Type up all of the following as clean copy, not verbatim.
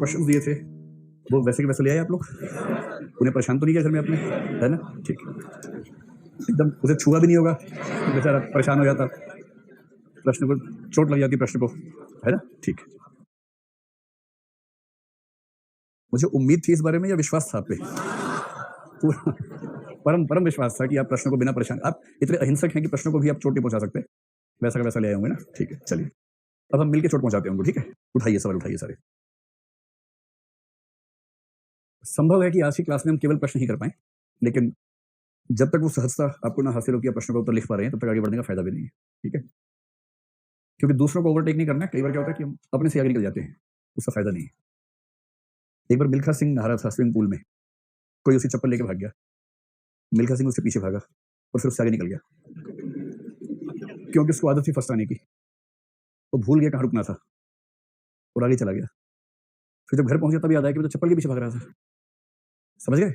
Question दिए थे वो वैसे के वैसे ले आए आप लोग? उन्हें परेशान तो नहीं किया घर में आपने, है ना? ठीक है, एकदम उसे छुआ भी नहीं होगा, बेचारा परेशान हो जाता, प्रश्न को चोट लग जाती प्रश्न को, है ना? ठीक है। मुझे उम्मीद थी इस बारे में या विश्वास था आप पे? पूरा परम परम विश्वास था कि आप प्रश्नों को बिना परेशान, आप इतने अहिंसक हैं कि प्रश्नों को भी आप चोट नहीं पहुंचा सकते, वैसा का वैसा ले आए होंगे ना? ठीक है, चलिए अब हम मिलके चोट पहुंचाते होंगे, ठीक है? उठाइए सवाल, उठाइए सारे। संभव है कि आज की क्लास में हम केवल प्रश्न ही कर पाएं, लेकिन जब तक वो सहजता आपको ना हासिल हो कि आप प्रश्नों का उत्तर लिख पा रहे हैं, तब तक आगे बढ़ने का फायदा भी नहीं है, ठीक है? क्योंकि दूसरों को ओवरटेक नहीं करना है। कई बार क्या होता है कि हम अपने से आगे निकल जाते हैं, उसका फायदा नहीं है। एक बार मिल्खा सिंह नहा रहा था स्विमिंग पूल में, कोई उसी चप्पल लेके भाग गया, मिल्खा सिंह उससे पीछे भागा और फिर उससे आगे निकल गया, क्योंकि उसको आदत थी फर्स्ट आने की। वो भूल गया कहाँ रुकना था और आगे चला गया। फिर जब घर पहुंचा तब याद आया कि वो तो चप्पल के पीछे भाग रहा था, समझ गए?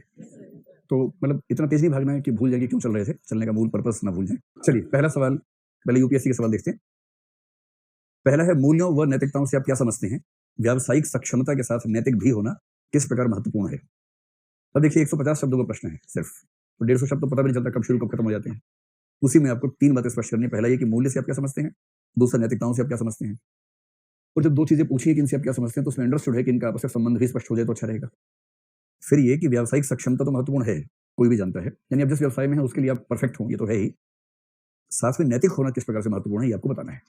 तो मतलब इतना तेज नहीं भागना है कि भूल जाए कि क्यों चल रहे थे, चलने का मूल पर्पस ना भूल जाए। चलिए पहला सवाल, पहले यूपीएससी के सवाल देखते हैं। पहला है, मूल्यों व नैतिकताओं से आप क्या समझते हैं? व्यावसायिक सक्षमता के साथ नैतिक भी होना किस प्रकार महत्वपूर्ण है? अब देखिए 150 शब्दों का प्रश्न है सिर्फ, तो 150 शब्द तो पता भी नहीं चलता कब शुरू कब खत्म हो जाते हैं। उसी में आपको 3 बातें स्पष्ट करनी है। पहला ये कि मूल्य से आप क्या समझते हैं, दूसरा नैतिकताओं से आप क्या समझते हैं, और जब 2 चीजें पूछी है कि इनसे आप क्या समझते हैं, तो उसमें अंडरस्टूड है कि इनका आपस में संबंध भी स्पष्ट हो जाए तो अच्छा रहेगा। फिर ये कि व्यावसायिक सक्षमता तो महत्वपूर्ण है, कोई भी जानता है, यानी आप जिस व्यवसाय में है उसके लिए आप परफेक्ट हो, ये तो है ही। साथ में नैतिक होना किस प्रकार से महत्वपूर्ण है, ये आपको बताना है।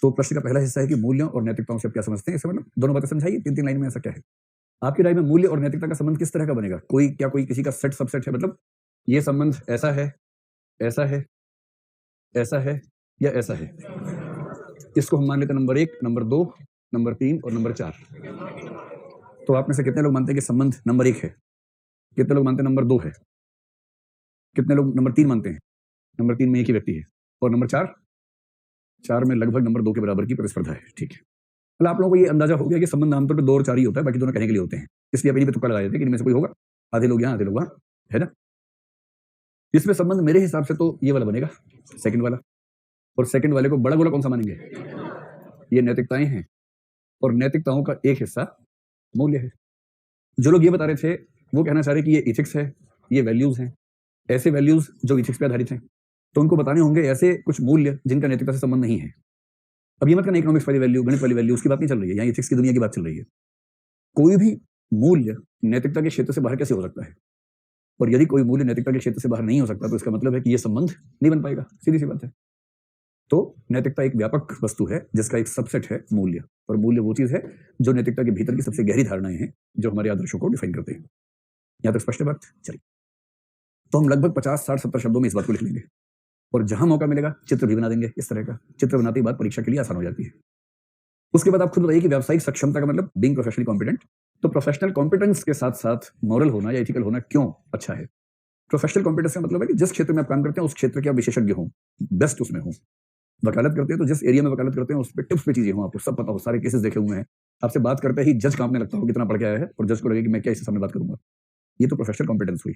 तो प्रश्न का पहला हिस्सा है कि मूल्यों और नैतिकताओं से आप क्या समझते हैं। इससे मतलब दोनों बातें समझाइए 3-3 लाइन में, ऐसा क्या है आपकी राय में मूल्य और नैतिकता का संबंध किस तरह का बनेगा? कोई किसी का सेट सबसेट है, मतलब ये संबंध ऐसा है, ऐसा है, ऐसा है या ऐसा है? इसको हम मान लेते हैं नंबर 1, नंबर 2, नंबर 3 और नंबर 4। तो आप में से कितने लोग मानते हैं कि संबंध नंबर 1 है? कितने लोग मानते हैं नंबर 2 है? कितने लोग नंबर 3 मानते हैं? नंबर 3 में एक ही व्यक्ति है। और नंबर 4 में लगभग नंबर 2 के बराबर की प्रतिस्पर्धा है, ठीक है? मतलब आप लोगों को ये अंदाजा हो गया कि संबंध आमतौर पर 2 और 4 ही होता है, बाकी दोनों कहने के लिए होते हैं। इसलिए आप इन्हीं पे तुक्का लगा देते हैं कि इनमें से कोई होगा, आधे लोग यहाँ आधे लोग वहाँ, है ना? इसमें संबंध मेरे हिसाब से तो ये वाला बनेगा, सेकंड वाला। और सेकंड वाले को बड़ा गोला कौन सा मानेंगे? ये नैतिकताएं हैं, और नैतिकताओं का एक हिस्सा मूल्य है। जो लोग ये बता रहे थे वो कहना चाह रहे कि ये इथिक्स है, ये वैल्यूज हैं, ऐसे वैल्यूज जो इथिक्स पे आधारित हैं, तो उनको बताने होंगे ऐसे कुछ मूल्य जिनका नैतिकता से संबंध नहीं है। अब ये मत कहना इकोनॉमिक्स वाली वैल्यू, गणित वाली वैल्यू, उसकी बात नहीं चल रही है, यहाँ इथिक्स की दुनिया की बात चल रही है। कोई भी मूल्य नैतिकता के क्षेत्र से बाहर कैसे हो सकता है? और यदि कोई मूल्य नैतिकता के क्षेत्र से बाहर नहीं हो सकता, तो इसका मतलब है कि ये संबंध नहीं बन पाएगा, सीधी सी बात है। तो नैतिकता एक व्यापक वस्तु है जिसका एक सबसेट है मूल्य, और मूल्य वो चीज है जो नैतिकता के भीतर की सबसे गहरी धारणाएं हैं जो हमारे आदर्शों को डिफाइन करते हैं। यहाँ तक स्पष्ट है बात? चलिए, तो हम लगभग 50, 60, 70 शब्दों में इस बात को लिख लेंगे, और जहां मौका मिलेगा चित्र भी बना देंगे। इस तरह का चित्र बनाते ही बात परीक्षा के लिए आसान हो जाती है। उसके बाद आप खुद बताइए कि व्यावसायिक सक्षमता का मतलब बीइंग प्रोफेशनली कॉम्पिटेंट। तो प्रोफेशनल कॉम्पिटेंस के साथ साथ मॉरल होना या एथिकल होना क्यों अच्छा है? प्रोफेशनल कॉम्पिटेंस का मतलब है कि जिस क्षेत्र में आप काम करते हैं उस क्षेत्र के आप विशेषज्ञ हों, बेस्ट उसमें हों। वकालत करते हैं तो जिस एरिया में वकालत करते हैं उस पर टिप्स पे चीजें हों, आपको सब पता हो, सारे केसेस देखे हुए हैं। आपसे बात करते ही जज कांपने लगता हो कितना पढ़ के आया है, और जज को लगे कि मैं क्या इससे सामने बात करूंगा। ये तो प्रोफेशनल कॉम्पिटेंस हुई।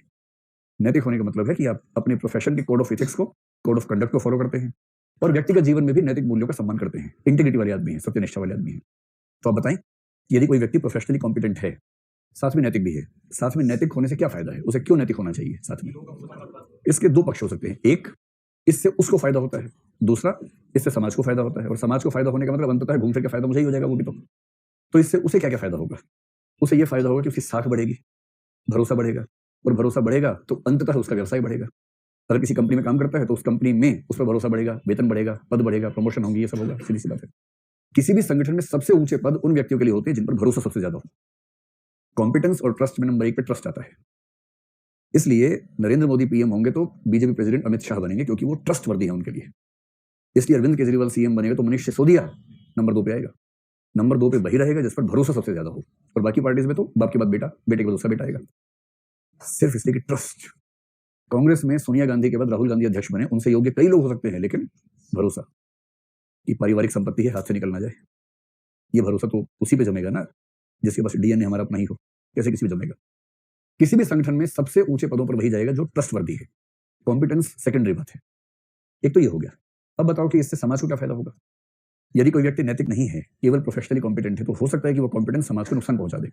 नैतिक होने का मतलब है कि आप अपने प्रोफेशन के कोड ऑफ एथिक्स को, कोड ऑफ कंडक्ट को फॉलो करते हैं, और व्यक्तिगत जीवन में भी नैतिक मूल्यों का सम्मान करते हैं, इंटीग्रिटी वाले आदमी हैं, सत्यनिष्ठा वाले आदमी हैं। तो आप बताएं, यदि कोई व्यक्ति प्रोफेशनली कॉम्पिटेंट है, साथ में नैतिक भी है, साथ में नैतिक होने से क्या फायदा है, उसे क्यों नैतिक होना चाहिए साथ में? इसके 2 पक्ष हो सकते हैं। एक, इससे उसको फायदा होता है, दूसरा, इससे समाज को फायदा होता है। और समाज को फायदा होने का मतलब अंततः घूम फिर के फायदा मुझे ही हो जाएगा, वो भी तो इससे उसे क्या क्या फायदा होगा? उसे ये फायदा होगा कि उसकी साख बढ़ेगी, भरोसा बढ़ेगा, और भरोसा बढ़ेगा तो अंततः उसका व्यवसाय बढ़ेगा। अगर किसी कंपनी में काम करता है तो उस कंपनी में उस पर भरोसा बढ़ेगा, वेतन बढ़ेगा, पद बढ़ेगा, प्रमोशन होंगी, ये सब होगा, सीधी सी बात है। किसी भी संगठन में सबसे ऊंचे पद उन व्यक्तियों के लिए होते हैं जिन पर भरोसा सबसे ज्यादा हो। कॉम्पिटेंस और ट्रस्ट में नंबर 1 पे ट्रस्ट आता है। इसलिए नरेंद्र मोदी पीएम होंगे तो बीजेपी प्रेसिडेंट अमित शाह बनेंगे, क्योंकि वो ट्रस्टवर्दी है उनके लिए। इसलिए अरविंद केजरीवाल सीएम बनेगा तो मनीष सिसोदिया नंबर 2 पे आएगा। नंबर 2 पे वही रहेगा जिस पर भरोसा सबसे ज्यादा हो, और बाकी पार्टीज में तो बाप के बाद बेटा, बेटे के बाद दूसरा बेटा आएगा, सिर्फ इसलिए कि ट्रस्ट। कांग्रेस में सोनिया गांधी के बाद राहुल गांधी अध्यक्ष बने, उनसे योग्य कई लोग हो सकते हैं, लेकिन भरोसा कि पारिवारिक संपत्ति है, हाथ से निकल ना जाए, ये भरोसा तो उसी पे जमेगा ना जिसके पास डीएनए हमारा अपना ही हो। कैसे किसी पे जमेगा? किसी भी संगठन में सबसे ऊंचे पदों पर वही जाएगा जो ट्रस्टवर्दी है। कॉम्पिटेंस सेकेंडरी बात है। एक तो ये हो गया। अब बताओ कि इससे समाज को क्या फायदा होगा? यदि कोई व्यक्ति नैतिक नहीं है, केवल प्रोफेशनली कॉम्पिटेंट है, तो हो सकता है कि वो कॉम्पिटेंस समाज को नुकसान पहुंचा दे।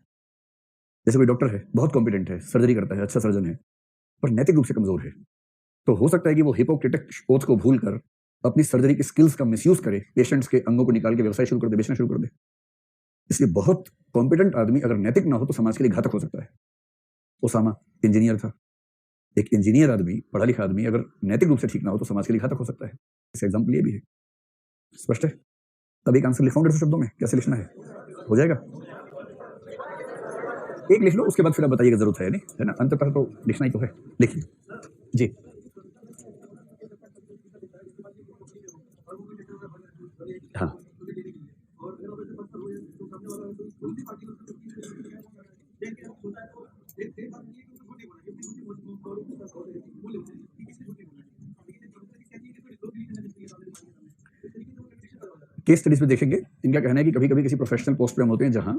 जैसे कोई डॉक्टर है, बहुत कॉम्पिटेंट है, सर्जरी करता है, अच्छा सर्जन है, पर नैतिक रूप से कमजोर है, तो हो सकता है कि वो हिपोक्रेटिक ओथ को भूलकर अपनी सर्जरी की स्किल्स का मिसयूज करे, पेशेंट्स के अंगों को निकाल के व्यवसाय शुरू कर दे, बेचना शुरू कर दे। इसलिए बहुत कॉम्पिटेंट आदमी अगर नैतिक ना हो तो समाज के लिए घातक हो सकता है। ओसामा इंजीनियर था, एक इंजीनियर आदमी, पढ़ा लिखा आदमी अगर नैतिक रूप से ठीक ना हो तो समाज के लिए घातक हो सकता है। इस एग्जाम्पल ये भी है। स्पष्ट है? तब एक आंसर लिखाऊंगा 2 शब्दों में, कैसे लिखना है? हो जाएगा? एक लिख लो, उसके बाद फिर आप बताइएगा जरूरत है नहीं, है ना? अंततः तो लिखना ही तो है। लिखिए जी। हाँ, केस स्टडीज में देखेंगे। इनका कहना है कि कभी कभी किसी प्रोफेशनल पोस्ट पे हम होते हैं जहां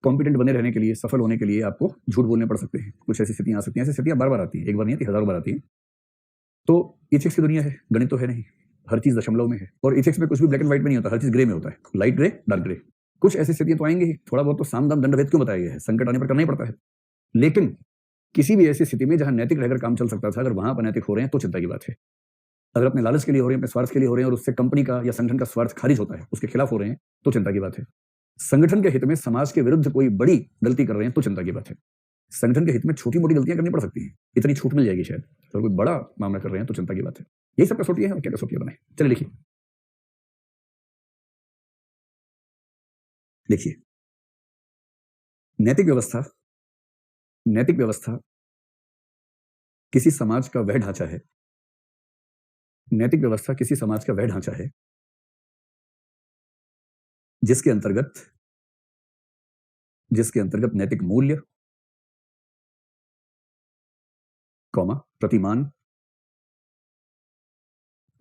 कॉम्पिटेंट बने रहने के लिए, सफल होने के लिए आपको झूठ बोलने पड़ सकते हैं। कुछ ऐसी स्थितियां आ सकती हैं, ऐसी स्थितियां बार बार आती हैं, एक बार नहीं आती, हजारों बार आती हैं। तो इथिक्स की दुनिया है, गणित तो है नहीं, हर चीज दशमलव में है। और इथिक्स में कुछ भी ब्लैक एंड व्हाइट में नहीं होता, हर चीज ग्रे में होता है, लाइट ग्रे, डार्क ग्रे। कुछ ऐसी स्थितियां तो आएंगी ही, थोड़ा बहुत तो साम दाम दंड भेद क्यों बताया गया है, संकट आने पर करना ही पड़ता है। लेकिन किसी भी ऐसी स्थिति में जहां नैतिक रहकर काम चल सकता था, अगर वहां पर अनैतिक हो रहे हैं तो चिंता की बात है। अगर अपने लालच के लिए हो रहे हैं, अपने स्वार्थ के लिए हो रहे हैं और उससे कंपनी का या संगठन का स्वार्थ खारिज होता है, उसके खिलाफ हो रहे हैं, तो चिंता की बात है। संगठन के हित में समाज के विरुद्ध कोई बड़ी गलती कर रहे हैं तो चिंता की बात है। संगठन के हित में छोटी मोटी गलतियां करनी पड़ सकती हैं, इतनी छूट मिल जाएगी शायद। तो कोई बड़ा मामला कर रहे हैं तो चिंता की बात है। यही सब कसौटी है, और क्या कसौटी बनाए? चलिए लिखिए, लिखिए। नैतिक व्यवस्था, नैतिक व्यवस्था किसी समाज का वह ढांचा है, नैतिक व्यवस्था किसी समाज का वह ढांचा है जिसके अंतर्गत नैतिक मूल्य, कौमा प्रतिमान,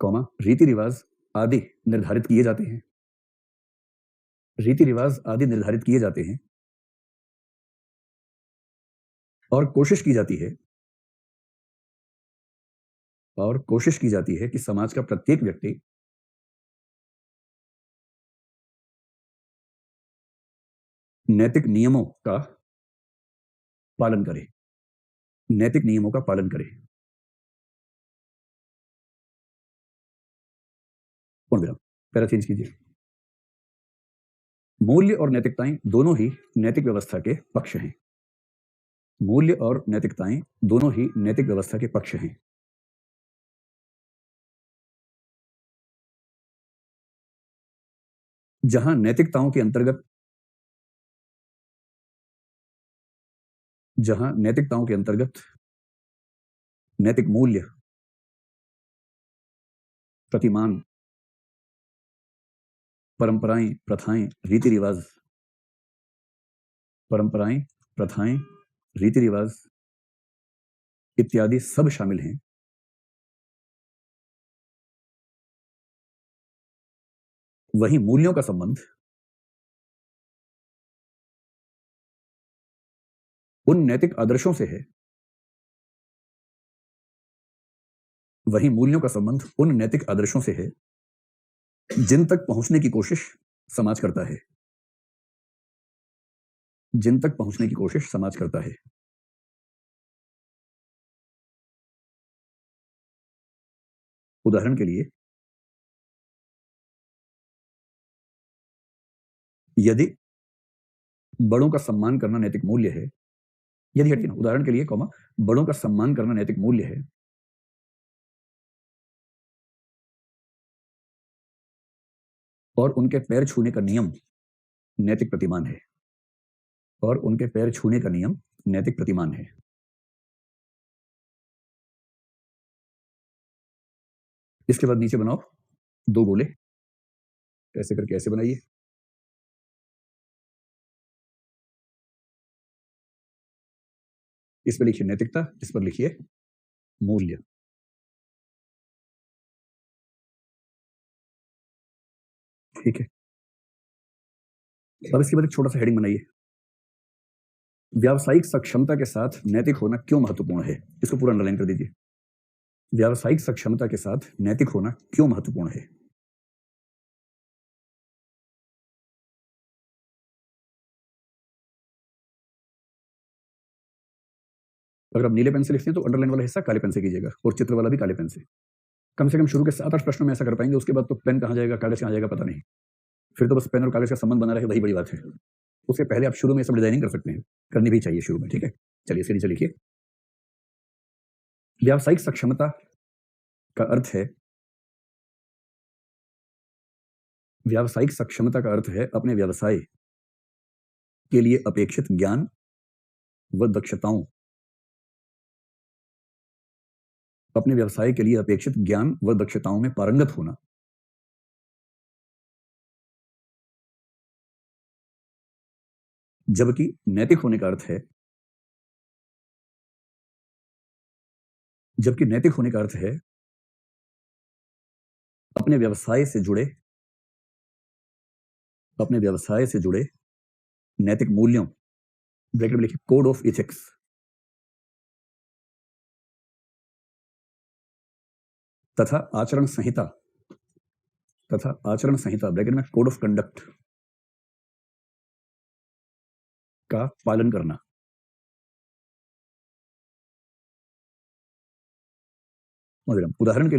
कौमा रीति रिवाज आदि निर्धारित किए जाते हैं, रीति रिवाज आदि निर्धारित किए जाते हैं और कोशिश की जाती है, और कोशिश की जाती है कि समाज का प्रत्येक व्यक्ति नैतिक नियमों का पालन करे, नैतिक नियमों का पालन करे। पूर्ण विराम, पैरा चेंज कीजिए। मूल्य और नैतिकताएं दोनों ही नैतिक व्यवस्था के पक्ष हैं, मूल्य और नैतिकताएं दोनों ही नैतिक व्यवस्था के पक्ष हैं। जहां नैतिकताओं के अंतर्गत, जहां नैतिकताओं के अंतर्गत नैतिक मूल्य, प्रतिमान, परंपराएं, प्रथाएं, रीति रिवाज, परंपराएं, प्रथाएं, रीति रिवाज इत्यादि सब शामिल हैं, वही मूल्यों का संबंध उन नैतिक आदर्शों से है, वही मूल्यों का संबंध उन नैतिक आदर्शों से है जिन तक पहुंचने की कोशिश समाज करता है, जिन तक पहुंचने की कोशिश समाज करता है। उदाहरण के लिए, यदि बड़ों का सम्मान करना नैतिक मूल्य है, यदि हटिए ना, उदाहरण के लिए कॉमा, बड़ों का सम्मान करना नैतिक मूल्य है, और उनके पैर छूने का नियम नैतिक प्रतिमान है, और उनके पैर छूने का नियम नैतिक प्रतिमान है। इसके बाद नीचे बनाओ 2 गोले, ऐसे करके ऐसे बनाइए। इस पर लिखिए नैतिकता, इस पर लिखिए मूल्य। ठीक है, अब इसके बाद एक छोटा सा हेडिंग बनाइए, व्यावसायिक सक्षमता के साथ नैतिक होना क्यों महत्वपूर्ण है। इसको पूरा अंडरलाइन कर दीजिए, व्यावसायिक सक्षमता के साथ नैतिक होना क्यों महत्वपूर्ण है। अगर आप नीले पेन से लिखते हैं तो अंडरलाइन वाला हिस्सा काले पेन से कीजिएगा और चित्र वाला भी काले पेन से। कम से कम शुरू के 7-8 प्रश्नों में ऐसा कर पाएंगे, उसके बाद तो पेन कहाँ जाएगा, कागज कहाँ जाएगा पता नहीं, फिर तो बस पेन और कागज का संबंध बना रहे, वही बड़ी बात है। उससे पहले आप शुरू में सब डिजाइनिंग कर सकते हैं, करनी भी चाहिए शुरू में, ठीक है। चलिए इसके नीचे लिखिए, व्यावसायिक सक्षमता का अर्थ है, व्यावसायिक सक्षमता का अर्थ है अपने व्यवसाय के लिए अपेक्षित ज्ञान व दक्षताओं, अपने व्यवसाय के लिए अपेक्षित ज्ञान व दक्षताओं में पारंगत होना। जबकि नैतिक होने का अर्थ है, जबकि नैतिक होने का अर्थ है अपने व्यवसाय से जुड़े, अपने व्यवसाय से जुड़े नैतिक मूल्यों, ब्रैकेट में लिखिए कोड ऑफ इथिक्स, तथा आचरण संहिता, तथा आचरण संहिता ब्रैकेट में कोड ऑफ कंडक्ट का पालन करना। उदाहरण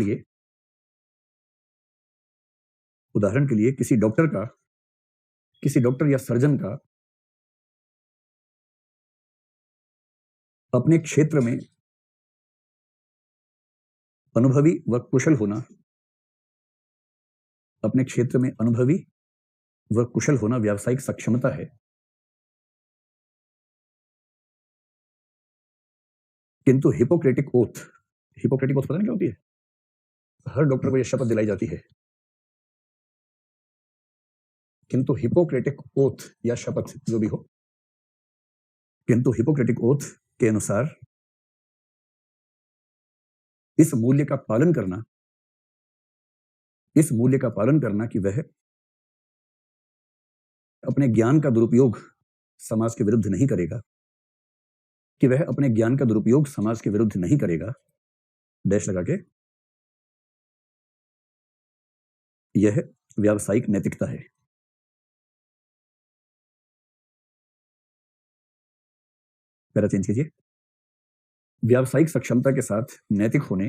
के लिए किसी डॉक्टर या सर्जन का अपने क्षेत्र में अनुभवी व कुशल होना, अपने क्षेत्र में अनुभवी व कुशल होना व्यावसायिक सक्षमता है। किंतु हिपोक्रेटिक ओथ पता नहीं क्या होती है, हर डॉक्टर को यह शपथ दिलाई जाती है, किंतु हिपोक्रेटिक ओथ या शपथ जो भी हो, किंतु हिपोक्रेटिक ओथ के अनुसार इस मूल्य का पालन करना कि वह अपने ज्ञान का दुरुपयोग समाज के विरुद्ध नहीं करेगा, कि वह अपने ज्ञान का दुरुपयोग समाज के विरुद्ध नहीं करेगा, डैश लगा के, यह व्यावसायिक नैतिकता है। पैरा चेंज कीजिए, व्यावसायिक सक्षमता के साथ नैतिक होने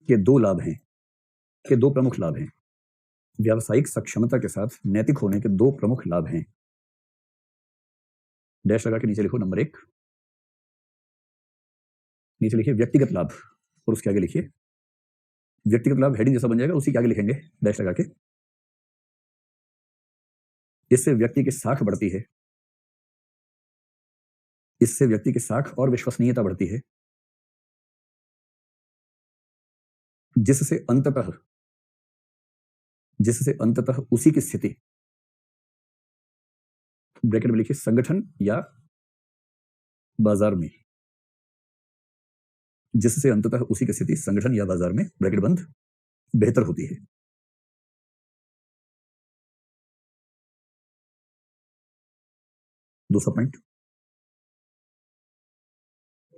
के दो लाभ हैं, के दो प्रमुख लाभ हैं। व्यावसायिक सक्षमता के साथ नैतिक होने के दो प्रमुख लाभ हैं, डैश लगा के नीचे लिखो नंबर 1, नीचे लिखिए व्यक्तिगत लाभ और उसके आगे लिखिए व्यक्तिगत लाभ, हेडिंग जैसा बन जाएगा, उसी के आगे लिखेंगे डैश लगा के। इससे व्यक्ति की साख बढ़ती है, इससे व्यक्ति की साख और विश्वसनीयता बढ़ती है, जिससे अंततः उसी की स्थिति, ब्रैकेट में लिखिए संगठन या बाजार में, जिससे अंततः उसी की स्थिति संगठन या बाजार में, ब्रैकेट बंद, बेहतर होती है। दूसरा पॉइंट,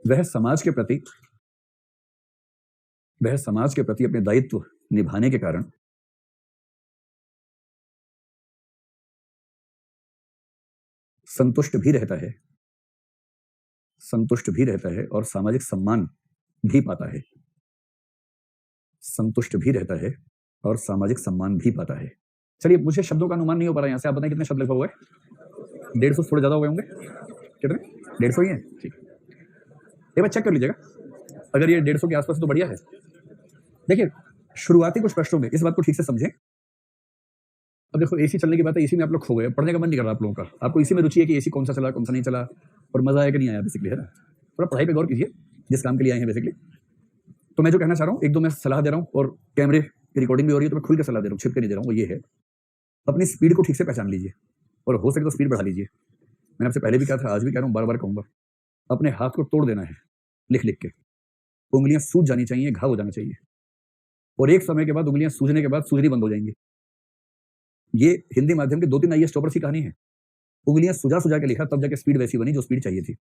वह समाज के प्रति अपने दायित्व निभाने के कारण संतुष्ट भी रहता है और सामाजिक सम्मान भी पाता है, संतुष्ट भी रहता है और सामाजिक सम्मान भी पाता है। चलिए, मुझे शब्दों का अनुमान नहीं हो पा रहा है, यहां से आप बताएं कितने शब्द लिखा हुआ है? 150, थोड़े ज्यादा हो गए होंगे, कितने? 150 ही है, ठीक। एक बार चेक कर लीजिएगा, अगर ये 150 के आसपास तो बढ़िया है। देखिए, शुरुआती कुछ प्रश्नों में इस बात को ठीक से समझें। अब देखो, एसी चलने की बात है, एसी में आप लोग खो गए, पढ़ने का मन नहीं कर रहा आप लोगों का, आपको इसी में रुचि है कि एसी कौन सा चला, कौन सा नहीं चला, और मजा आया कि नहीं आया, बेसिकली, है ना। थोड़ा पढ़ाई पे गौर कीजिए, जिस काम के लिए आए हैं बेसिकली। तो मैं जो कहना चाह रहा हूँ, एक दो मैं सलाह दे रहा हूँ, और कैमरे की रिकॉर्डिंग भी हो रही है, तो मैं खुल के सलाह दे रहा हूँ, छिप के नहीं दे रहा हूँ। वो ये है, अपनी स्पीड को ठीक से पहचान लीजिए, और हो सके तो स्पीड बढ़ा लीजिए। मैंने आपसे पहले भी कहा था, आज भी कह रहा हूँ, बार बार कहूंगा, अपने हाथ को तोड़ देना है लिख लिख के, उंगलियां सूज जानी चाहिए, घाव हो जाना चाहिए, और एक समय के बाद उंगलियां सूजने के बाद सूजनी बंद हो जाएंगी। ये हिंदी माध्यम के 2-3 आईएएस टॉपर्स की कहानी है। उंगलियां सुजा के लिखा, तब जाके स्पीड वैसी बनी जो स्पीड चाहिए थी।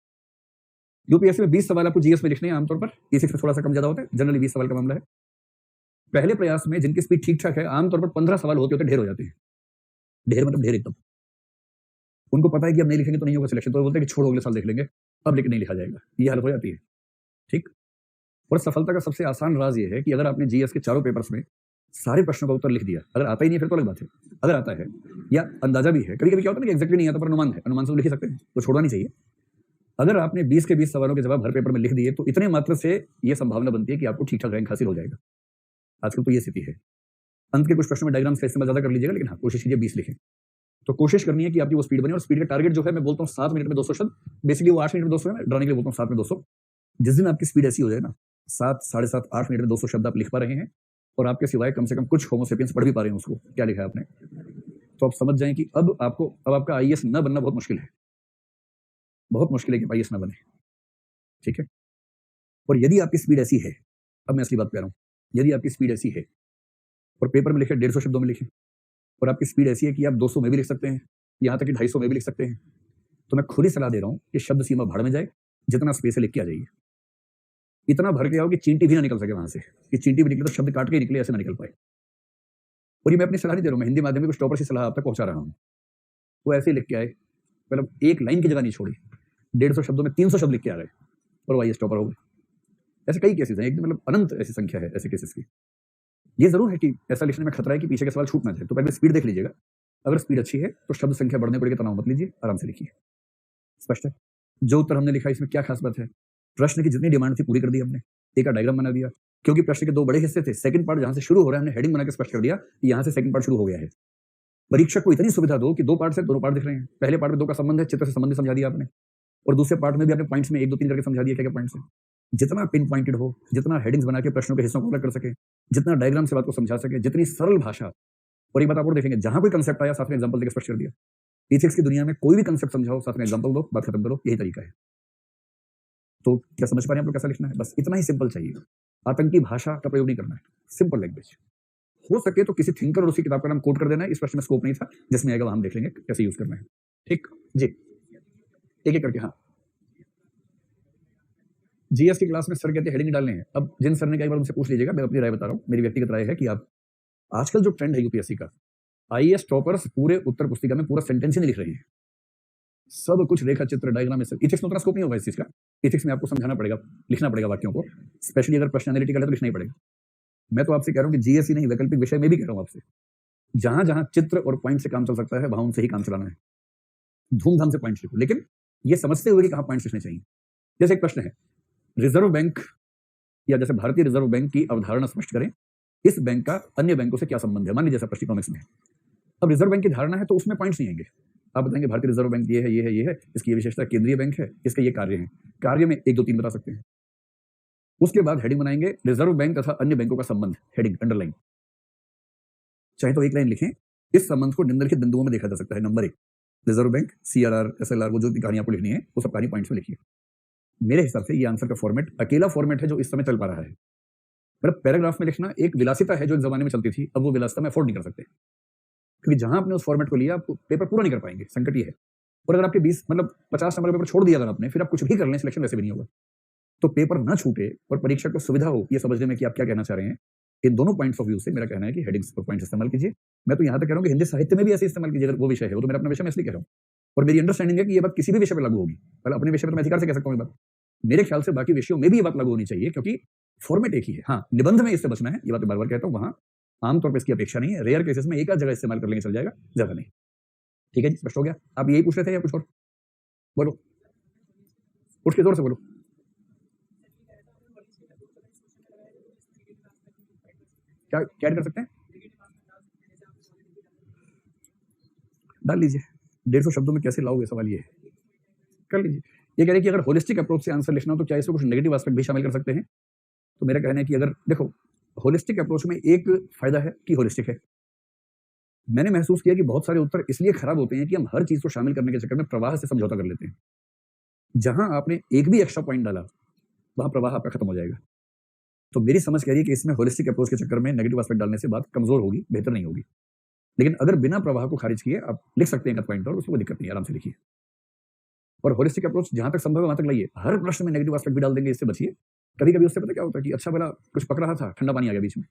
यूपीएससी में 20 सवाल आपको जीएस में लिखने हैं आमतौर पर, E6 में थोड़ा सा कम ज्यादा होता है, जनरली 20 सवाल का मामला है। पहले प्रयास में जिनकी स्पीड ठीक ठाक है, आमतौर पर 15 सवाल होते होते ढेर हो जाते हैं। ढेर मतलब ढेर एकदम। उनको पता है कि अब नहीं लिखेंगे तो नहीं होगा सिलेक्शन, तो वो बोलते हैं कि छोड़ो अगले साल देख लेंगे, अब लेकिन नहीं लिखा जाएगा। ये हालत हो जाती है, ठीक। और सफलता का सबसे आसान राज ये है कि अगर आपने जीएस के चारों पेपर्स में सारे प्रश्नों का उत्तर लिख दिया, अगर आता ही नहीं है फिर तो अलग बात है, अगर आता है या अंदाजा भी है, कभी कभी क्या होता है ना कि एग्जैक्टली नहीं आता पर अनुमान है, अनुमान से तो लिख ही सकते हैं, तो छोड़ना नहीं चाहिए। अगर आपने 20 के 20 सवालों के जवाब हर पेपर में लिख दिए तो इतने मात्र से यह संभावना बनती है कि आपको ठीक ठाक रैंक हासिल हो जाएगा। आजकल तो ये स्थिति है। अंत के कुछ प्रश्नों में डायग्राम्स का इस्तेमाल ज्यादा कर लीजिएगा, लेकिन हाँ कोशिश कीजिए 20 लिखें। तो कोशिश करनी है कि आपकी वो स्पीड बने, और स्पीड का टारगेट जो है मैं बोलता हूँ 7 मिनट में 200 शब्द, बेसिकली वो 8 मिनट में 200 है, मैं डराने के लिए बोलता हूँ 7 में 200। जिस दिन आपकी स्पीड ऐसी हो जाए ना 7, 7.5, 8 मिनट में 200 शब्द आप लिख पा रहे हैं और आपके सिवाय कम से कम कुछ होमोसेपियंस पढ़ भी पा रहे हैं उसको क्या लिखा है आपने, तो आप समझ जाएं कि अब आपका आईएएस न बनना बहुत मुश्किल है, बहुत मुश्किल है कि आईएएस न बने, ठीक है। और यदि आपकी स्पीड ऐसी है, अब मैं असली बात कह रहा हूं, यदि आपकी स्पीड ऐसी है और पेपर में लिखे 150 शब्दों में लिखे और आपकी स्पीड ऐसी है कि आप 200 में भी लिख सकते हैं, यहां तक कि 250 में भी लिख सकते हैं, तो मैं खुद ही सलाह दे रहा हूं कि शब्द सीमा भाड़ में जाए, जितना स्पेस है लिख के आ जाइए, इतना भर के आओ कि चींटी भी ना निकल सके वहां से, कि चींटी भी निकले तो शब्द काट के निकले, ऐसे ना निकल पाए। और ये मैं अपनी सलाह नहीं दे रहा हूं, मैं हिंदी माध्यम में कुछ टॉपर की सलाह आप तक पहुंचा रहा हूं। वो ऐसे ही लिख के आए, मतलब एक लाइन की जगह नहीं छोड़ी, 150 शब्दों में 300 शब्द लिख के आ गए और वो आईएएस टॉपर हो गए। ऐसे कई केसेस हैं, एकदम मतलब अनंत ऐसी संख्या है ऐसे केसेस की। ये जरूर है कि ऐसा लिखने में खतरा है कि पीछे के सवाल छूट ना जाए, तो पहले स्पीड देख लीजिएगा, अगर स्पीड अच्छी है तो शब्द संख्या बढ़ने पड़ेगी, तनाव मत लीजिए, आराम से लिखिए। स्पष्ट है? जो उत्तर हमने लिखा इसमें क्या खास बात है, प्रश्न की जितनी डिमांड थी पूरी कर दी हमने, एक डायग्राम बना दिया, क्योंकि प्रश्न के 2 बड़े हिस्से थे, सेकंड पार्ट जहां से शुरू हो रहा है हमने हेडिंग बना के स्पष्ट कर दिया कि यहां से सेकंड पार्ट शुरू हो गया है। परीक्षक को इतनी सुविधा दो कि 2 पार्ट से दोनों पार्ट दिख रहे हैं, पहले पार्ट में 2 का संबंध है, चित्र से संबंधित समझा दिया आपने, और दूसरे पार्ट में भी आपने पॉइंट्स में 1, 2, 3 करके समझा दिया क्या क्या पॉइंट्स है। जितना पिन पॉइंटेड हो, जितना हेडिंग्स बना के प्रश्नों के हिस्सों को अलग कर सके, जितना डायग्राम से बात को समझा सके, जितनी सरल भाषा। और एक बात आप और देखेंगे, जहां कोई कंसेप्ट आया साथ में एग्जांपल देकर स्पष्ट कर दिया। इथिक्स की दुनिया में कोई भी कंसेप्ट समझाओ, साथ में एग्जांपल दो, बात खत्म करो, यही तरीका है। तो क्या समझ पा रहे हैं आप लोग कैसा लिखना है? बस इतना ही सिंपल चाहिए, आतंकी भाषा का प्रयोग नहीं करना है, सिंपल लैंग्वेज। हो सके तो किसी थिंकर और उसकी किताब का नाम कोट कर देना है, इस प्रश्न में स्कोप नहीं था, जिसमें आएगा वहां हम देख लेंगे कैसे यूज करना है। ठीक जी, एक एक करके। हाँ, जीएस की क्लास में सर कहते हैं हेडिंग डालने हैं। अब जिन सर ने कई बार उनसे पूछ लीजिएगा, मैं अपनी राय बता रहा हूँ, मेरी व्यक्तिगत राय है कि आप आजकल जो ट्रेंड है यूपीएससी का, आईएएस टॉपर्स पूरे उत्तर पुस्तिका में पूरा सेंटेंस ही नहीं लिख रहे हैं, सब कुछ रेखा चित्र डायग्राम में। इथिक्स में उतना स्कोप नहीं होगा इस चीज का, इथिक्स में आपको समझाना पड़ेगा, लिखना पड़ेगा वाक्यों को, स्पेशली अगर प्रश्न एनालिटिकल है तो लिखना ही पड़ेगा। मैं तो आपसे कह रहा हूँ कि जीएससी नहीं, वैकल्पिक विषय में भी कह रहा हूँ आपसे, जहां जहां चित्र और पॉइंट से काम चल सकता है वहां उनसे ही काम चलाना है, धूमधाम से पॉइंट्स लिखो, लेकिन ये समझते हुए कि कहां पॉइंट्स लिखने चाहिए। जैसे एक प्रश्न है, रिजर्व बैंक या जैसे भारतीय रिजर्व बैंक की अवधारणा स्पष्ट करें, इस बैंक का अन्य बैंकों से क्या संबंध है। मान लीजिए जैसा प्रश्न इकोनॉमिक्स में, अब रिजर्व बैंक की धारणा है तो उसमें पॉइंट्स नहीं आएंगे, आप बताएंगे भारतीय रिजर्व बैंक ये है, ये है, ये है, इसकी ये विशेषता, केंद्रीय बैंक है, इसके ये कार्य है, कार्य में 1, 2, 3 बता सकते हैं। उसके बाद हेडिंग बनाएंगे, रिजर्व बैंक तथा अन्य बैंकों का संबंध, हेडिंग अंडरलाइन, चाहे तो एक लाइन लिखें, इस संबंध को निम्नलिखित बिंदुओं में देखा जा सकता है। Number 1, reserve bank, CRR, SLR, वो जो भी कहानी आपको लिखनी है वो सब कहानी पॉइंट्स में लिखिए। मेरे हिसाब से ये आंसर का फॉर्मेट अकेला फॉर्मेट है जो इस समय चल पा रहा है। मतलब पैराग्राफ में लिखना एक विलासिता है जो एक जमाने में चलती थी, अब वो विलासिता में अफोर्ड नहीं कर सकते, क्योंकि जहां आपने उस फॉर्मेट को लिया आप पेपर पूरा नहीं कर पाएंगे, संकट ये है। और अगर आपके 20 मतलब 50 नंबर पेपर छोड़ दिया अगर आपने, फिर आप कुछ भी कर लें, सिलेक्शन वैसे भी नहीं होगा। तो पेपर ना छूटे और परीक्षा को सुविधा हो ये समझने में कि आप क्या कहना चाह रहे हैं, इन दोनों पॉइंट्स ऑफ व्यू से मेरा कहना है कि हेडिंग्स और पॉइंट्स इस्तेमाल कीजिए। मैं तो यहां तक कह रहा हूं कि हिंदी साहित्य में भी ऐसे इस्तेमाल कीजिए, अगर वो विषय है, वो तो मेरा अपना विषय मैं इसलिए कह रहा हूं, और मेरी अंडरस्टैंडिंग है कि ये बात किसी भी विषय पर लागू होगी। मतलब अपने विषय पर मैं अधिकार से कह सकता हूं ये बात, मेरे ख्याल से बाकी विषयों में भी ये बात लागू होनी चाहिए, क्योंकि फॉर्मेट एक ही है। हाँ, निबंध में इससे बचना है, ये बात बार बार कहता हूं, वहां आमतौर पर इसकी अपेक्षा नहीं है, रेयर केसेस में एक आध जगह इस्तेमाल कर लेंगे चल जाएगा, ज्यादा नहीं। ठीक है जी, स्पष्ट हो गया? आप यही पूछ रहे थे या कुछ और? बोलो, उठ के जोर से बोलो। क्या ऐड कर सकते हैं? डाल लीजिए। 150 शब्दों में कैसे लाओगे, सवाल ये है, कर लीजिए। ये कह रहे हैं कि अगर होलिस्टिक अप्रोच से आंसर लिखना हो तो क्या इसमें कुछ नेगेटिव एस्पेक्ट भी शामिल कर सकते हैं? तो मेरा कहना है कि अगर देखो, होलिस्टिक अप्रोच में एक फायदा है कि होलिस्टिक है। मैंने महसूस किया कि बहुत सारे उत्तर इसलिए खराब होते हैं कि हम हर चीज को शामिल करने के चक्कर में प्रवाह से समझौता कर लेते हैं। जहां आपने एक भी एक्स्ट्रा पॉइंट डाला वहां प्रवाह आपका खत्म हो जाएगा। तो मेरी समझ कह रही है कि इसमें होलिस्टिक अप्रोच के चक्कर में नेगेटिव एस्पेक्ट डालने से बात कमजोर होगी, बेहतर नहीं होगी। लेकिन अगर बिना प्रवाह को खारिज किए आप लिख सकते हैं एक पॉइंट और, उसमें कोई दिक्कत नहीं, आराम से लिखिए। और होलिस्टिक अप्रोच जहां तक संभव है वहां तक लाइए, हर प्रश्न में नेगेटिव एस्पेक्ट भी डाल देंगे, इससे बचिए। कभी कभी उससे पता क्या होता है कि अच्छा भला कुछ पक रहा था, ठंडा पानी आ गया बीच में,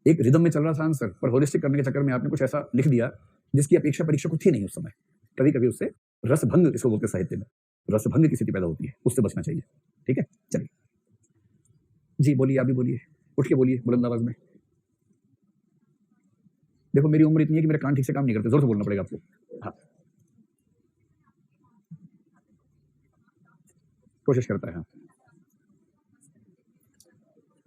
एक रिदम में चल रहा था आंसर, पर होलिस्टिक करने के चक्कर में आपने कुछ ऐसा लिख दिया जिसकी अपेक्षा परीक्षा को थी नहीं उस समय, कभी कभी उससे रसभंग, इसको बोलते हैं साहित्य में, रसभंग की स्थिति पैदा होती है, उससे बचना चाहिए। ठीक है, चलिए जी बोलिए, आप भी बोलिए, उठ के बोलिए बुलंद आवाज में। देखो मेरी उम्र इतनी है कि मेरे कान ठीक से काम नहीं करते, जोर से बोलना पड़ेगा आपको। हाँ, कोशिश करता है। हाँ,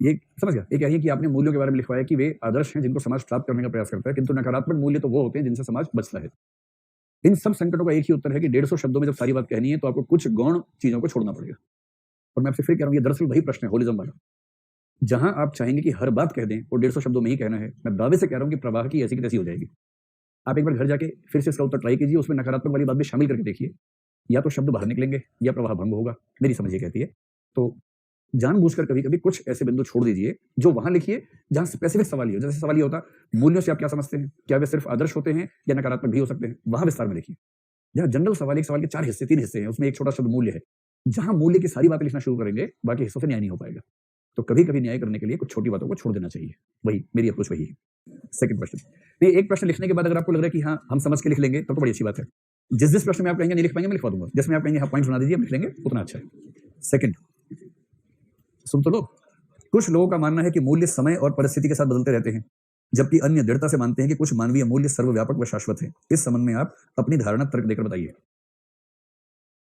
ये समझ गया, ये क्या है कि आपने मूल्यों के बारे में लिखवाया कि वे आदर्श हैं जिनको समाज प्राप्त करने का प्रयास करता है, किंतु नकारात्मक मूल्य तो वो होते हैं जिनसे समाज बचता है। इन सब संकटों का एक ही उत्तर है कि 150 शब्दों में जब सारी बात कहनी है तो आपको कुछ गौण चीजों को छोड़ना पड़ेगा। और मैं आपसे फिर कह रहा हूँ, ये दरअसल वही प्रश्न है होलिज्म वाला। जहां आप चाहेंगे कि हर बात कह दें और 150 शब्दों में ही कहना है, मैं दावे से कह रहा हूं कि प्रवाह की ऐसी की तैसी हो जाएगी। आप एक बार घर जाके फिर से इसका उत्तर ट्राई कीजिए, उसमें नकारात्मक वाली बात भी शामिल करके देखिए, या तो शब्द बाहर निकलेंगे या प्रवाह भंग होगा। मेरी समझ ये कहती है। तो जानबूझकर कभी कभी कुछ ऐसे बिंदु छोड़ दीजिए जो वहां लिखिए जहां स्पेसिफिक सवाल ही हो। जैसे सवाल ये होता, मूल्यों से आप क्या समझते हैं, क्या वे सिर्फ आदर्श होते हैं या नकारात्मक भी हो सकते हैं, वहां विस्तार में लिखिए। जहां जनरल सवाल, एक सवाल के 4 हिस्से 3 हिस्से हैं, उसमें एक छोटा शब्द मूल्य है, जहां मूल्य की सारी बातें लिखना शुरू करेंगे बाकी हिस्सों से न्याय नहीं हो पाएगा। तो कभी कभी न्याय करने के लिए कुछ छोटी बातों को छोड़ देना चाहिए। वही मेरी अप्रोच वही है। सेकंड क्वेश्चन, नहीं, एक प्रश्न लिखने के बाद अगर आपको लग रहा है कि हाँ हम समझ के लिख लेंगे तब तो बड़ी अच्छी बात है। जिस प्रश्न में आप कहेंगे नहीं लिख पाएंगे, मैं लिखवा दूंगा। जिसमें आप कहेंगे हाँ पॉइंट बना दीजिए, हम लिख लेंगे, उतना अच्छा है। सेकंड, सुन तो लो। कुछ लोगों का मानना है कि मूल्य समय और परिस्थिति के साथ बदलते रहते हैं, जबकि अन्य दृढ़ता से मानते हैं कि कुछ मानवीय मूल्य सर्वव्यापक व शाश्वत है। इस संबंध में आप अपनी धारणा तर्क देकर बताइए।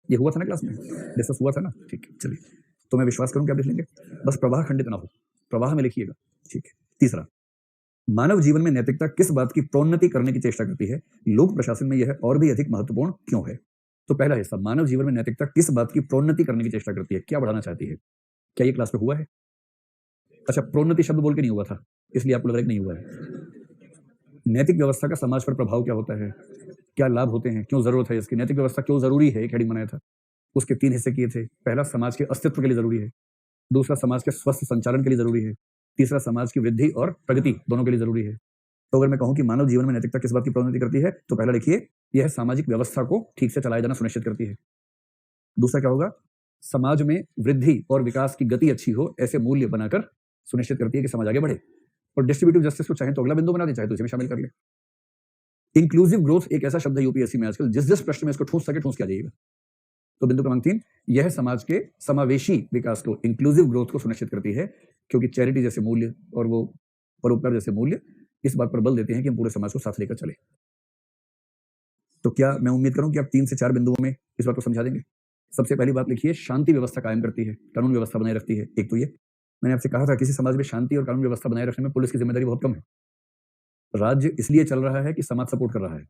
ये हुआ था ना क्लास में, डिस्कस हुआ था ना। ठीक है, चलिए तो मैं विश्वास करूं कि आप लिख लेंगे, बस प्रवाह खंडित ना हो, प्रवाह में लिखिएगा। ठीक है। तीसरा, मानव जीवन में नैतिकता किस बात की प्रोन्नति करने की चेष्टा करती है, लोक प्रशासन में यह और भी अधिक महत्वपूर्ण क्यों है। तो पहला हिस्सा, मानव जीवन में नैतिकता किस बात की प्रोन्नति करने की चेष्टा करती है, क्या बढ़ाना चाहती है। क्या ये क्लास में हुआ है? अच्छा, प्रोन्नति शब्द बोल के नहीं हुआ था, इसलिए आपको लग रहा है कि नहीं हुआ है। नैतिक व्यवस्था का समाज पर प्रभाव क्या होता है, क्या लाभ होते हैं, क्यों जरूरत है इसकी, नैतिक व्यवस्था क्यों जरूरी है, एक हेडिंग बनाया था। उसके 3 हिस्से किए थे। पहला, समाज के अस्तित्व के लिए जरूरी है। दूसरा, समाज के स्वस्थ संचालन के लिए जरूरी है। तीसरा, समाज की वृद्धि और प्रगति दोनों के लिए जरूरी है। तो अगर मैं कहूं कि मानव जीवन में नैतिकता किस बात की प्रोन्नति करती है, तो पहला लिखिए, यह सामाजिक व्यवस्था को ठीक से चलाया जाना सुनिश्चित करती है। दूसरा क्या होगा, समाज में वृद्धि और विकास की गति अच्छी हो, ऐसे मूल्य बनाकर सुनिश्चित करती है कि समाज आगे बढ़े। और डिस्ट्रीब्यूटिव जस्टिस को चाहे तो अगला बिंदु बना दे, चाहे तो इसे में शामिल कर ले। इंक्लूसिव ग्रोथ एक ऐसा शब्द है यूपीएससी में आजकल, जिस प्रश्न में इसको ठूस सके ठूस के आ जाइएगा। तो बिंदु क्रमांक 3, यह समाज के समावेशी विकास को, इंक्लूसिव ग्रोथ को सुनिश्चित करती है, क्योंकि चैरिटी जैसे मूल्य और वो परोपकार जैसे मूल्य इस बात पर बल देते हैं कि हम पूरे समाज को साथ लेकर चले। तो क्या मैं उम्मीद करूं कि आप 3 से 4 बिंदुओं में इस बात को समझा देंगे। सबसे पहली बात लिखिए, शांति व्यवस्था कायम करती है, कानून व्यवस्था बनाए रखती है। एक तो ये मैंने आपसे कहा था, किसी समाज में शांति और कानून व्यवस्था बनाए रखने में पुलिस की जिम्मेदारी बहुत कम है। राज्य इसलिए चल रहा है कि समाज सपोर्ट कर रहा है।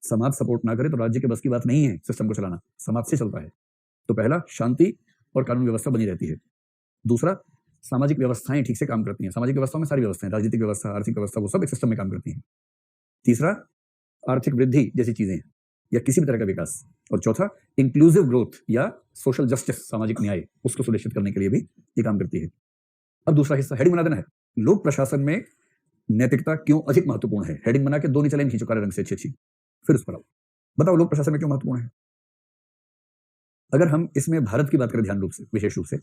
समाज सपोर्ट ना करे तो राज्य के बस की बात नहीं है सिस्टम को चलाना, समाज से चलता है। तो पहला, शांति और कानून व्यवस्था बनी रहती है। दूसरा, सामाजिक व्यवस्थाएं ठीक से काम करती हैं। सामाजिक व्यवस्थाओं में सारी व्यवस्थाएं, राजनीतिक व्यवस्था, आर्थिक व्यवस्था, वो सब एक सिस्टम में काम करती हैं। तीसरा, आर्थिक वृद्धि जैसी चीजें या किसी भी तरह का विकास। और चौथा, इंक्लूसिव ग्रोथ या सोशल जस्टिस, सामाजिक न्याय, उसको सुनिश्चित करने के लिए भी ये काम करती है। अब दूसरा हिस्सा हेडिंग बना देना है, लोक प्रशासन में नैतिकता क्यों अधिक महत्वपूर्ण है। हेडिंग बना के 2 नीचे लाइन खींचो काले रंग से अच्छी, फिर उस पर आओ, बताओ लोक प्रशासन में क्यों महत्वपूर्ण है। अगर हम इसमें भारत की बात करें ध्यान रूप से, विशेष रूप से,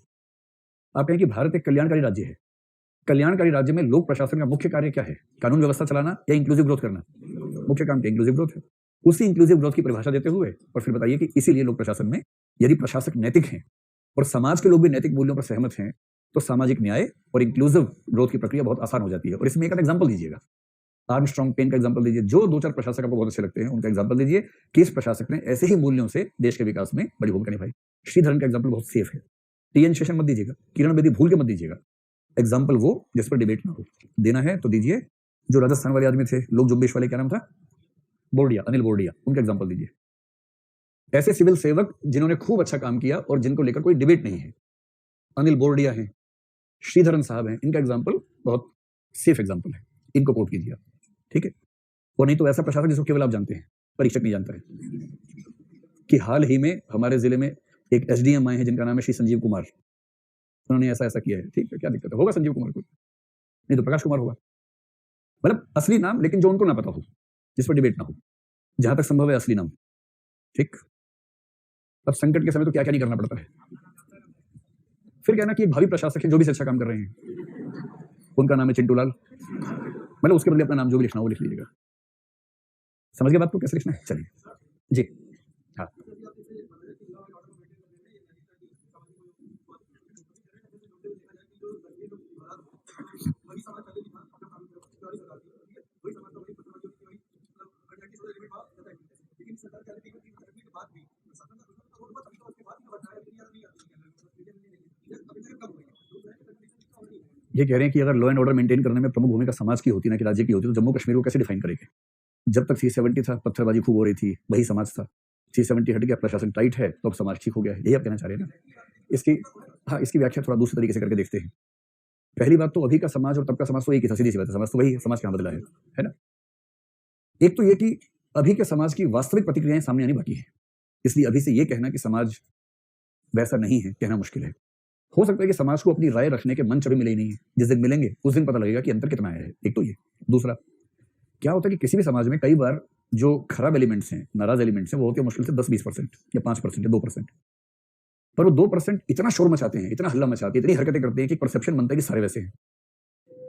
आप कहें कि भारत एक कल्याणकारी राज्य है। कल्याणकारी राज्य में लोक प्रशासन का मुख्य कार्य क्या है, कानून व्यवस्था चलाना या इंक्लूसिव ग्रोथ करना। मुख्य काम क्या, इंक्लूसिव ग्रोथ है। उसी इंक्लूसिव ग्रोथ की परिभाषा देते हुए और फिर बताइए कि इसीलिए लोक प्रशासन में यदि प्रशासक नैतिक हैं और समाज के लोग भी नैतिक मूल्यों पर सहमत हैं, तो सामाजिक न्याय और इंक्लूसिव ग्रोथ की प्रक्रिया बहुत आसान हो जाती है। और इसमें एक एग्जांपल दीजिएगा, आर्मस्ट्रॉन्ग पेन का एग्जांपल दीजिए। जो 2-4 प्रशासक आपको बहुत अच्छे लगते हैं उनका एग्जांपल दीजिए कि इस प्रशासक ने ऐसे ही मूल्यों से देश के विकास में बड़ी भूमिका निभाई। श्रीधरन का एग्जांपल बहुत सेफ है। टीएन शेषन मत दीजिएगा, किरण बेदी भूल के मत दीजिएगा। एग्जांपल वो जिस पर डिबेट ना हो, देना है तो दीजिए। जो राजस्थान वाले आदमी थे, लोक जुम्बिश वाले, क्या नाम था, बोरडिया, अनिल बोरडिया, उनका एग्जांपल दीजिए। ऐसे सिविल सेवक जिन्होंने खूब अच्छा काम किया और जिनको लेकर कोई डिबेट नहीं है, अनिल बोरडिया हैं, श्रीधरन साहब हैं, इनका एग्जांपल बहुत सेफ एग्जांपल है, इनको कोट कीजिए। ठीक है। और नहीं तो ऐसा प्रशासन जिसको केवल आप जानते हैं, परीक्षक नहीं जानता है, कि हाल ही में हमारे जिले में एक एसडीएम आए हैं जिनका नाम है श्री संजीव कुमार। उन्होंने ऐसा ऐसा किया है। ठीक है, क्या दिक्कत है, होगा संजीव कुमार को, नहीं तो प्रकाश कुमार होगा, मतलब असली नाम, लेकिन जो उनको ना पता हो, जिस पर डिबेट ना हो, जहां तक संभव है असली नाम। ठीक। अब संकट के समय तो क्या क्या नहीं करना पड़ता है। फिर कहना कि एक भावी प्रशासक है जो भी अच्छा काम कर रहे हैं, उनका नाम है चिंटू लाल, मतलब उसके बदले अपना नाम जो भी लिखना हो वो लिख लीजिएगा। समझ गए बात को कैसे लिखना है। चलिए जी, ये कह रहे हैं कि अगर लॉ एंड ऑर्डर मेंटेन करने में प्रमुख भूमिका समाज की होती ना कि राज्य की होती, तो जम्मू कश्मीर को कैसे डिफाइन करेंगे? जब तक 370 था, पत्थरबाजी खूब हो रही थी, वही समाज था। 370 हट गया, प्रशासन टाइट है, तो अब समाज ठीक हो गया है, यही आप कहना चाह रहे हैं ना? इसकी इसकी व्याख्या थोड़ा दूसरे तरीके से करके देखते हैं। पहली बात तो अभी का समाज और तब का समाज तो एक ही था, सीधी सी बात है, समाज तो वही है, समाज कहाँ बदला है ना? एक तो ये कि अभी के समाज की वास्तविक प्रतिक्रियाएं सामने आनी बाकी है, इसलिए अभी से ये कहना कि समाज वैसा नहीं है, कहना मुश्किल है। हो सकता है कि समाज को अपनी राय रखने के मंच अभी मिले ही नहीं है, जिस दिन मिलेंगे उस दिन पता लगेगा कि अंतर कितना है। एक तो ये। दूसरा, क्या होता है कि किसी भी समाज में कई बार जो खराब एलिमेंट्स हैं, नाराज एलिमेंट्स हैं, वो होते हैं मुश्किल से 10-20% या 5% या 2%, पर वो 2% इतना शोर मचाते हैं, इतना हल्ला मचाते हैं, इतनी हरकतें करते हैं कि परसेप्शन बनता है कि सारे वैसे हैं।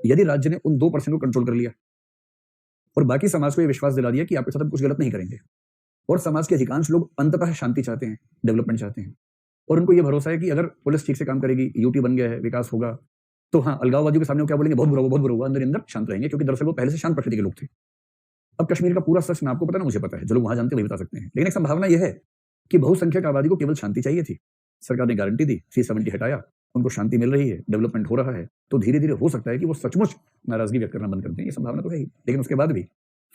यदि राज्य ने उन 2% को कंट्रोल कर लिया और बाकी समाज को ये विश्वास दिला दिया कि आपके साथ हम कुछ गलत नहीं करेंगे, और समाज के अधिकांश लोग अंततः शांति चाहते हैं, डेवलपमेंट चाहते हैं, और उनको ये भरोसा है कि अगर पुलिस ठीक से काम करेगी, यूटी बन गया है, विकास होगा, तो हाँ, अलगाववादियों के सामने वो क्या बोलेंगे, बहुत बुरा हुआ, बहुत बुरा हुआ, अंदर अंदर शांत रहेंगे, क्योंकि दरअसल वो पहले से शांत प्रकृति के लोग थे। अब कश्मीर का पूरा सच ना आपको पता ना मुझे पता है, जो लोग वहां जानते हैं वही बता सकते हैं, लेकिन एक संभावना यह है कि बहुसंख्यक आबादी को केवल शांति चाहिए थी, सरकार ने गारंटी दी, 370 हटाया, उनको शांति मिल रही है, डेवलपमेंट हो रहा है, तो धीरे धीरे हो सकता है कि वो सचमुच नाराजगी व्यक्त करना बंद कर दें, ये संभावना तो है ही। लेकिन उसके बाद भी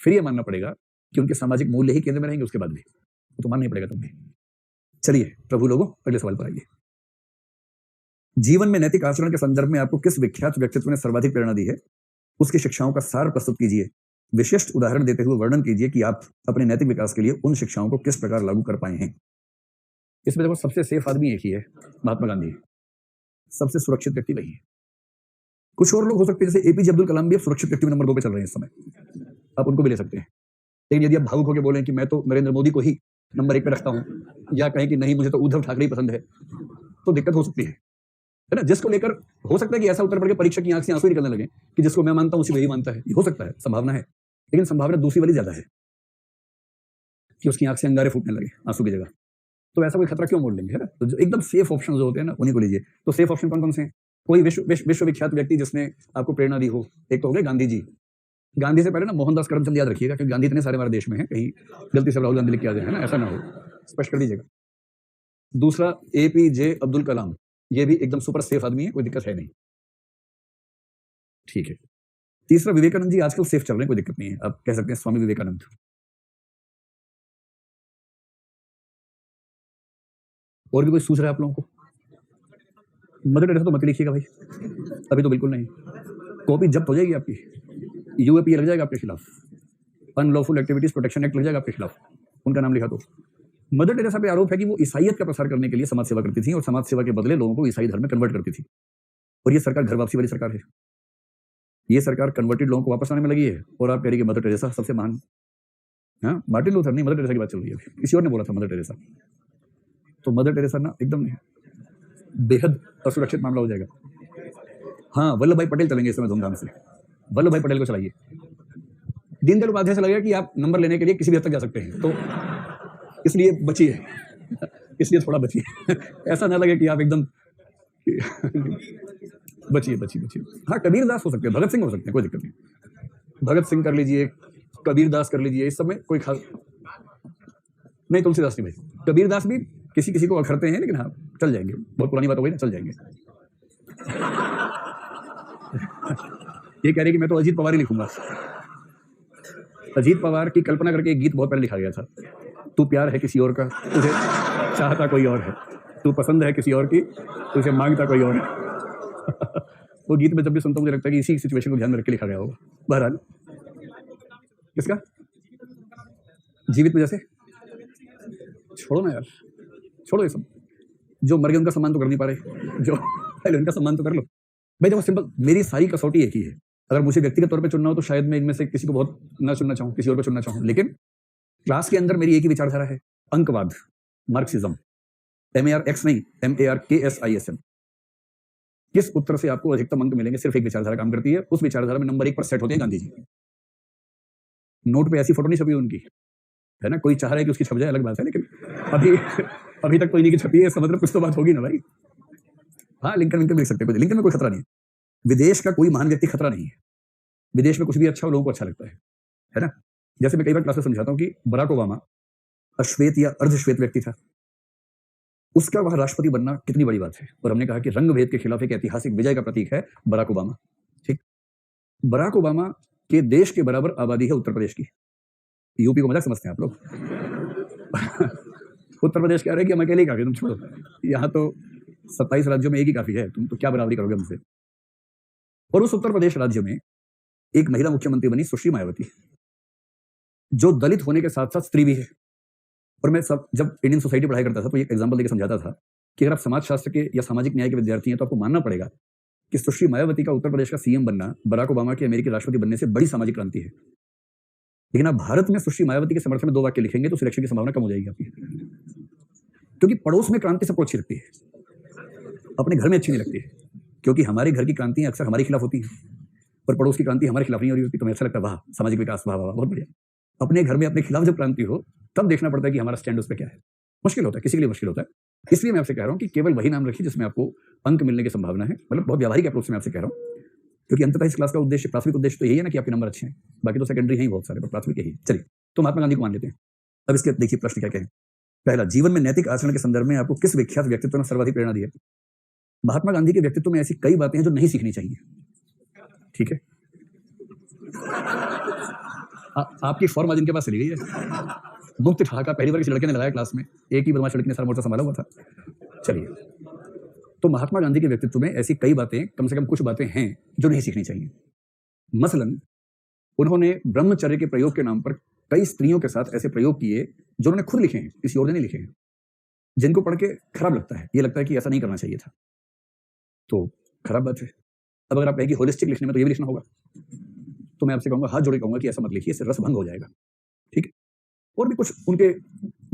फिर ये मानना पड़ेगा कि उनके सामाजिक मूल्य ही केंद्र में रहेंगे, उसके बाद भी तो मानना ही पड़ेगा तब भी। चलिए प्रभु लोगों, अगले सवाल पर आइए। जीवन में नैतिक आचरण के संदर्भ में आपको किस विख्यात व्यक्तित्व ने सर्वाधिक प्रेरणा दी है, उसकी शिक्षाओं का सार प्रस्तुत कीजिए। विशिष्ट उदाहरण देते हुए वर्णन कीजिए कि आप अपने नैतिक विकास के लिए उन शिक्षाओं को किस प्रकार लागू कर पाए हैं। इसमें देखो, सबसे सेफ आदमी एक ही है, महात्मा गांधी। सबसे सुरक्षित व्यक्ति वही है। कुछ और लोग हो सकते हैं, जैसे एपीजे अब्दुल कलाम भी अब सुरक्षित व्यक्ति में नंबर 2 पे चल रहे हैं इस समय, आप उनको भी ले सकते हैं। लेकिन यदि आप भावुक होकर बोलें कि मैं तो नरेंद्र मोदी को ही नंबर 1 पे रखता हूं, या कहें कि नहीं मुझे तो उद्धव ठाकरे ही पसंद है, तो दिक्कत हो सकती है ना? जिसको लेकर हो सकता है कि ऐसा उत्तर पढ़ के परीक्षक की आंख से आंसू निकलने लगे कि जिसको मैं मानता हूं उसी वही मानता है, हो सकता है, संभावना है। लेकिन संभावना दूसरी वाली ज्यादा है कि उसकी आंख से अंगारे फूटने लगे आंसू की जगह। तो ऐसा कोई खतरा क्यों मोड़ लेंगे, है ना? तो जो एकदम सेफ ऑप्शन जो होते हैं ना, उन्हीं को लीजिए। तो सेफ ऑप्शन कौन कौन से हैं? कोई विश्वविख्यात व्यक्ति जिसने आपको प्रेरणा दी हो। एक तो हो गए गांधी जी। गांधी से पहले ना मोहनदास करमचंद याद रखिएगा, क्योंकि गांधी इतने सारे हमारे देश में हैं, कहीं गलती से राहुल गांधी लिख के आ जाए, है ना? ऐसा ना हो, स्पष्ट कर दीजिएगा। दूसरा, एपीजे अब्दुल कलाम, ये भी एकदम सुपर सेफ आदमी है, कोई दिक्कत है नहीं, ठीक है। तीसरा, विवेकानंद जी आजकल सेफ चल रहे हैं, कोई दिक्कत नहीं है, आप कह सकते हैं स्वामी विवेकानंद। और भी कोई सूझ रहा है आप लोगों को? मदर टेरेसा तो मत लिखिएगा भाई, अभी तो बिल्कुल नहीं, कॉपी जब्त हो जाएगी आपकी, यूएपीए लग जाएगा आपके खिलाफ, अनलॉफुल एक्टिविटीज प्रोटेक्शन एक्ट लग जाएगा आपके खिलाफ, उनका नाम लिखा तो। मदर टेरेसा पे आरोप है कि वो ईसाइयत का प्रसार करने के लिए समाज सेवा करती थी, और समाज सेवा के बदले लोगों को ईसाई धर्म में कन्वर्ट करती थी। और ये सरकार घर वापसी वाली सरकार है, ये सरकार कन्वर्टेड लोगों को वापस आने में लगी है, और आप कह रही कि मदर टेरेसा सबसे महान। हाँ, मार्टिन लूथर नहीं, मदर टेरेसा की बात चल रही है, किसी और ने बोला था मदर टेरेसा। तो मदर टेरेसा ना एकदम बेहद असुरक्षित मामला हो जाएगा। हाँ, वल्लभ भाई पटेल चलेंगे इस समय धूमधाम से, वल्लभ भाई पटेल को चलाइए। दीनदयाल उपाध्याय से लगेगा कि आप नंबर लेने के लिए किसी भी हद तक जा सकते हैं, तो इसलिए बचिए, इसलिए थोड़ा बचिए, ऐसा ना लगे कि आप एकदम बचिए बचिए बचिए। हाँ, कबीर दास हो सकते हैं, भगत सिंह हो सकते हैं, कोई दिक्कत नहीं, भगत सिंह कर लीजिए, कबीर दास कर लीजिए, इस समय कोई खास नहीं। तुलसीदास नहीं भाई, कबीर दास भी किसी किसी को अखरते हैं, लेकिन हाँ चल जाएंगे, बहुत पुरानी बात हो गई ना, चल जाएंगे। ये कह रहे कि मैं तो अजीत पवार ही लिखूंगा। अजीत पवार की कल्पना करके एक गीत बहुत पहले लिखा गया था, तू प्यार है किसी और का, तुझे चाहता कोई और है, तू पसंद है किसी और की, तुझे मांगता कोई और है। वो गीत में जब भी सुनता हूँ मुझे लगता है कि इसी सिचुएशन को ध्यान में रख के लिखा गया होगा। बहरहाल, किसका जीवित में, जैसे छोड़ो ना यार, छोड़ो ये सब, जो मर गए उनका सम्मान तो कर नहीं पा रहे, जो पहले उनका सम्मान तो कर लो भाई। देखो सिंपल, मेरी सारी कसौटी एक ही है, अगर मुझे व्यक्तिगत तौर पे चुनना हो तो शायद मैं इनमें से किसी को बहुत ना चुनना चाहूँ, किसी और को चुनना चाहूँ, लेकिन क्लास के अंदर मेरी एक ही विचारधारा है, अंकवाद, मार्क्सिज्म, MARX नहीं, MARKSISM। किस उत्तर से आपको अधिकतम अंक मिलेंगे, सिर्फ एक विचारधारा काम करती है, उस विचारधारा में नंबर 1 पर सेट होते हैं गांधी जी। नोट पे ऐसी फोटो नहीं छपी उनकी, है ना? कोई चाह रहा है कि उसकी छप जाए अलग बात है, लेकिन अभी तक कोई नहीं की छपी है, इसका मतलब कुछ तो बात होगी ना भाई। हाँ, लिंकन लिख सकते हैं, लिंकन में कोई खतरा नहीं है, विदेश का कोई महान व्यक्ति खतरा नहीं है, विदेश में कुछ भी अच्छा हो, लोगों को अच्छा लगता है ना? जैसे मैं कई बार क्लास में समझाता हूँ कि बराक ओबामा अश्वेत या अर्धश्वेत व्यक्ति था, उसका वहां राष्ट्रपति बनना कितनी बड़ी बात है। और हमने कहा कि रंग भेद के खिलाफ एक ऐतिहासिक विजय का प्रतीक है बराक ओबामा। ठीक, बराक ओबामा के देश के बराबर आबादी है उत्तर प्रदेश की। यूपी को मजाक समझते हैं आप लोग। उत्तर प्रदेश कह रहे हैं कि हम अकेले ही काफी, तुम छोड़ो, यहाँ तो 27 राज्यों में एक ही काफी है, तुम तो क्या बराबरी करोगे हमसे। और उस उत्तर प्रदेश राज्य में एक महिला मुख्यमंत्री बनी, सुश्री मायावती, जो दलित होने के साथ साथ स्त्री भी है। और मैं सब जब इंडियन सोसाइटी पढ़ाई करता था तो एक एग्जांपल देकर समझाता था कि अगर आप समाज शास्त्र के या सामाजिक न्याय के विद्यार्थी हैं तो आपको मानना पड़ेगा कि सुश्री मायावती का उत्तर प्रदेश का सीएम बनना बराक ओबामा के अमेरिकी राष्ट्रपति बनने से बड़ी सामाजिक क्रांति है। लेकिन आप भारत में सुश्री मायावती के समर्थन में 2 वाक्य लिखेंगे तो सिलेक्शन की संभावना कम हो जाएगी आपकी, क्योंकि पड़ोस में क्रांति सबको अच्छी लगती है, अपने घर में अच्छी नहीं लगती है। क्योंकि हमारे घर की क्रांतियां अक्सर हमारे खिलाफ होती हैं और पड़ोस की क्रांति हमारे खिलाफ नहीं हो रही होती, तो हमें अच्छा लगता है, वाह सामाजिक विकास, वाह वाह बहुत बढ़िया। अपने घर में अपने खिलाफ जब क्रांति हो तब देखना पड़ता है कि हमारा स्टैंड उस पर क्या है। मुश्किल होता है, किसी के लिए मुश्किल होता है। इसलिए मैं आपसे कह रहा हूं कि केवल वही नाम रखिए जिसमें आपको अंक मिलने की संभावना है। मतलब बहुत व्यावहारिक अप्रोच से मैं आपसे कह रहा हूं, क्योंकि अंततः इस क्लास का उद्देश्य, प्राथमिक उद्देश्य तो यही है ना कि आपके नंबर अच्छे हैं, बाकी तो सेकेंडरी हैं ही बहुत सारे, पर प्राथमिक यही। चलिए, तो महात्मा गांधी को मान लेते हैं। अब इसके देखिए प्रश्न क्या कहें। पहला, जीवन में नैतिक आचरण के संदर्भ में आपको किस विख्यात व्यक्तित्व ने सर्वाधिक प्रेरणा दी है। महात्मा गांधी के व्यक्तित्व में ऐसी कई बातें हैं जो नहीं सीखनी चाहिए। ठीक है, आपकी फॉर्म आज इनके पास चली गई है। मुफ्त ठहाका पहली बार किसी लड़के ने लगाया क्लास में, एक ही बदमाश लड़के ने सारा मोर्चा संभाला हुआ था। चलिए, तो महात्मा गांधी के व्यक्तित्व में ऐसी कई बातें, कम से कम कुछ बातें हैं जो नहीं सीखनी चाहिए। मसलन, उन्होंने ब्रह्मचर्य के प्रयोग के नाम पर कई स्त्रियों के साथ ऐसे प्रयोग किए जो उन्होंने खुद लिखे हैं, किसी और ने नहीं लिखे हैं, जिनको पढ़ के खराब लगता है, ये लगता है कि ऐसा नहीं करना चाहिए था, तो खराब बात है। अब अगर आप कहें कि होलिस्टिक लिखने में तो ये भी लिखना होगा, तो मैं आपसे कहूंगा, हाथ जोड़े कहूंगा कि ऐसा मत लिखिए, इससे रस भंग हो जाएगा। ठीक है, और भी कुछ उनके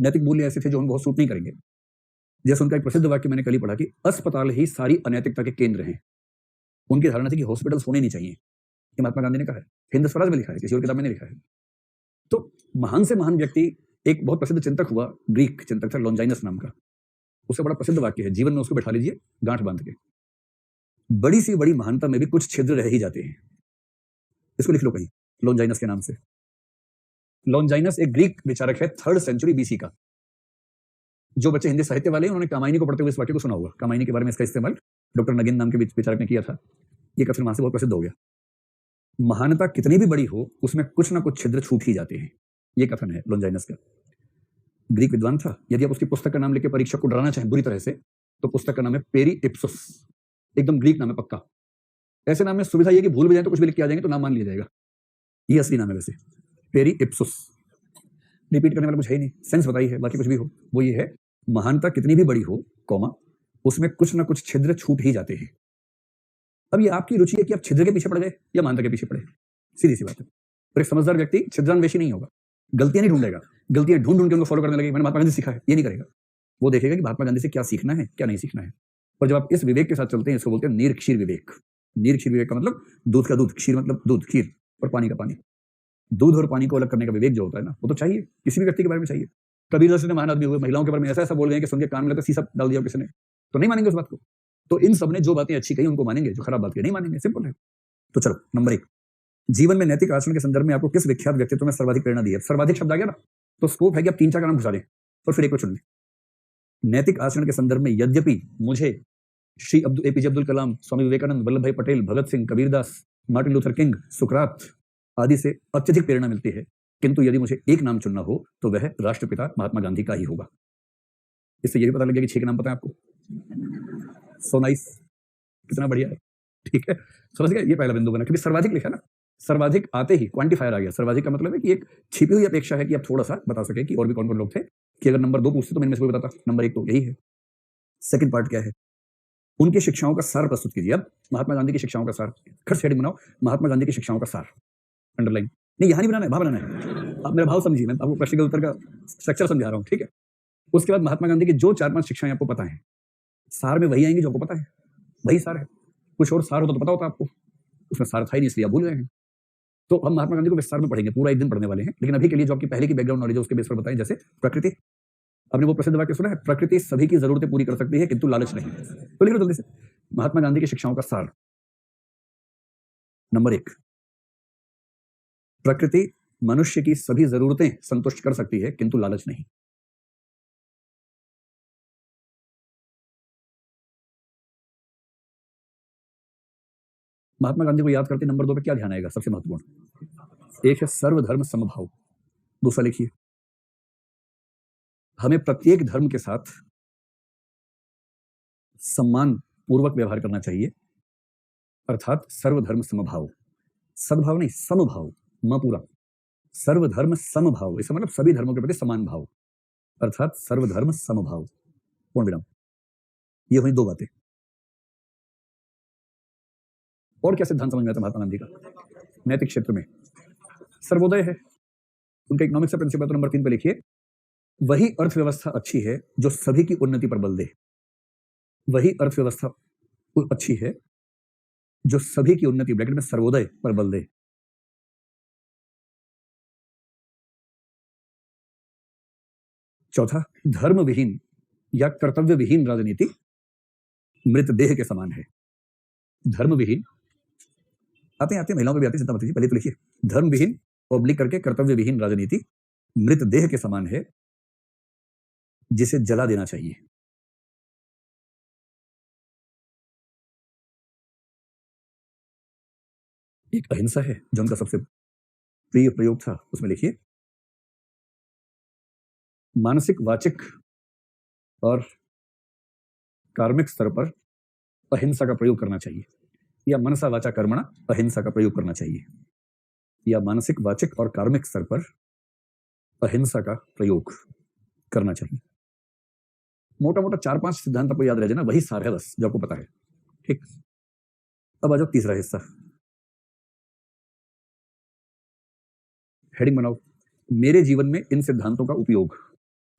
नैतिक मूल्य ऐसे थे जो हम बहुत सूट नहीं करेंगे। जैसे उनका एक प्रसिद्ध वाक्य मैंने कल ही पढ़ा कि अस्पताल ही सारी अनैतिकता के केंद्र हैं। उनकी धारणा थी कि हॉस्पिटल्स होने नहीं चाहिए। ये महात्मा गांधी ने कहा है, हिंद स्वराज में लिखा है, किसी और किताब में नहीं लिखा है। तो महान से महान व्यक्ति, एक बहुत प्रसिद्ध चिंतक हुआ, ग्रीक चिंतक था लॉन्जाइनस नाम का, उसका बड़ा प्रसिद्ध वाक्य है, जीवन में उसको बैठा लीजिए गांठ बांध के, बड़ी सी बड़ी महानता में भी कुछ छिद्र रह ही जाते हैं। इसको लिख लो कहीं, लॉन्जाइनस के नाम से। लॉन्जाइनस एक ग्रीक विचारक है, 3rd सेंचुरी बीसी का। जो बच्चे हिंदी साहित्य वाले हैं उन्होंने कामायनी को पढ़ते हुए इस वाक्य को सुना होगा। कामायनी के बारे में इसका इस्तेमाल डॉक्टर नगिन नाम के विचारक ने किया था। ये कथन वहां से बहुत प्रसिद्ध हो गया। महानता कितनी भी बड़ी हो, उसमें कुछ ना कुछ छिद्र छूट ही जाते हैं, ये कथन है लॉन्जाइनस का। ग्रीक विद्वान था। यदि आप उसकी पुस्तक का नाम लेकर परीक्षक को डराना चाहें बुरी तरह से, तो पुस्तक का नाम है पेरी इप्सुस। एकदम ग्रीक नाम है पक्का। ऐसे नाम में सुविधा ये कि भूल भी जाए तो कुछ भी लिख के आ जाएंगे तो नाम मान लिया जाएगा। ये असली नाम है वैसे, पेरी इप्सुस। रिपीट करने वाला कुछ है ही नहीं, सेंस बताई है, बाकी कुछ भी हो। वो ये है, महानता कितनी भी बड़ी हो, कौमा, उसमें कुछ ना कुछ छिद्र छूट ही जाते हैं। अब ये आपकी रुचि है कि आप छिद्र के पीछे पड़ गए या महानता के पीछे पड़े, सीधी सी बात है। और एक समझदार व्यक्ति छिद्रान्वेषी नहीं होगा, गलतियां नहीं ढूंढेगा, गलतियां ढूंढ ढूंढ के उनको फॉलो करने लगे, मैंने महात्मा गांधी सीखा है, ये नहीं करेगा। वो देखेगा कि महात्मा गांधी से क्या सीखना है, क्या नहीं सीखना है। और जब आप इस विवेक के साथ चलते हैं, इसको बोलते हैं नीर क्षीर विवेक। नीर क्षीर विवेक का मतलब दूध का दूध, क्षीर मतलब दूध, खीर, और पानी का पानी। दूध और पानी को अलग करने का विवेक जो होता है ना, वो तो चाहिए, किसी भी व्यक्ति के बारे में चाहिए। कबीर जैसे महान आदमी हुए, महिलाओं के बारे में ऐसा ऐसा बोल गए कि सुन के कान में लगता सीसा डाल दिया किसी ने, तो नहीं मानेंगे उस बात को। तो इन सब ने जो बातें अच्छी कही उनको मानेंगे, जो खराब बात कही नहीं मानेंगे, सिंपल है। तो चलो, नंबर 1, जीवन में नैतिक आचरण के संदर्भ में आपको किस विख्यात व्यक्तित्व में सर्वाधिक प्रेरणा दी है। सर्वाधिक शब्द आ गया ना, तो स्कोप है कि आप 3-4 का नाम घुसा दें और फिर एक को चुन लें। नैतिक आचरण के संदर्भ में यद्यपि मुझे Shri APJ Abdul Kalam, Swami Vivekananda, Vallabh Bhai Patel, Bhagat Singh, Kabirdas, Martin Luther King, सुकरात आदि से अत्यधिक प्रेरणा मिलती है, किंतु यदि मुझे एक नाम चुनना हो तो वह राष्ट्रपिता महात्मा गांधी का ही होगा। इससे यह भी पता लग गया कि 6 के नाम पता है आपको। सो नाइस, कितना बढ़िया है। ठीक है, समझ गए, ये पहला बिंदु बना, क्योंकि सर्वाधिक लिखा ना, सर्वाधिक आते ही क्वांटिफायर आ गया। सर्वाधिक का मतलब है कि एक छिपी हुई अपेक्षा है कि आप थोड़ा सा बता सके कि और भी कौन कौन लोग थे, कि अगर नंबर 2 पूछते तो मैं इनमें से कोई बताता। नंबर 1 तो यही है। सेकंड पार्ट क्या है, उनकी शिक्षाओं का सार प्रस्तुत कीजिए। अब महात्मा गांधी की शिक्षाओं का सार, खर्च हेडिंग बनाओ, महात्मा गांधी की शिक्षाओं का सार, अंडरलाइन नहीं, यहां नहीं बनाना है, वहां बनाना है। आप मेरा भाव समझिए, मैं आपको प्रश्न के उत्तर का स्ट्रक्चर समझा रहा हूं, ठीक है। उसके बाद महात्मा गांधी की जो 4-5 शिक्षाएं आपको पता है, सार में वही आएंगी जो आपको पता है, वही सार है। कुछ और सार होता तो पता होता आपको, उसमें सार था ही नहीं, इसलिए आप भूल गए हैं। तो हम महात्मा गांधी को विस्तार में पढ़ेंगे, पूरा एक दिन पढ़ने वाले हैं, लेकिन अभी के लिए जो आपकी पहले की बैकग्राउंड नॉलेज है उसके बेस पर बताएं। जैसे प्रकृति, आपने वो प्रसिद्ध वाक्य सुना है, प्रकृति सभी की जरूरतें पूरी कर सकती है किंतु लालच नहीं। तो लिख लो जल्दी से, महात्मा गांधी की शिक्षाओं का सार। नंबर 1, प्रकृति मनुष्य की सभी जरूरतें संतुष्ट कर सकती है किंतु लालच नहीं। महात्मा गांधी को याद करते नंबर 2 पे क्या ध्यान आएगा सबसे महत्वपूर्ण? एक है सर्वधर्म समभाव, दूसरा लिखिए हमें प्रत्येक धर्म के साथ सम्मान पूर्वक व्यवहार करना चाहिए, अर्थात सर्वधर्म समभाव, सद्भाव नहीं समभाव, पूरा सर्वधर्म समभाव, इसका मतलब सभी धर्मों के प्रति समान भाव, अर्थात सर्वधर्म समभाव, पूर्ण विराम। ये हुई दो बातें। और क्या सिद्धांत समझ में आता महात्मा गांधी का नैतिक क्षेत्र में? सर्वोदय है उनका इकोनॉमिक्स का प्रिंसिपल। नंबर 3 पे लिखिए वही अर्थव्यवस्था अच्छी है जो सभी की उन्नति पर बल दे, वही अर्थव्यवस्था अच्छी है जो सभी की उन्नति ब्रैकेट में सर्वोदय पर बल दे। चौथा, धर्म विहीन या कर्तव्य विहीन राजनीति मृतदेह के समान है। धर्म विहीन आते आते महिलाओं को भी आते, चिंता मत कीजिए, पहले तो लिखिए धर्म विहीन ऑब्लिक करके कर्तव्य विहीन राजनीति मृतदेह के समान है जिसे जला देना चाहिए। एक अहिंसा है जो उनका सबसे प्रिय प्रयोग था, उसमें लिखिए मानसिक वाचिक और कार्मिक स्तर पर अहिंसा का प्रयोग करना चाहिए, या मनसा वाचा कर्मणा अहिंसा का प्रयोग करना चाहिए, या मानसिक वाचिक और कार्मिक स्तर पर अहिंसा का प्रयोग करना चाहिए। मोटा मोटा 4-5 सिद्धांत आपको याद रह जाए ना, वही सार है बस जो आपको पता है। ठीक, अब आ जाओ तीसरा हिस्सा, हेडिंग बनाओ मेरे जीवन में इन सिद्धांतों का उपयोग।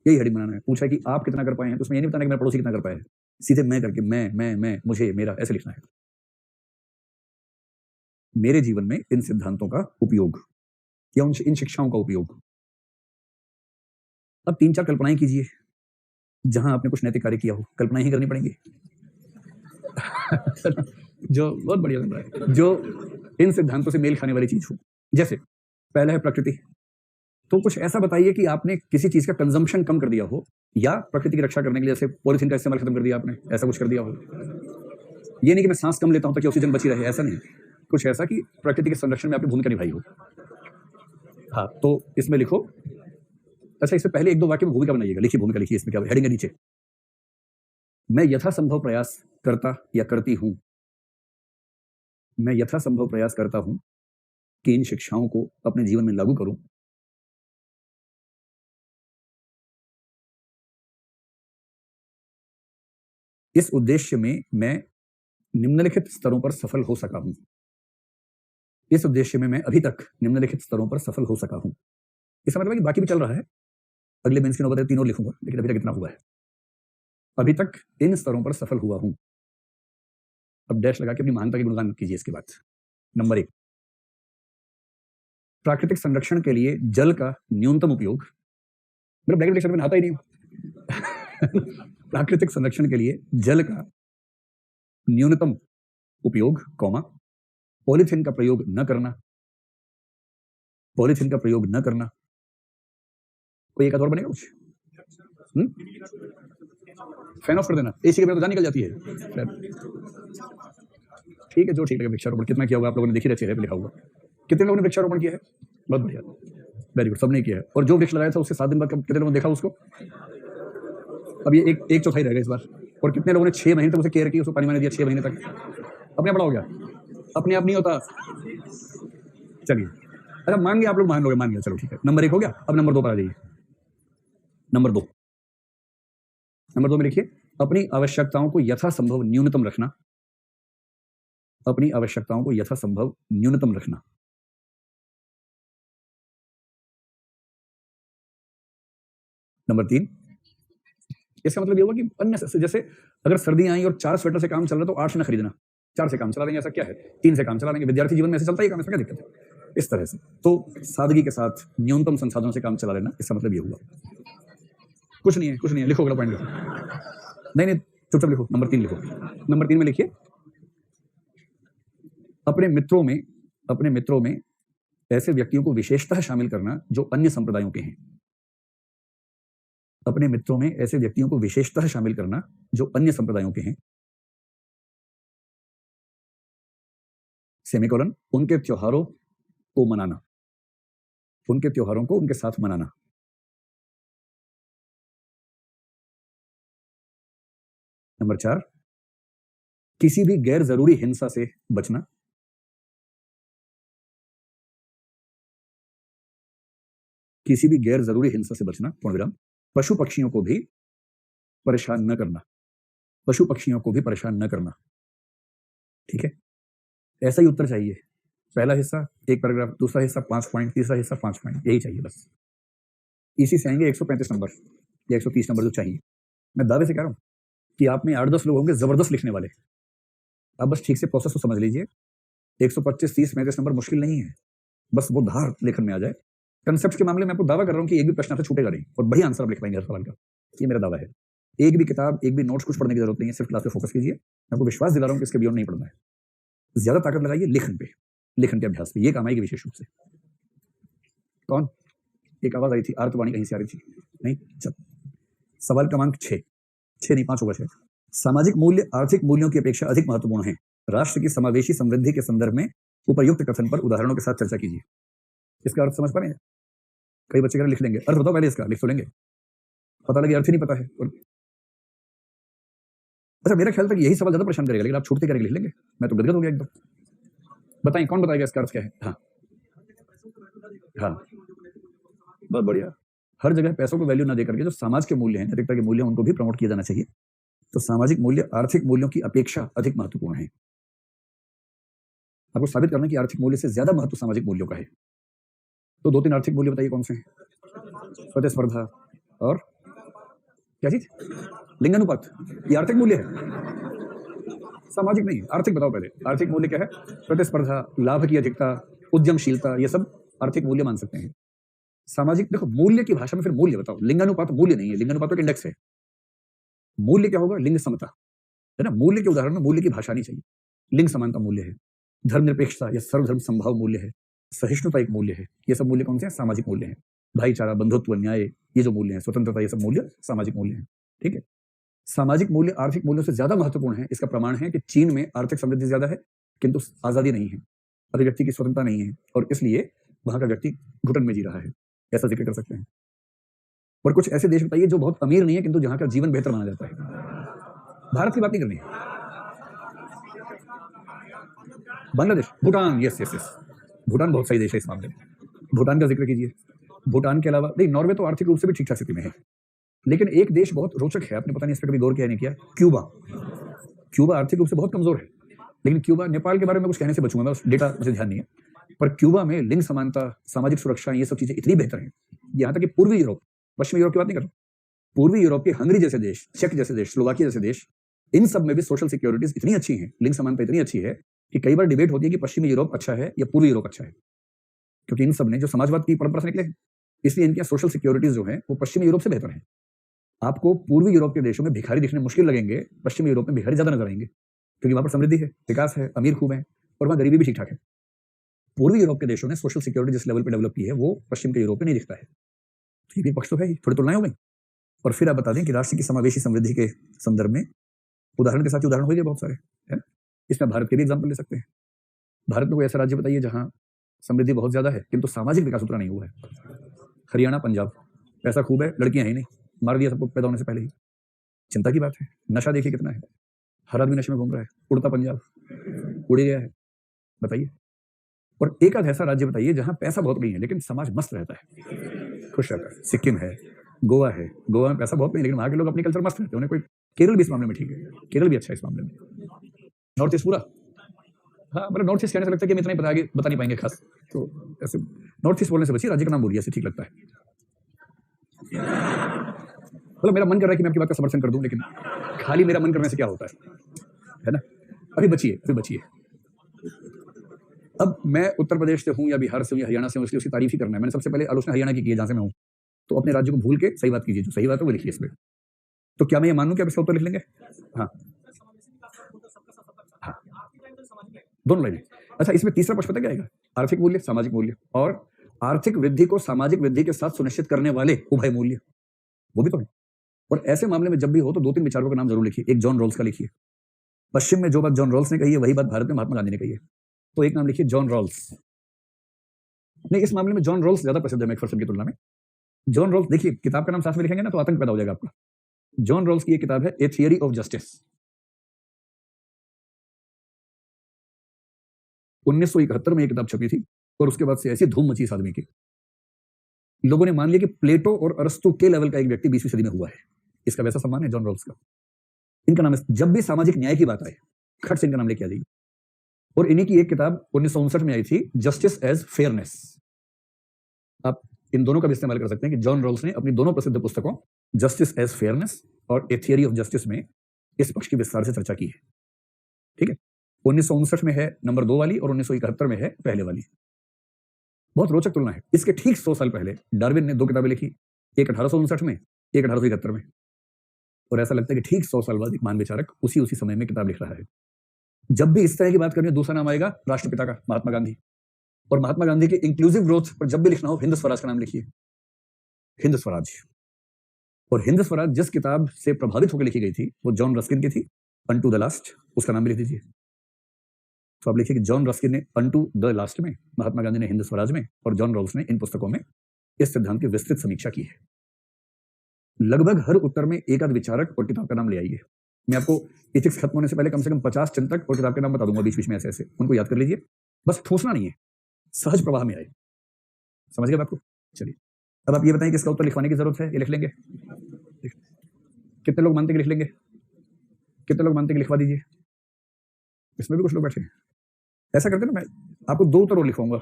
यही हेडिंग बनाना है। पूछा कि आप कितना कर पाए हैं, तो उसमें ये नहीं बताना कि मेरा पड़ोसी कितना कर पाया है, सीधे मैं करके मैं मुझे मेरा ऐसे लिखना है। मेरे जीवन में इन सिद्धांतों का उपयोग या इन शिक्षाओं का उपयोग। अब 3-4 कल्पनाएं कीजिए जहां आपने कुछ नैतिक कार्य किया हो, कल्पनाएं ही करनी पड़ेंगी जो बहुत बढ़िया लग रहा है, जो इन सिद्धांतों से मेल खाने वाली चीज हो। जैसे पहला है प्रकृति, तो कुछ ऐसा बताइए कि आपने किसी चीज का कंजम्पशन कम कर दिया हो, या प्रकृति की रक्षा करने के लिए जैसे पॉलिथीन का इस्तेमाल खत्म कर दिया आपने, ऐसा कुछ कर दिया हो। ये नहीं कि मैं सांस कम लेता हूं ताकि ऑक्सीजन बची रहे, ऐसा नहीं, कुछ ऐसा कि प्रकृति के संरक्षण में आपने भूमिका निभाई हो। हाँ, तो इसमें लिखो। अच्छा, इससे पहले 1-2 वाक्य में भूमिका बनाइएगा, लिखिए भूमिका लिखिए, इसमें क्या हेडिंग है नीचे, मैं यथासंभव प्रयास करता या करती हूं, मैं यथासंभव प्रयास करता हूं कि इन शिक्षाओं को अपने जीवन में लागू करूं। इस उद्देश्य में मैं निम्नलिखित स्तरों पर सफल हो सका हूं। इस उद्देश्य में मैं अभी तक निम्नलिखित स्तरों पर सफल हो सका हूं। इसका मतलब है कि बाकी भी चल रहा है, अगले मेंस की नौबत 3 और लिखूंगा, लेकिन अभी तक इतना हुआ है। अभी तक इन स्तरों पर सफल हुआ हूं। अब डैश लगा के अपनी महानता की गुणगान कीजिए इसके बाद। नंबर 1, प्राकृतिक संरक्षण के लिए जल का न्यूनतम उपयोग। मेरा ब्लैकेट डिक्शनरी में नहाता ही नहीं हूं प्राकृतिक संरक्षण के लिए जल का न्यूनतम उपयोग, कॉमा, पॉलीथीन का प्रयोग न करना, पॉलीथीन का प्रयोग न करना। कोई एक और बनेगा कुछ? फैन ऑफ कर देना, एसी के बिना तो जान निकल जाती है। ठीक है, जो ठीक लगे। वृक्षारोपण कितना किया होगा आप लोगों ने, देखी रहती है लिखा हुआ। कितने लोगों ने वृक्षारोपण किया है? बहुत बढ़िया, वेरी गुड, सबने किया है। और जो वृक्ष लगाया था उससे 7 दिन बाद कितने लोगों ने देखा उसको? अब ये एक चौथाई रहेगा इस बार। और कितने लोगों ने 6 महीने तक उसे केयर की, उसको पानी वानी दिया 6 महीने तक? अपने आप बड़ा हो गया? अपने आप नहीं होता। चलिए, अच्छा मान गया, आप लोग मान लोगे, मान गया, चलो ठीक है। नंबर 1 हो गया। अब नंबर 2 पर आ जाइए। नंबर 2 में लिखिए अपनी आवश्यकताओं को यथासंभव न्यूनतम रखना। अपनी आवश्यकताओं को यथासंभव न्यूनतम रखना। नंबर 3, इसका मतलब ये होगा कि अन्य से, जैसे अगर सर्दियां आई और 4 स्वेटर से काम चल रहा है तो 8 से ना खरीदना, 4 से काम चला देंगे, ऐसा क्या है, 3 से काम चला देंगे। विद्यार्थी जीवन में ऐसे चलता ही काम, इसमें क्या दिक्कत है? इस तरह से तो सादगी के साथ न्यूनतम संसाधनों से काम चला लेना, इसका मतलब ये हुआ। कुछ नहीं है, लिखो, अगला पॉइंट लिखो। नहीं, चुपचाप लिखो। नंबर 3 लिखो। नंबर 3 में लिखिए अपने मित्रों में ऐसे व्यक्तियों को विशेषतः शामिल करना जो अन्य संप्रदायों के हैं। अपने मित्रों में ऐसे व्यक्तियों को विशेषतः शामिल करना जो अन्य संप्रदायों के हैं। सेमीकोलन, उनके त्योहारों को मनाना, उनके त्योहारों को उनके साथ मनाना। नंबर 4, किसी भी गैर जरूरी हिंसा से बचना। किसी भी गैर जरूरी हिंसा से बचना, पूर्णविराम। पशु पक्षियों को भी परेशान न करना, पशु पक्षियों को भी परेशान न करना। ठीक है, ऐसा ही उत्तर चाहिए। पहला हिस्सा 1 पैराग्राफ, दूसरा हिस्सा 5 पॉइंट, तीसरा हिस्सा 5 पॉइंट, यही चाहिए बस। इसी से आएंगे 135 नंबर या 130 नंबर जो चाहिए। मैं दावे से कह रहा हूं कि आप में 8-10 लोग होंगे जबरदस्त लिखने वाले। आप बस ठीक से प्रोसेस को समझ लीजिए। 125, 30, 35 नंबर मुश्किल नहीं है, बस वो धार लेखन में आ जाए। कंसेप्ट के मामले में आपको दावा कर रहा हूं कि एक भी प्रश्न आपसे छूटेगा नहीं और वही आंसर आप लिख पाएंगे हर सवाल का। ये मेरा दावा है। एक भी किताब, एक भी नोट्स कुछ पढ़ने की जरूरत नहीं है, सिर्फ क्लास पे फोकस कीजिए। मैं आपको विश्वास दिला रहा हूं कि इसके बियॉन्ड नहीं पढ़ना है। ज्यादा ताकत लगाइए लेखन पे, लेखन के अभ्यास पे, ये काम आएगी विशेष रूप से। कौन? एक आवाज आई थी, आर्तवाणी कहीं से आ रही थी। नहीं, चल। सवाल क्रमांक 6 नहीं 5 होगा शायद। सामाजिक मूल्य आर्थिक मूल्यों की अपेक्षा अधिक महत्वपूर्ण है। राष्ट्र की समावेशी समृद्धि के संदर्भ में उपर्युक्त कथन पर उदाहरणों के साथ चर्चा कीजिए। इसका अर्थ समझ पा रहे हैं? कई बच्चे लिख लेंगे, अर्थ बताओ पहले इसका, लिख तो लेंगे, पता लगे अर्थ ही नहीं पता है। और अच्छा, मेरा ख्याल था कि यही सवाल ज्यादा परेशान करेगा, लेकिन आप छूटते करके लिख लेंगे। मैं तो गदगद हो गया एकदम। बताइए कौन बताएगा इसका अर्थ क्या है? हाँ हाँ, बहुत बढ़िया। हर जगह पैसों को वैल्यू ना देकर के जो समाज के मूल्य हैं, नैतिकता के मूल्य हैं, उनको भी प्रमोट किया जाना चाहिए। तो सामाजिक मूल्य आर्थिक मूल्यों की अपेक्षा अधिक महत्वपूर्ण है। आपको साबित करना कि आर्थिक मूल्य से ज्यादा महत्व सामाजिक मूल्यों का है। तो 2-3 आर्थिक मूल्य बताइए कौन से हैं? प्रतिस्पर्धा और क्या चीज? लिंगानुपात। ये आर्थिक मूल्य है, सामाजिक नहीं। आर्थिक बताओ पहले, आर्थिक मूल्य क्या है? प्रतिस्पर्धा, लाभ की अधिकता, उद्यमशीलता, ये सब आर्थिक मूल्य मान सकते हैं। सामाजिक, देखो मूल्य की भाषा में फिर मूल्य बताओ। लिंगानुपात मूल्य नहीं है, लिंगानुपात एक इंडेक्स है। मूल्य क्या होगा? लिंग समता, है ना। मूल्य के उदाहरण में मूल्य की भाषा नहीं चाहिए। लिंग समानता मूल्य है, धर्मनिरपेक्षता या सर्वधर्म संभाव मूल्य है, सहिष्णुता एक मूल्य है। ये सब मूल्य कौन से हैं? सामाजिक मूल्य हैं। भाईचारा, बंधुत्व, न्याय, ये जो मूल्य हैं, स्वतंत्रता, ये सब मूल्य सामाजिक मूल्य हैं। ठीक है। सामाजिक मूल्य आर्थिक मूल्यों से ज्यादा महत्वपूर्ण है। इसका प्रमाण है कि चीन में आर्थिक समृद्धि ज्यादा है, किंतु आजादी नहीं है, अभिव्यक्ति की स्वतंत्रता नहीं है, और इसलिए वहां का व्यक्ति घुटन में जी रहा है। ऐसा जिक्र कर सकते हैं। और कुछ ऐसे देश बताइए जो बहुत अमीर नहीं है, किंतु जहां का जीवन बेहतर माना जाता है। भारत की बात नहीं करनी है। Bangladesh, Bhutan, yes yes yes, Bhutan बहुत सही देश है इस मामले में। भूटान का जिक्र कीजिए। भूटान के अलावा नहीं, नॉर्वे तो आर्थिक रूप से भी ठीक ठाक स्थिति में है, लेकिन एक देश बहुत रोचक है, आपने पता नहीं इस पर कभी गौर किया नहीं किया, क्यूबा। क्यूबा आर्थिक रूप से बहुत कमजोर है, लेकिन क्यूबा, नेपाल के बारे में कुछ कहने से बचूंगा मैं, उस डेटा मुझे ध्यान नहीं है, पर क्यूबा में लिंग समानता, सामाजिक सुरक्षा, ये सब चीजें इतनी बेहतर हैं। यहाँ तक कि पूर्वी यूरोप, पश्चिमी यूरोप की बात नहीं कर रहा, पूर्वी यूरोप के हंगरी जैसे देश, चेक जैसे देश, स्लोवाकिया जैसे देश, इन सब में भी सोशल सिक्योरिटीज इतनी अच्छी हैं, लिंग समानता इतनी अच्छी है कि कई बार डिबेट होती है कि पश्चिमी यूरोप अच्छा है या पूर्वी यूरोप अच्छा है, क्योंकि इन सब ने जो समाजवाद की परंपरा से निकले हैं, इसलिए इनके सोशल सिक्योरिटीज जो है वो पश्चिमी यूरोप से बेहतर है। आपको पूर्वी यूरोप के देशों में भिखारी दिखने मुश्किल लगेंगे, पश्चिमी यूरोप में भिखारी ज्यादा नजर आएंगे, क्योंकि वहां पर समृद्धि है, विकास है, अमीर खूब है, और वहां गरीबी भी ठीक ठाक है। पूर्वी यूरोप के देशों ने सोशल सिक्योरिटी जिस लेवल पर डेवलप की है वो पश्चिम के यूरोप में नहीं दिखता है। तो ये भी पक्ष तो है, थोड़ी तुलनाएं हो गई। और फिर आप बता दें कि राष्ट्र की समावेशी समृद्धि के संदर्भ में उदाहरण के साथ उदाहरण हो गए बहुत सारे, है ना। इसमें भारत के भी एग्जाम्पल ले सकते हैं। भारत में कोई ऐसा राज्य बताइए जहां समृद्धि बहुत ज्यादा है किंतु सामाजिक विकास उतना नहीं हुआ है? हरियाणा, पंजाब, पैसा खूब है, लड़कियां है नहीं, मार दिया सबको पैदा होने से पहले ही। चिंता की बात है। नशा देखिए कितना है, हर आदमी नशे में घूम रहा है। उड़ता पंजाब, उड़ गया है, बताइए। और एक आध ऐसा राज्य बताइए जहां पैसा बहुत नहीं है लेकिन समाज मस्त रहता है, खुश रहता है। सिक्किम है, गोवा है। गोवा में पैसा बहुत नहीं लेकिन वहां के लोग अपनी कल्चर मस्त रहते हैं, उन्हें कोई। केरल भी इस मामले में ठीक है, केरल भी अच्छा है इस मामले में। नॉर्थ ईस्ट पूरा, हाँ, मतलब नॉर्थ ईस्ट कहने से लगता है कि हम इतना ही आगे बता नहीं पाएंगे खास, तो ऐसे नॉर्थ ईस्ट बोलने से बचिए, राज्य का नाम बोलिए, ऐसे ठीक लगता है। मतलब मेरा मन कर रहा है कि मैं आपकी बात का समर्थन कर दूं, लेकिन खाली मेरा मन करने से क्या होता है ना। अभी बचिए। अब मैं उत्तर प्रदेश से हूं या बिहार से हूं या हरियाणा से हूं, इसलिए उसकी तारीफ ही करना है। मैंने सबसे पहले आलोचना हरियाणा की है जहां से मैं हूं, तो अपने राज्य को भूल के सही बात कीजिए, जो सही बात है वो लिखिए इसमें। तो क्या मैं ये मानूं कि आप इसका उत्तर लिख लेंगे? हाँ हाँ, दोनों लाइनें। अच्छा, इसमें तीसरा पक्ष पता क्या आएगा? आर्थिक मूल्य, सामाजिक मूल्य, और आर्थिक वृद्धि को सामाजिक वृद्धि के साथ सुनिश्चित करने वाले उभय मूल्य, वो भी तो है। और ऐसे मामले में जब भी हो तो 2-3 विचारकों का नाम जरूर लिखिए। एक जॉन रॉल्स का लिखिए। पश्चिम में जो बात जॉन रॉल्स ने कही है वही बात भारत में महात्मा गांधी ने कही है। तो एक नाम लिखिए जॉन रॉल्स। नहीं, इस मामले में जॉन रॉल्स ज्यादा प्रसिद्ध है मैकफरसन की तुलना में। जॉन रॉल्स, देखिए किताब का नाम साथ में लिखेंगे ना तो आतंक पैदा हो जाएगा आपका। जॉन रॉल्स की एक किताब है ए थियरी ऑफ जस्टिस। 1971 में एक किताब छपी थी और उसके बाद से ऐसी धूम मची इस आदमी की, लोगों ने मान लिया कि प्लेटो और अरस्तु के लेवल का एक व्यक्ति 20वीं सदी में हुआ है। इसका वैसा सम्मान है जॉन रॉल्स का। इनका नाम है, जब भी सामाजिक न्याय की बात आए खट से इनका नाम लेके आ जाइए। और इन्हीं की एक किताब 1959 में आई थी, जस्टिस एज फेयरनेस। आप इन दोनों का भी इस्तेमाल कर सकते हैं कि जॉन रॉल्स ने अपनी दोनों प्रसिद्ध पुस्तकों जस्टिस एज फेयरनेस और ए थियरी ऑफ जस्टिस में इस पक्ष की विस्तार से चर्चा की है। ठीक है, 1959 में है नंबर 2 वाली और 1971 में है पहले वाली। बहुत रोचक तुलना है। इसके ठीक 100 साल पहले डार्विन ने 2 किताबें लिखी, एक 1859 में, एक 1871 में। और ऐसा लगता है कि ठीक 100 साल बाद एक महान विचारक उसी समय में किताब लिख रहा है। जब भी इस तरह की बात करनी है, दूसरा नाम आएगा राष्ट्रपिता का, महात्मा गांधी। और महात्मा गांधी के इंक्लूसिव ग्रोथ पर जब भी लिखना हो, हिंद स्वराज का नाम लिखिए, हिंद स्वराज। और हिंद स्वराज जिस किताब से प्रभावित होकर लिखी गई थी वो जॉन रस्किन की थी, अनटू द लास्ट। उसका नाम भी लिख दीजिए। तो आप लिखिए कि जॉन रस्किन ने अनटू द लास्ट में, महात्मा गांधी ने हिंद स्वराज में, और जॉन रॉल्स ने इन पुस्तकों में इस सिद्धांत की विस्तृत समीक्षा की है। लगभग हर उत्तर में एक आध विचारक और किताब का नाम ले आइए। मैं आपको एथिक्स खत्म होने से पहले कम से कम 50 चिंतक और किताब के नाम बता दूंगा बीच बीच में, ऐसे ऐसे उनको याद कर लीजिए। बस ठूसना नहीं है, सहज प्रवाह में आए। समझ गए बात को? चलिए, अब आप ये बताएं कि इसका उत्तर लिखवाने की जरूरत है, ये लिख लेंगे? कितने लोग मानते कि लिख लेंगे? कितने लोग मानते कि लिखवा दीजिए? इसमें भी कुछ लोग बैठे हैं। ऐसा करते ना, मैं आपको 2 उत्तर और लिखवाऊंगा,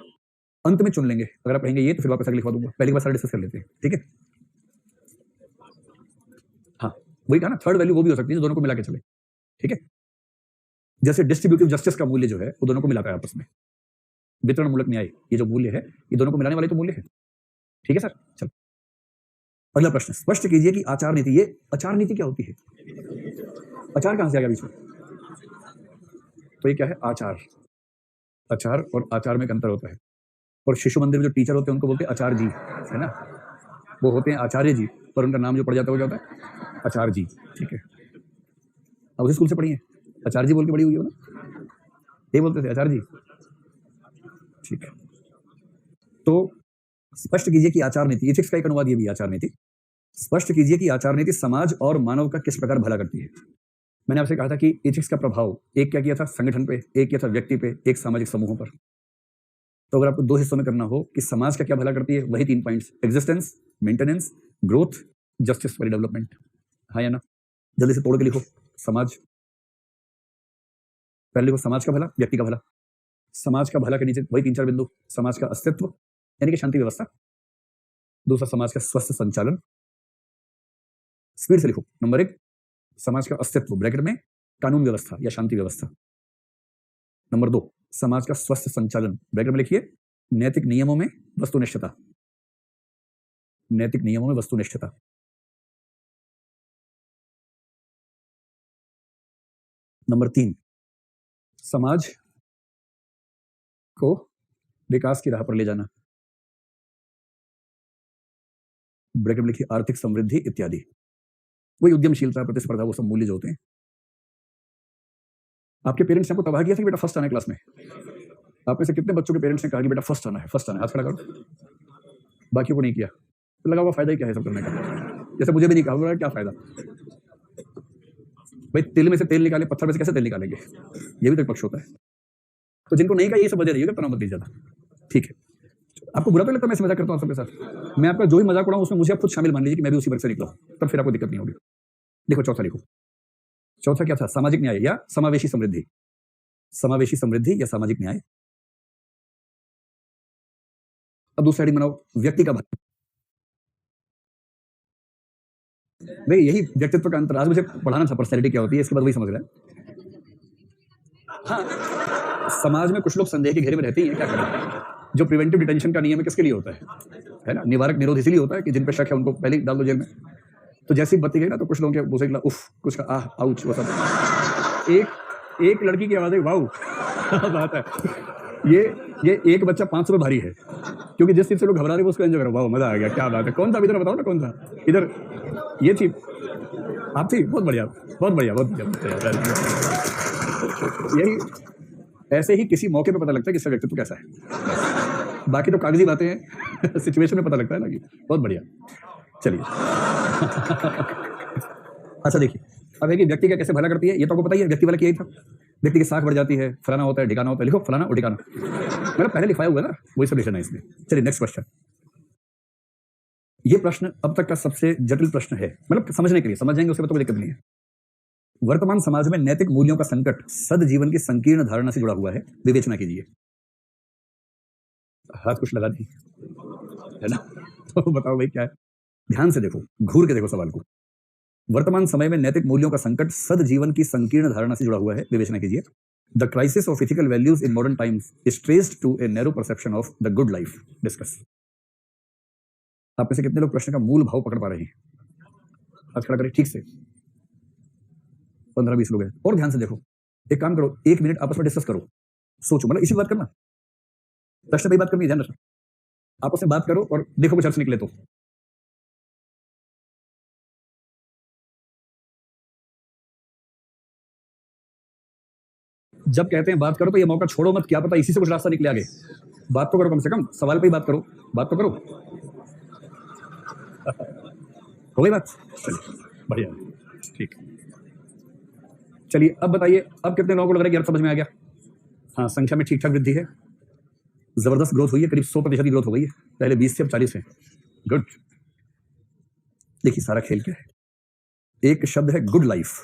अंत में चुन लेंगे। अगर आप कहेंगे ये तो फिर वापस आके लिखवा दूंगा। पहली बार सारा डिस्कस कर लेते हैं, ठीक है? हाँ, वही कहा ना, थर्ड वैल्यू वो भी हो सकती है जो दोनों को मिला के चले। ठीक है, जैसे डिस्ट्रीब्यूटिव जस्टिस का मूल्य जो है वो दोनों को मिलाता है आपस में। वितरण मूलक न्याय, ये जो मूल्य है ये दोनों को मिलाने वाले तो मूल्य है। ठीक है सर, चलो अगला प्रश्न। स्पष्ट कीजिए कि आचार नीति, ये आचार नीति क्या होती है? आचार कहां से आ गया बीच में? तो ये क्या है? आचार। आचार और आचार में एक अंतर होता है। और शिशु मंदिर में जो टीचर होते हैं उनको बोलते हैं आचार्य जी, है ना? वो होते हैं आचार्य जी, पर उनका नाम जो पड़ जाता है वो क्या होता है? आचार्य जी। ठीक है, अब उसी स्कूल से पढ़ी है, आचार्य जी बोल के पढ़ी हुई है ना, ये बोलते थे आचार्य जी। ठीक है, तो स्पष्ट कीजिए कि आचार नीति, एथिक्स का एक अनुवाद ये भी आचार नीति। स्पष्ट कीजिए कि आचार नीति समाज और मानव का किस प्रकार भला करती है। मैंने आपसे कहा था कि एथिक्स का प्रभाव एक क्या किया था? संगठन पे, एक किया था व्यक्ति पे, एक सामाजिक समूहों पर। तो अगर आपको 2 हिस्सों में करना हो कि समाज का क्या भला करती है, वही 3 points, existence, maintenance, growth, justice for development. हाँ या ना? जल्दी से तोड़ के लिखो। समाज, पहले लिखो समाज का भला, व्यक्ति का भला। समाज का भला के नीचे वही 3-4 बिंदु, समाज का अस्तित्व यानी कि शांति व्यवस्था, दूसरा समाज का स्वस्थ संचालन। स्पीड से लिखो। नंबर 1 समाज का अस्तित्व, ब्रैकेट में कानून व्यवस्था या शांति व्यवस्था। नंबर 2 समाज का स्वस्थ संचालन, ब्रैकेट में लिखिए नैतिक नियमों में वस्तुनिष्ठता, नैतिक नियमों में वस्तुनिष्ठता। नंबर 3 समाज को विकास की राह पर ले जाना, ब्रैकेट में लिखिए आर्थिक समृद्धि इत्यादि। वही उद्यमशीलता, प्रतिस्पर्धा, वो सब मूल्य जो होते हैं। आपके पेरेंट्स ने आपको तबाह किया था कि बेटा फर्स्ट आना है क्लास में? आप में से कितने बच्चों के पेरेंट्स ने कहा कि बेटा फर्स्ट आना है, फर्स्ट आना है? हाथ खड़ा करो। बाकियों को नहीं किया तो लगा हुआ फायदा ही क्या है सब करने का? जैसे मुझे भी नहीं कहा, क्या फायदा भाई? तिल में से तेल निकाले, पत्थर में से कैसे तेल निकालेंगे? ये भी तो एक पक्ष होता है। तो जिनको नहीं कहा ये सब वजह रही है, तनाव मत लीजिए ज्यादा। ठीक है, आपको बुरा तो लगता है मैं मजाक करता हूँ सबके साथ? मैं आपका जो भी मजाक उड़ाऊं उसमें मुझे आप खुद शामिल मान लीजिए कि मैं भी उसी वर्ग से निकला, तब फिर आपको दिक्कत नहीं होगी। देखो चौथा लिखो। चौथा क्या था? सामाजिक न्याय या समावेशी समृद्धि। समावेशी समृद्धि या सामाजिक न्याय। अब दूसरा हेडिंग बनाओ, व्यक्ति का भला। भाई यही व्यक्तित्व का अंतर आज मुझे पढ़ाना था, पर्सनैलिटी क्या होती है, इसके बाद वही समझ रहा है। हाँ, समाज में कुछ लोग संदेह के घेरे में रहते ही हैं, क्या करें? जो प्रिवेंटिव डिटेंशन का नियम है किसके लिए होता है ना? निवारक निरोध इसलिए होता है कि जिन पे शक है उनको पहले ही डाल दो जेल में। तो जैसी बत्ती गई ना तो कुछ लोगों के मुंह से निकला उफ, कुछ का आह, आउच, वो सब। एक लड़की की आवाज है वाओ, बात है। ये एक बच्चा 500 रुपये भारी है, क्योंकि जिस चीज से लोग घबरा रहे हैं उसको एंजॉय करो, वाओ मजा आ गया, क्या बात है। कौन था इधर बताओ ना, कौन था इधर? ये थी, आप थी? बहुत बढ़िया, बहुत बढ़िया, बहुत बढ़िया। यही ऐसे ही किसी मौके पे पता लगता है कि इसका व्यक्तित्व कैसा है। बाकी तो कागजी बातें हैं, सिचुएशन में पता लगता है ना। कि बहुत बढ़िया। चलिए अच्छा देखिए, अब है कि व्यक्ति का कैसे भला करती है, ये तो आपको पता ही है। व्यक्ति वाला क्या ही था, व्यक्ति की साख बढ़ जाती है, फलाना होता है, ठिकाना होता है। लिखो फलाना और ठिकाना, मतलब पहले लिखाया हुआ है ना, वही सब लिखना है इसमें। चलिए नेक्स्ट क्वेश्चन। ये प्रश्न अब तक का सबसे जटिल प्रश्न है, मतलब समझने के लिए, समझ जाएंगे उसके बाद तो कोई दिक्कत नहीं है। वर्तमान समाज में नैतिक मूल्यों का संकट सदजीवन की संकीर्ण धारणा से जुड़ा हुआ है, विवेचना कीजिए। हाथ कुछ लगा दी है ना, तो बताओ भाई क्या है। ध्यान से देखो, घूर के देखो सवाल को। वर्तमान समय में नैतिक मूल्यों का संकट सदजीवन की संकीर्ण धारणा से जुड़ा हुआ है, विवेचना कीजिए। The crisis of ethical values in modern times is traced to a narrow perception of the good life. Discuss. आप में से कितने लोग प्रश्न का मूल भाव पकड़ पा रहे हैं? हाथ खड़ा करें ठीक से। 15-20 लोग हैं। और ध्यान से देखो, एक काम करो, 1 मिनट आपस में डिस्कस करो, सोचो, मतलब इसी बात करना, प्रश्न पे बात करनी है, ध्यान रखना। आपस में बात करो और देखो कुछ अर्थ निकले तो। जब कहते हैं बात करो तो ये मौका छोड़ो मत, क्या पता इसी से कुछ रास्ता निकले आगे। बात तो करो, कम से कम सवाल पे ही बात करो, बात तो करो। हो गई बात? चलिए बढ़िया, ठीक। चलिए अब बताइए, अब कितने लोगों को लग रहा है कि अर्थ समझ में आ गया? हाँ, संख्या में ठीक ठाक वृद्धि है, जबरदस्त ग्रोथ हुई है, करीब 100% की ग्रोथ हो गई है, पहले 20 से अब 40 है। गुड। देखिए सारा खेल क्या है, एक शब्द है गुड लाइफ,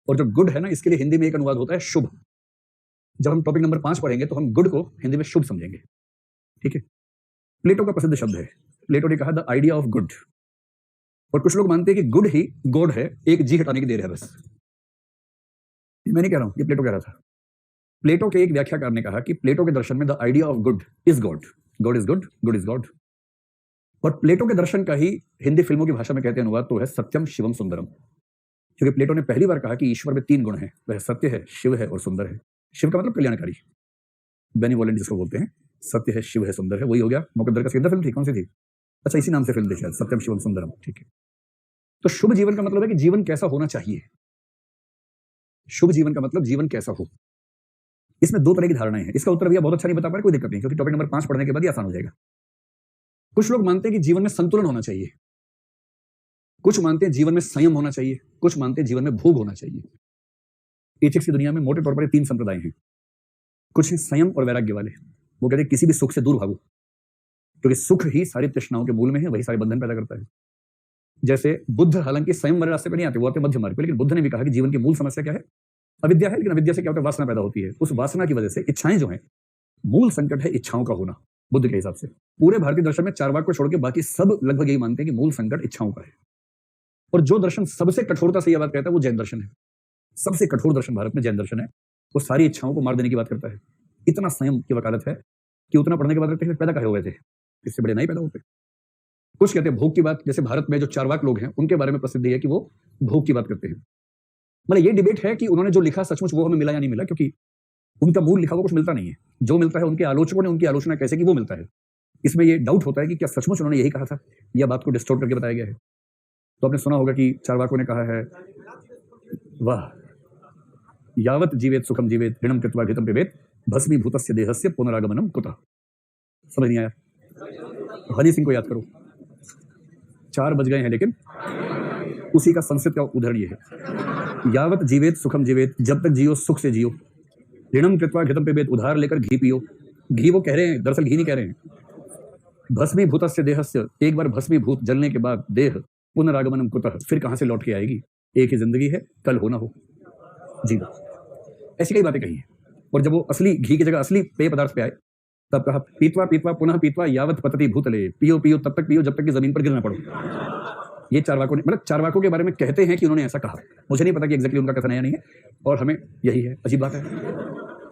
और जो गुड है ना, इसके लिए हिंदी में एक अनुवाद होता है शुभ। जब हम टॉपिक नंबर 5 पढ़ेंगे तो हम गुड को हिंदी में शुभ समझेंगे, ठीक है। प्लेटो का प्रसिद्ध शब्द है, प्लेटो ने कहा द आइडिया ऑफ गुड, और कुछ लोग मानते हैं कि गुड ही गॉड है, एक जी हटाने की देर है बस। मैं नहीं कह रहा हूं, ये प्लेटो कह रहा था। प्लेटो के एक व्याख्याकार ने कहा कि प्लेटो के दर्शन में the idea of good is God, God is good, good is God. और प्लेटो के दर्शन का ही हिंदी फिल्मों की भाषा में कहते हैं अनुवाद तो है सत्यम शिवम सुंदरम, क्योंकि प्लेटो ने पहली बार कहा कि ईश्वर में 3 गुण हैं, वह सत्य है, शिव है और सुंदर है। शिव का मतलब कल्याणकारी, बेनिवोलेंट जिसको बोलते हैं, सत्य है, शिव है, सुंदर है, वही हो गया। मुकद्दर का सिकंदर फिल्म थी, कौन सी थी? अच्छा, इसी नाम से फिल्म थी शायद, सत्यम शिवम सुंदरम, ठीक है। तो शुभ जीवन का मतलब है कि जीवन कैसा होना चाहिए। शुभ जीवन का मतलब जीवन कैसा हो। इसमें 2 तरह की धारणाएं हैं, इसका उत्तर भैया बहुत अच्छा नहीं बता पा रहे, कोई दिक्कत नहीं, क्योंकि टॉपिक नंबर 5 पढ़ने के बाद ही आसान हो जाएगा। कुछ लोग मानते हैं कि जीवन में संतुलन होना चाहिए, कुछ मानते हैं जीवन में संयम होना चाहिए, कुछ मानते हैं जीवन में भोग होना चाहिए। एथिक्स की दुनिया में मोटे तौर पर 3 संप्रदाय हैं। कुछ हैं संयम और वैराग्य वाले, वो कहते हैं किसी भी सुख से दूर भागो, क्योंकि सुख ही सारी तृष्णाओं के मूल में है, वही सारे बंधन पैदा करता है। जैसे बुद्ध हालांकि संयम वाले रास्ते पर नहीं आते, वो आते मध्य मार्ग पर, लेकिन बुद्ध ने भी कहा कि जीवन की मूल समस्या क्या है? अविद्या है, लेकिन अविद्या से क्या होता है? वासना पैदा होती है, उस वासना की वजह से इच्छाएं जो हैं, मूल संकट है इच्छाओं का होना। बुद्ध के हिसाब से पूरे भारतीय दर्शन में चारवाक को छोड़ के बाकी सब लगभग यही मानते हैं कि मूल संकट इच्छाओं का है। और जो दर्शन सबसे कठोरता से यह बात कहता है वो जैन दर्शन है। सबसे कठोर दर्शन भारत में जैन दर्शन है, वो सारी इच्छाओं को मार देने की बात करता है। इतना संयम की वकालत है कि उतना पढ़ने के बाद कहते हैं पैदा काहे हो गए थे, इससे बड़े नहीं पैदा होते। कुछ कहते हैं भोग की बात, जैसे भारत में जो चारवाक लोग हैं उनके बारे में प्रसिद्ध है कि वो भोग की बात करते हैं। मतलब ये डिबेट है कि उन्होंने जो लिखा सचमुच वो हमें मिला या नहीं मिला, क्योंकि उनका मूल लिखा हुआ कुछ मिलता नहीं है। जो मिलता है उनके आलोचकों ने उनकी आलोचना कैसे की वो मिलता है। इसमें ये डाउट होता है कि क्या सचमुच उन्होंने यही कहा था या बात को डिस्टोर्ट करके बताया गया है। तो आपने सुना होगा कि चारवाकों ने कहा है, वाह यावत जीवेत सुखम जीवेत ऋणम कृत्वा घृतम पिबेत भस्मीभूतस्य देहस्य पुनरागमनम कुतः। समझ नहीं आया? हनी सिंह को याद करो, 4 बज गए हैं, लेकिन उसी का संस्कृत का उदाहरण ये है, यावत जीवेत सुखम जीवेत, जब तक जियो सुख से जियो, ऋणम कृत्वा घृतम पिबेत, उधार लेकर घी पियो। घी वो कह रहे हैं, दरअसल घी नहीं कह रहे हैं। भस्मीभूतस्य देहस्य, एक बार भस्मीभूत जलने के बाद देह, पुनरागमनम कुतः, फिर कहां से लौट के आएगी? एक ही जिंदगी है, कल हो ना हो, जी ऐसी कई बातें कही हैं। और जब वो असली घी की जगह असली पेय पदार्थ पे आए तब कहा, पीतवा पीतवा पुनः पीतवा यावत पतति भूतले, पियो पियो तब तक पियो जब तक कि जमीन पर गिर ना पड़ो। ये चारवाकों ने, मतलब चारवाकों के बारे में कहते हैं कि उन्होंने ऐसा कहा। मुझे नहीं पता कि एग्जैक्टली उनका कथन है या नहीं है, और हमें यही है, अजीब बात है।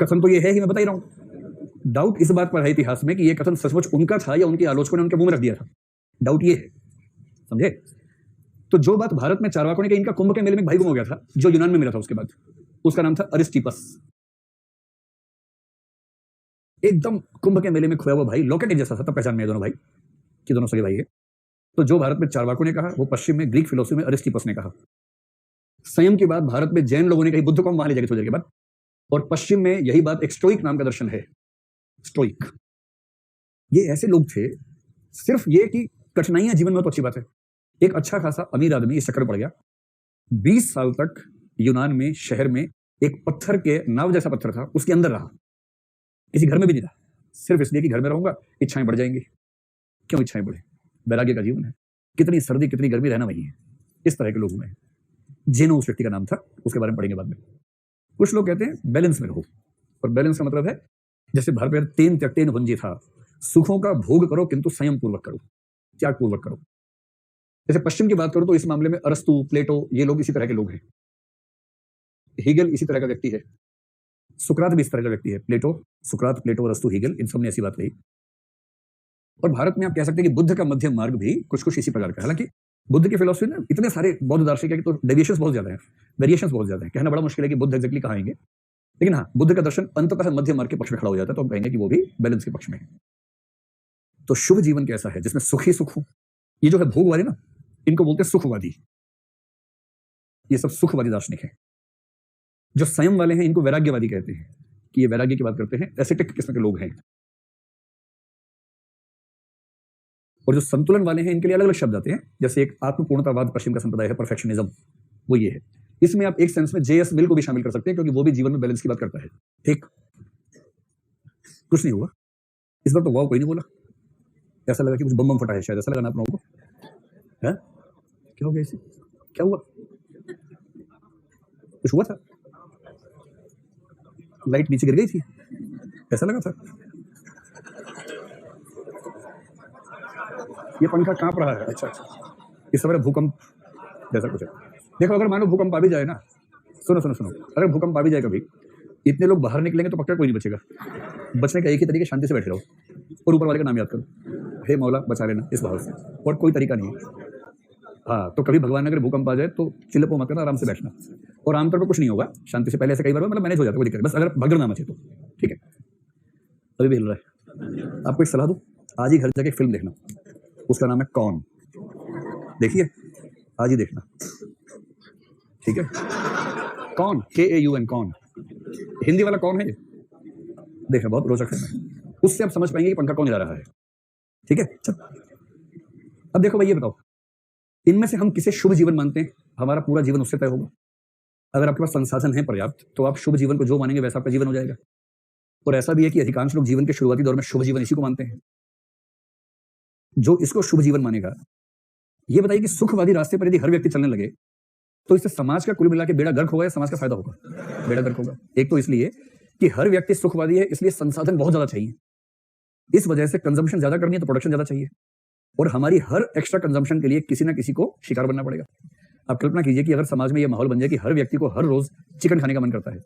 कथन तो ये है ही, मैं बता ही रहा हूं। डाउट इस बात पर है इतिहास में कि ये कथन सचमुच उनका था या उनके आलोचकों ने उनके मुंह में रख दिया था। डाउट ये है, समझे? तो जो बात भारत में चारवाकों ने कही, इनका कुंभ के मेले में भाई गुम हो गया था जो यूनान में मिला था उसके बाद, उसका नाम था अरिस्टिपस। एकदम कुंभ के मेले में खोया हुआ भाई, लॉकेट जैसा था, तब पहचान में दोनों भाई कि दोनों सगे भाई है। तो जो भारत में चारवाकों ने कहा वो पश्चिम में ग्रीक फिलोसफी में अरिस्टिपस ने कहा। संयम की बात भारत में जैन लोगों ने कही, बुद्ध को हम वहां ले जाएंगे थोड़ी देर के बाद। और पश्चिम में यही बात एक स्टोइक नाम का दर्शन है, स्टोइक। ये ऐसे लोग थे, सिर्फ ये कि कठिनाइयां जीवन में तो अच्छी बात है। एक अच्छा खासा अमीर आदमी इस चक्कर में पड़ गया, 20 साल तक यूनान में शहर में एक पत्थर के नाव जैसा पत्थर था, उसके अंदर रहा, किसी घर में भी नहीं रहा, सिर्फ इसलिए कि घर में रहूंगा इच्छाएं बढ़ जाएंगी। क्यों इच्छाएं बढ़े? वैराग्य का जीवन है, कितनी सर्दी कितनी गर्मी रहना वही है। इस तरह के लोग हुए हैं। जेनो उस व्यक्ति का नाम था, उसके बारे में पढ़ेंगे बाद में। कुछ लोग कहते हैं बैलेंस में रहो, और बैलेंस का मतलब है जैसे भारत में तेन त्यक्तेन भुंजी था, सुखों का भोग करो किंतु संयम पूर्वक करो, त्याग पूर्वक करो। जैसे पश्चिम की बात करो तो इस मामले में अरस्तु, प्लेटो, ये लोग इसी तरह के लोग हैं। हीगल इसी तरह का व्यक्ति है, सुकरात भी इस तरह का व्यक्ति है। प्लेटो, सुकरात, प्लेटो, अरस्तु, हीगल, इन सब ने ऐसी बात कही। और भारत में आप कह सकते हैं कि बुद्ध का मध्यम मार्ग भी कुछ कुछ इसी प्रकार का। हालांकि बुद्ध की फिलोसफी में इतने सारे बौद्ध दार्शनिक है कि तो डेविएशंस बहुत ज्यादा है, वेरिएशंस बहुत ज्यादा है, कहना बड़ा मुश्किल है कि बुद्ध एक्जेक्टली कहाँ आएंगे। लेकिन हाँ, बुद्ध का दर्शन अंततः मध्य मार्ग के पक्ष में खड़ा हो जाता है, तो हम कहेंगे कि वो भी बैलेंस के पक्ष में है। तो शुभ जीवन कैसा है? जिसमें सुख ही सुख हो। ये जो है भोग वाले ना, इनको बोलते हैं सुखवादी। ये सब सुखवादी दार्शनिक है। जो संयम वाले हैं इनको वैराग्यवादी कहते हैं, कि ये वैराग्य की बात करते हैं, एसेटिक किस्म के लोग हैं। और जो संतुलन वाले हैं इनके लिए अलग अलग शब्द आते हैं। जैसे एक आत्मपूर्णतावाद पश्चिम का संप्रदाय है, परफेक्शनिज्म, वो ये है। इसमें आप एक सेंस में जेएस मिल को भी शामिल कर सकते हैं, क्योंकि वो भी जीवन में बैलेंस की बात करता है। ठीक, कुछ नहीं हुआ इस बार तो, वाव कोई नहीं बोला। ऐसा लगा कि कुछ बम बम फटा है शायद, ऐसा लगा ना आप लोगों को? है क्या हो गया इसे? क्या हुआ? कुछ हुआ था? लाइट नीचे गिर गई थी, ऐसा लगा था। ये पंखा कांप रहा है। अच्छा अच्छा, इस समय भूकंप जैसा कुछ है। देखो, अगर मानो भूकंप आ भी जाए ना, सुनो सुनो सुनो, अगर भूकंप आ भी जाए कभी, इतने लोग बाहर निकलेंगे तो पक्का कोई नहीं बचेगा। बचने का एक ही तरीका, शांति से बैठे रहो और ऊपर वाले का नाम याद करो, हे मौला बचा लेना, इस भाव से, और कोई तरीका नहीं है। हाँ, तो कभी भगवान अगर भूकंप आ जाए तो चिल्लपो मत करना, आराम से बैठना, और आमतौर पर कुछ नहीं होगा, शांति से। पहले ऐसे कई बार मतलब मैनेज हो जाता है, कोई दिक्कत, बस अगर भगदड़ ना मचे तो ठीक है। अभी भी हिल रहा है। आपको एक सलाह दूं, आज ही घर जाके एक फिल्म देखना, उसका नाम है कौन। देखिए, आज ही देखना, ठीक है? कौन, KAUN, कौन। हिंदी वाला कौन है ये, देखना, बहुत रोचक फिल्म है। उससे आप समझ पाएंगे कि पंखा कौन जला रहा है, ठीक है? चल, अब देखो भाई, ये बताओ, इनमें से हम किसे शुभ जीवन मानते हैं? हमारा पूरा जीवन उससे तय होगा। अगर आपके पास संसाधन है पर्याप्त, तो आप शुभ जीवन को जो मानेंगे वैसा आपका जीवन हो जाएगा। और ऐसा भी है कि अधिकांश लोग जीवन के शुरुआती दौर में शुभ जीवन इसी को मानते हैं। जो इसको शुभ जीवन मानेगा, ये बताइए कि सुखवादी रास्ते पर यदि हर व्यक्ति चलने लगे तो इससे समाज का कुल मिला के बेड़ा गर्क होगा या समाज का फायदा होगा? बेड़ा गर्क होगा। एक तो इसलिए कि हर व्यक्ति सुखवादी है, इसलिए संसाधन बहुत ज्यादा चाहिए, इस वजह से कंजम्पशन ज्यादा करनी है तो प्रोडक्शन ज्यादा चाहिए, और हमारी हर एक्स्ट्रा कंजम्पशन के लिए किसी ना किसी को शिकार बनना पड़ेगा। आप कल्पना कीजिए कि अगर समाज में यह माहौल बन जाए कि हर व्यक्ति को हर रोज चिकन खाने का मन करता है,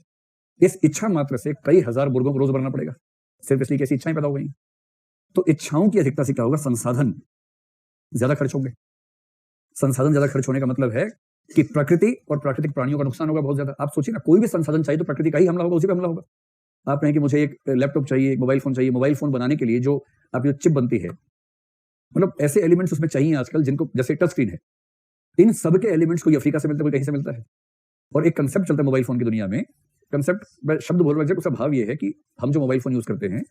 इस इच्छा मात्र से कई हजार मुर्गों को रोज बनाना पड़ेगा, सिर्फ इसलिए कैसी इच्छाएं पैदा हो गई। तो इच्छाओं की अधिकता से क्या होगा? संसाधन ज्यादा खर्च होंगे। संसाधन ज्यादा खर्च होने का मतलब है कि प्रकृति और प्राकृतिक प्राणियों का नुकसान होगा बहुत ज्यादा। आप सोचिए ना, कोई भी संसाधन चाहिए तो प्रकृति का ही हमला होगा, उसी पे हमला होगा। आप कहें कि मुझे एक लैपटॉप चाहिए, एक मोबाइल फोन चाहिए, मोबाइल फोन बनाने के लिए जो आपकी चिप बनती है, मतलब ऐसे एलिमेंट्स उसमें चाहिए आजकल जिनको, जैसे टच स्क्रीन है, इन सब के एलिमेंट्स कोई अफ्रीका से मिलता है, कोई कहीं से मिलता है। और एक कंसेप्ट चलता है मोबाइल फोन की दुनिया में, कंसेप्ट शब्द बोल रहा है, उसका भाव ये है कि हम जो मोबाइल फोन यूज करते हैं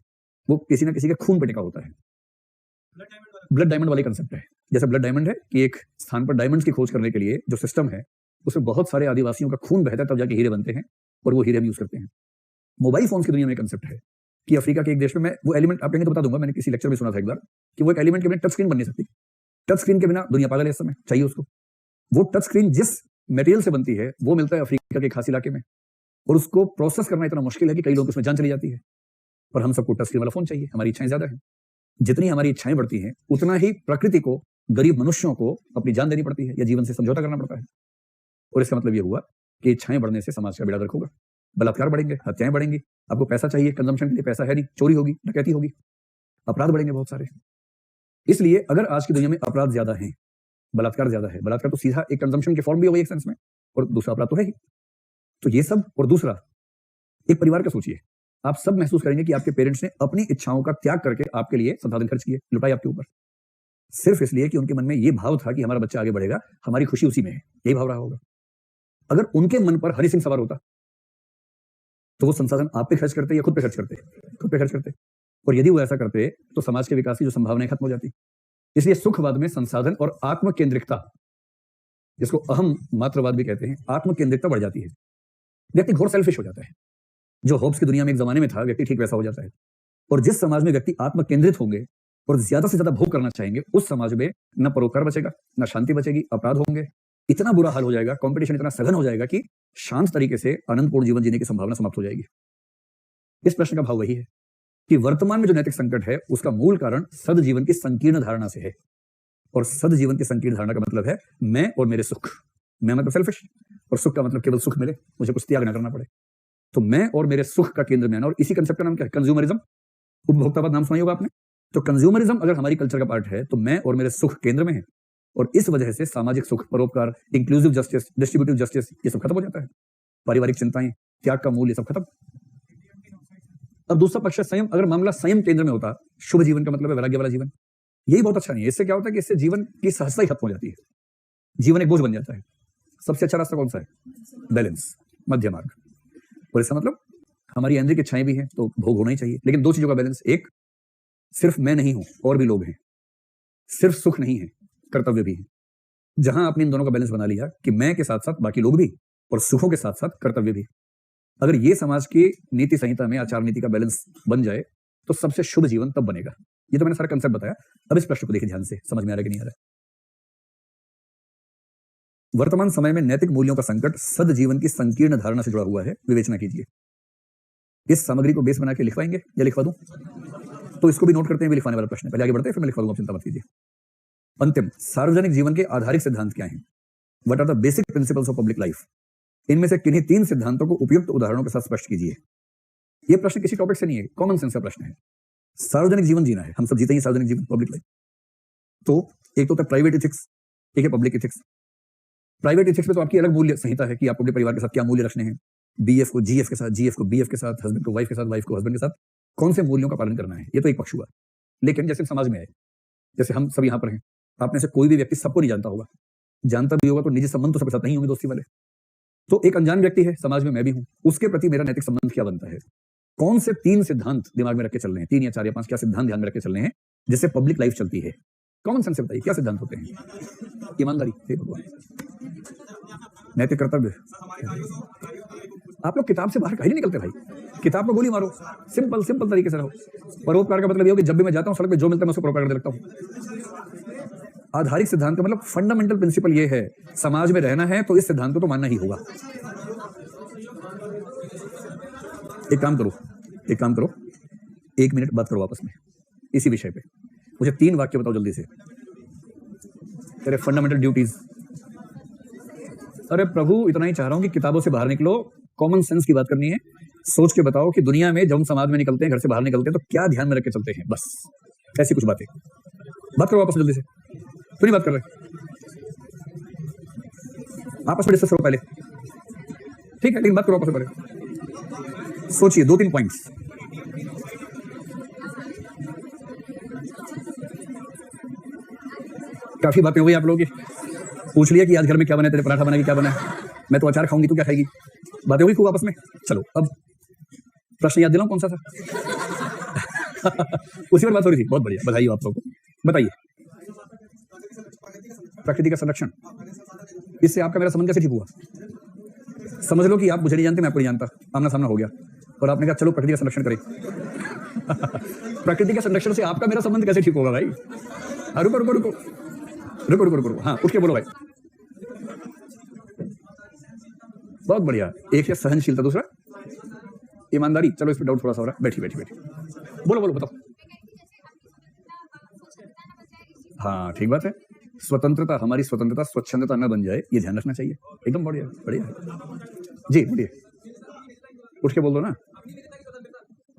वो किसी ना किसी के खून पे टिका होता है। ब्लड डायमंड वाले कंसेप्ट है। जैसे ब्लड डायमंड है कि एक स्थान पर डायमंड्स की खोज करने के लिए जो सिस्टम है, उसमें बहुत सारे आदिवासियों का खून बहता है, तब जाके हीरे बनते हैं, और वो हीरे हम यूज करते हैं। मोबाइल फोन की दुनिया में कंसेप्ट है कि अफ्रीका के एक देश में, मैं वो एलिमेंट आप कहेंगे तो बता दूंगा, मैंने किसी लेक्चर में सुना था एक बार, कि वो एक एलिमेंट के बिना टच स्क्रीन बन नहीं सकती। टच स्क्रीन के बिना दुनिया पागल है, इस समय चाहिए उसको। वो टच स्क्रीन जिस मटेरियल से बनती है वो मिलता है अफ्रीका के खास इलाके में, और उसको प्रोसेस करना इतना मुश्किल है कि कई लोगों की उसमें जान चली जाती है। और हम सबको टच स्क्रीन वाला फोन चाहिए, हमारी इच्छाएं ज्यादा है। जितनी हमारी इच्छाएं बढ़ती हैं, उतना ही प्रकृति को, गरीब मनुष्यों को अपनी जान देनी पड़ती है या जीवन से समझौता करना पड़ता है। और इसका मतलब यह हुआ कि इच्छाएं बढ़ने से समाज का बेड़ा गर्क होगा, बलात्कार बढ़ेंगे, हत्याएं बढ़ेंगी। आपको पैसा चाहिए कंजम्पशन के लिए, पैसा है नहीं, चोरी होगी, डकैती होगी, अपराध बढ़ेंगे बहुत सारे। इसलिए अगर आज की दुनिया में अपराध ज्यादा है, बलात्कार ज्यादा है, बलात्कार तो सीधा एक कंजम्पशन की फॉर्म भी हो गई एक सेंस में, और दूसरा अपराध तो है ही। तो ये सब, और दूसरा, एक परिवार का सोचिए, आप सब महसूस करेंगे कि आपके पेरेंट्स ने अपनी इच्छाओं का त्याग करके आपके लिए संसाधन खर्च किए, लुटाए आपके ऊपर, सिर्फ इसलिए कि उनके मन में यह भाव था कि हमारा बच्चा आगे बढ़ेगा, हमारी खुशी उसी में है, यही भाव रहा होगा। अगर उनके मन पर हरि सिंह सवार होता तो वो संसाधन आप पे खर्च करते या खुद पे खर्च करते? खुद पे खर्च करते। और यदि वो ऐसा करते तो समाज के विकास की जो संभावनाएं खत्म हो जाती। इसलिए सुखवाद में संसाधन और आत्म केंद्रिकता, जिसको अहम मात्रवाद भी कहते हैं, आत्म केंद्रिकता बढ़ जाती है। व्यक्ति घोर सेल्फिश हो जाता है। जो होब्स की दुनिया में एक जमाने में था, व्यक्ति ठीक वैसा हो जाता है। और जिस समाज में व्यक्ति आत्म केंद्रित होंगे और ज्यादा से ज्यादा भोग करना चाहेंगे, उस समाज में न परोपकार बचेगा, न शांति बचेगी, अपराध होंगे, इतना बुरा हाल हो जाएगा, कंपटीशन इतना सघन हो जाएगा कि शांत तरीके से आनंदपूर्ण जीवन जीने की संभावना समाप्त हो जाएगी। इस प्रश्न का भाव वही है कि वर्तमान में जो नैतिक संकट है उसका मूल कारण सदजीवन की संकीर्ण धारणा से है। और सदजीवन की संकीर्ण धारणा का मतलब है मैं और मेरे सुख। मैं मतलब सेल्फिश, और सुख का मतलब केवल सुख मिले, मुझे कुछ त्याग ना करना पड़े। तो मैं और मेरे सुख का केंद्र में आना, और इसी कंसेप्ट का नाम क्या है? कंज्यूमरिज्म। उपभोक्तावाद नाम सुना होगा आपने। तो कंज्यूमरिज्म अगर हमारी कल्चर का पार्ट है तो मैं और मेरे सुख केंद्र में है, और इस वजह से सामाजिक सुख, परोपकार, इंक्लूसिव जस्टिस, डिस्ट्रीब्यूटिव जस्टिस, ये सब खत्म हो जाता है। पारिवारिक चिंताएं, त्याग का मूल्य, सब खत्म। अब दूसरा पक्ष है संयम। अगर मामला संयम केंद्र में होता, शुभ जीवन का मतलब है वैराग्य वाला जीवन, यही बहुत अच्छा नहीं है। इससे क्या होता है कि इससे जीवन की सहजता ही खत्म हो जाती है, जीवन एक बोझ बन जाता है। सबसे अच्छा रास्ता कौन सा है? बैलेंस, मध्य मार्ग। और इसका मतलब हमारी आंतरिक इच्छाएं भी हैं तो भोग होना ही चाहिए, लेकिन दो चीजों का बैलेंस। एक, सिर्फ मैं नहीं हूं और भी लोग हैं, सिर्फ सुख नहीं है, कर्तव्य भी है। जहां आपने इन दोनों का बैलेंस बना लिया कि मैं के साथ साथ बाकी लोग भी, और सुखों के साथ साथ कर्तव्य भी, अगर ये समाज की नीति संहिता में, आचार नीति का बैलेंस बन जाए तो सबसे शुभ जीवन तब बनेगा। ये तो मैंने सारा कंसेप्ट बताया। अब इस प्रश्न को देखिए ध्यान से, समझ में आ रहा है कि नहीं आ रहा है? वर्तमान समय में नैतिक मूल्यों का संकट सद जीवन की संकीर्ण धारणा से जुड़ा हुआ है। विवेचना कीजिए। इस सामग्री को बेस बना के लिखवाएंगे या लिखवा दूं? तो इसको भी नोट करते हैं, भी लिखवाने वाला प्रश्न है। पहले आगे बढ़ते हैं, फिर मैं लिखवा दूंगा, चिंता मत कीजिए। अंतिम, सार्वजनिक जीवन के आधारिक सिद्धांत क्या हैं? What are the basic principles of public life? इनमें से किन्हीं 3 सिद्धांतों को उपयुक्त उदाहरणों के साथ स्पष्ट कीजिए। यह प्रश्न किसी टॉपिक से नहीं है, कॉमन सेंस का प्रश्न है। सार्वजनिक जीवन जीना है, हम सब जीते हैं सार्वजनिक जीवन, पब्लिक लाइफ। तो एक तो होता है प्राइवेट एथिक्स, एक है पब्लिक एथिक्स। प्राइवेट एथिक्स में तो आपकी अलग मूल्य संहिता है कि आपको अपने परिवार के साथ क्या मूल्य रखने हैं, बीएफ को जीएफ के साथ, जीएफ को बीएफ के साथ, हस्बैंड को वाइफ के साथ, वाइफ को हस्बैंड के साथ कौन से मूल्यों का पालन करना है। ये तो एक पक्ष हुआ। लेकिन जैसे समाज में आए, जैसे हम सब यहाँ पर हैं, आप में से कोई भी व्यक्ति सबको नहीं जानता होगा, जानता भी होगा तो निजी संबंध तो सबके साथ नहीं होंगे, दोस्ती वाले। तो एक अनजान व्यक्ति है समाज में, मैं भी हूं, उसके प्रति मेरा नैतिक संबंध क्या बनता है? कौन से 3 सिद्धांत दिमाग में रख के चल रहे हैं? 3 या 4 या 5 क्या सिद्धांत ध्यान में रख के चल रहे हैं जिससे पब्लिक लाइफ चलती है? कॉमन सेंस से बताइए, क्या सिद्धांत होते हैं? ईमानदारी, हे भगवान, नैतिक कर्तव्य। आप लोग किताब से बाहर कहीं नहीं निकलते भाई। किताब को गोली मारो, सिंपल सिंपल तरीके से रहो। परोपकार का मतलब ये हो कि जब भी मैं जाता हूं सड़क पे जो मिलता है मैं उसको परोपकार करने लगता हूं। आधारिक सिद्धांत का मतलब फंडामेंटल प्रिंसिपल ये है, समाज में रहना है तो इस सिद्धांत को तो मानना ही होगा। एक काम करो, 1 मिनट बात करो आपस में इसी विषय पे। मुझे 3 वाक्य बताओ जल्दी से, तेरे फंडामेंटल ड्यूटीज। अरे प्रभु, इतना ही चाह रहा हूं कि किताबों से बाहर निकलो, कॉमन सेंस की बात करनी है। सोच के बताओ कि दुनिया में जब हम समाज में निकलते हैं, घर से बाहर निकलते हैं, तो क्या ध्यान में रख के चलते हैं। बस ऐसी कुछ बातें बात करो आपस में जल्दी से। तो नहीं बात कर रहे, आपस में डिस्कस करो पहले, ठीक है, लेकिन बात करो आपस में पहले। सोचिए 2-3 पॉइंट्स। काफी बातें हो गई आप लोगों की। पूछ लिया कि आज घर में क्या बना है, तेरे पराठा बनाएगी, क्या बना है, मैं तो अचार खाऊंगी, तू क्या खाएगी। बातें हुई खूब आपस में। चलो अब प्रश्न याद दिलाऊं कौन सा था? उसी पर बात हो रही थी, बहुत बढ़िया, बधाई हो आप लोगों को। बताइए, प्रकृति का संरक्षण, इससे आपका मेरा संबंध कैसे ठीक हुआ? समझ लो कि आप मुझे नहीं जानते, मैं आपको नहीं जानता, आमना सामना हो गया और आपने कहा चलो प्रकृति का संरक्षण करें। प्रकृति के संरक्षण से आपका मेरा संबंध कैसे ठीक होगा भाई? रुको रुको रुको रुको रुको रुको, हाँ उठ के बोलो भाई। बहुत बढ़िया। एक है सहनशीलता, दूसरा ईमानदारी। चलो इस पर डाउट थोड़ा सा हो रहा है, बैठी बैठी बैठी, बोलो बोलो बताओ। हाँ ठीक बात है, स्वतंत्रता, हमारी स्वतंत्रता स्वच्छंदता न बन जाए, ये ध्यान रखना चाहिए। एकदम बढ़िया बढ़िया जी, बोलिए, उठ के बोल दो ना।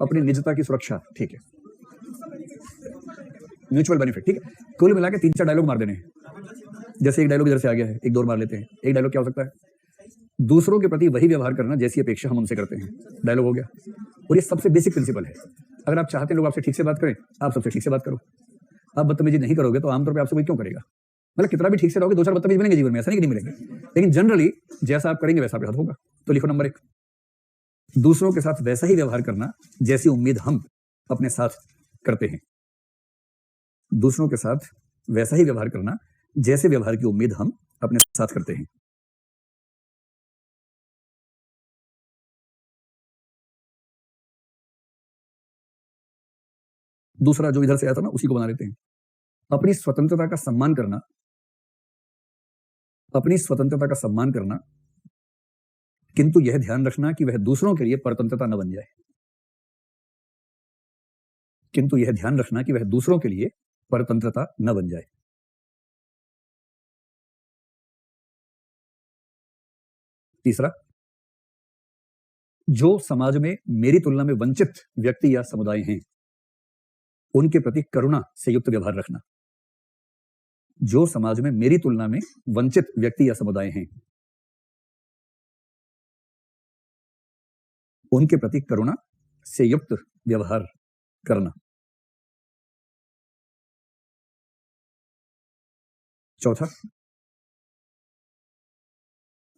अपनी निजता की सुरक्षा, ठीक है, म्यूचुअल बेनिफिट, ठीक है। कुल मिला के 3-4 डायलॉग मार देने हैं। जैसे एक डायलॉग इधर से आ गया है, एक दो मार लेते हैं। एक डायलॉग क्या हो सकता है? दूसरों के प्रति वही व्यवहार करना जैसी अपेक्षा हम उनसे करते हैं, डायलॉग हो गया। और ये सबसे बेसिक प्रिंसिपल है। अगर आप चाहते हैं लोग आपसे ठीक से बात करें, आप सबसे ठीक से बात करो। आप बदतमीजी नहीं करोगे तो आमतौर पर आपसे कोई क्यों करेगा? मतलब कितना भी ठीक से रहोगे, 2-4 बदतमीज मिलेंगे जीवन में, ऐसा नहीं कि नहीं मिलेंगे, लेकिन जनरली जैसा आप करेंगे वैसा आपके साथ होगा। तो लिखो नंबर 1, दूसरों के साथ वैसा ही व्यवहार करना जैसी उम्मीद हम अपने साथ करते हैं। दूसरों के साथ वैसा ही व्यवहार करना जैसे व्यवहार की उम्मीद हम अपने साथ करते हैं। दूसरा जो इधर से आया था ना, उसी को बना लेते हैं। अपनी स्वतंत्रता का सम्मान करना, अपनी स्वतंत्रता का सम्मान करना, किंतु यह ध्यान रखना कि वह दूसरों के लिए परतंत्रता न बन जाए। किंतु यह ध्यान रखना कि वह दूसरों के लिए परतंत्रता न बन जाए। तीसरा, जो समाज में मेरी तुलना में वंचित व्यक्ति या समुदाय हैं, उनके प्रति करुणा से युक्त व्यवहार रखना। जो समाज में मेरी तुलना में वंचित व्यक्ति या समुदाय हैं, उनके प्रति करुणा से युक्त व्यवहार करना। चौथा,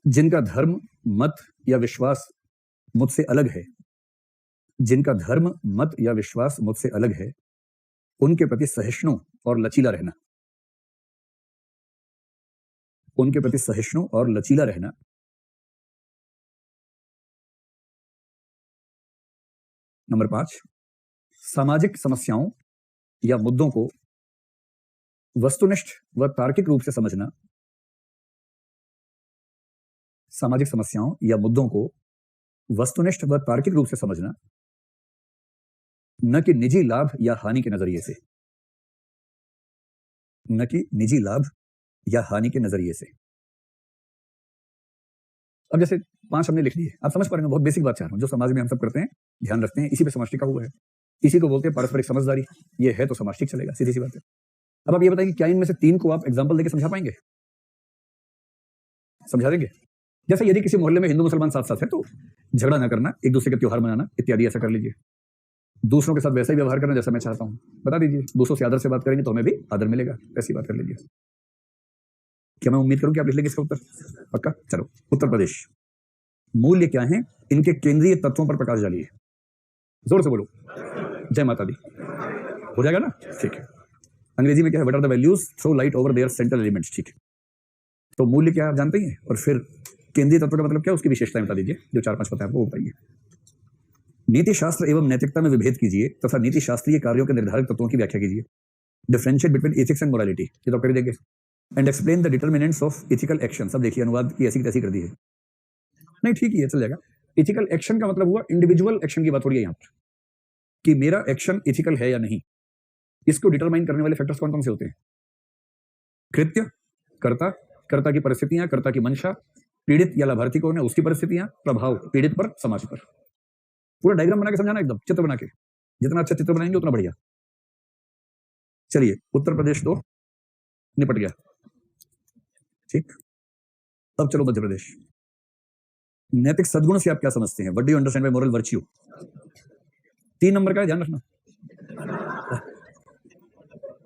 जिनका धर्म, मत या विश्वास मुझसे अलग है, जिनका धर्म, मत या विश्वास मुझसे अलग है, उनके प्रति सहिष्णु और लचीला रहना। उनके प्रति सहिष्णु और लचीला रहना। नंबर 5, सामाजिक समस्याओं या मुद्दों को वस्तुनिष्ठ व तार्किक रूप से समझना। सामाजिक समस्याओं या मुद्दों को वस्तुनिष्ठ व तार्किक रूप से समझना, न कि निजी लाभ या हानि के नजरिए से। न कि निजी लाभ या हानि के नजरिए से। अब जैसे 5 हमने लिख लिए, आप समझ पा रहे हैं, बहुत बेसिक बात चाह रहा हूं, जो समाज में हम सब करते हैं, ध्यान रखते हैं, इसी पे समाज टिका हुआ है, इसी को बोलते हैं पारस्परिक समझदारी। ये है तो समाज ठीक चलेगा, सीधी सी बात है। अब आप ये बताइए, क्या इनमें से 3 को आप एग्जाम्पल देके समझा पाएंगे? समझा देंगे? जैसे यदि किसी मोहल्ले में हिंदू मुसलमान साथ साथ है तो झगड़ा ना करना, एक दूसरे के त्योहार मनाना इत्यादि, ऐसा कर लीजिए। दूसरों के साथ वैसा ही व्यवहार करना जैसा मैं चाहता हूं, बता दीजिए। दूसरों से आदर से बात करेंगे तो हमें भी आदर मिलेगा, ऐसी बात कर लीजिए। क्या मैं उम्मीद करूं कि आप लिख लेंगे इसका उत्तर? पक्का? चलो, उत्तर प्रदेश। मूल्य क्या है, इनके केंद्रीय तत्वों पर प्रकाश डालिए। जोर से बोलो, जय माता दी। हो जाएगा ना? ठीक है। अंग्रेजी में क्या है? What are the values, throw light over their central elements. ठीक है, तो मूल्य क्या आप जानते हैं, और फिर केंद्रीय तत्व का मतलब क्या, उसकी विशेषताएं बता दीजिए, जो 4-5 पता है आपको, बताइए। नीति शास्त्र एवं नैतिकता में विभेद कीजिए तथा नीति शास्त्रीय कार्यों के निर्धारक तत्वों की व्याख्या कीजिए। Differentiate between ethics and morality, ये तो कर देंगे। And explain the determinants of ethical action. सब देखिए, अनुवाद की ऐसी तैसी कर दी है। नहीं, ठीक है, चल जाएगा। एथिकल एक्शन का मतलब हुआ इंडिविजुअल एक्शन की बात हो रही है यहाँ पर, कि मेरा एक्शन एथिकल है या नहीं। इसको डिटरमाइन करने वाले फैक्टर्स कौन कौन से होते हैं? कृत्य, कर्ता, कर्ता की परिस्थितियां, कर्ता की मंशा, पीड़ित या लाभार्थी कौन है उसकी परिस्थितियां, प्रभाव पीड़ित पर, समाज पर। पूरा डायग्राम बना के समझाना, एकदम चित्र बना के। जितना अच्छा चित्र बनाएंगे उतना बढ़िया। चलिए, उत्तर प्रदेश तो निपट गया, ठीक। अब चलो मध्य प्रदेश। नैतिक सद्गुण से आप क्या समझते हैं? What do you understand by moral virtue? 3 number का है, ध्यान रखना।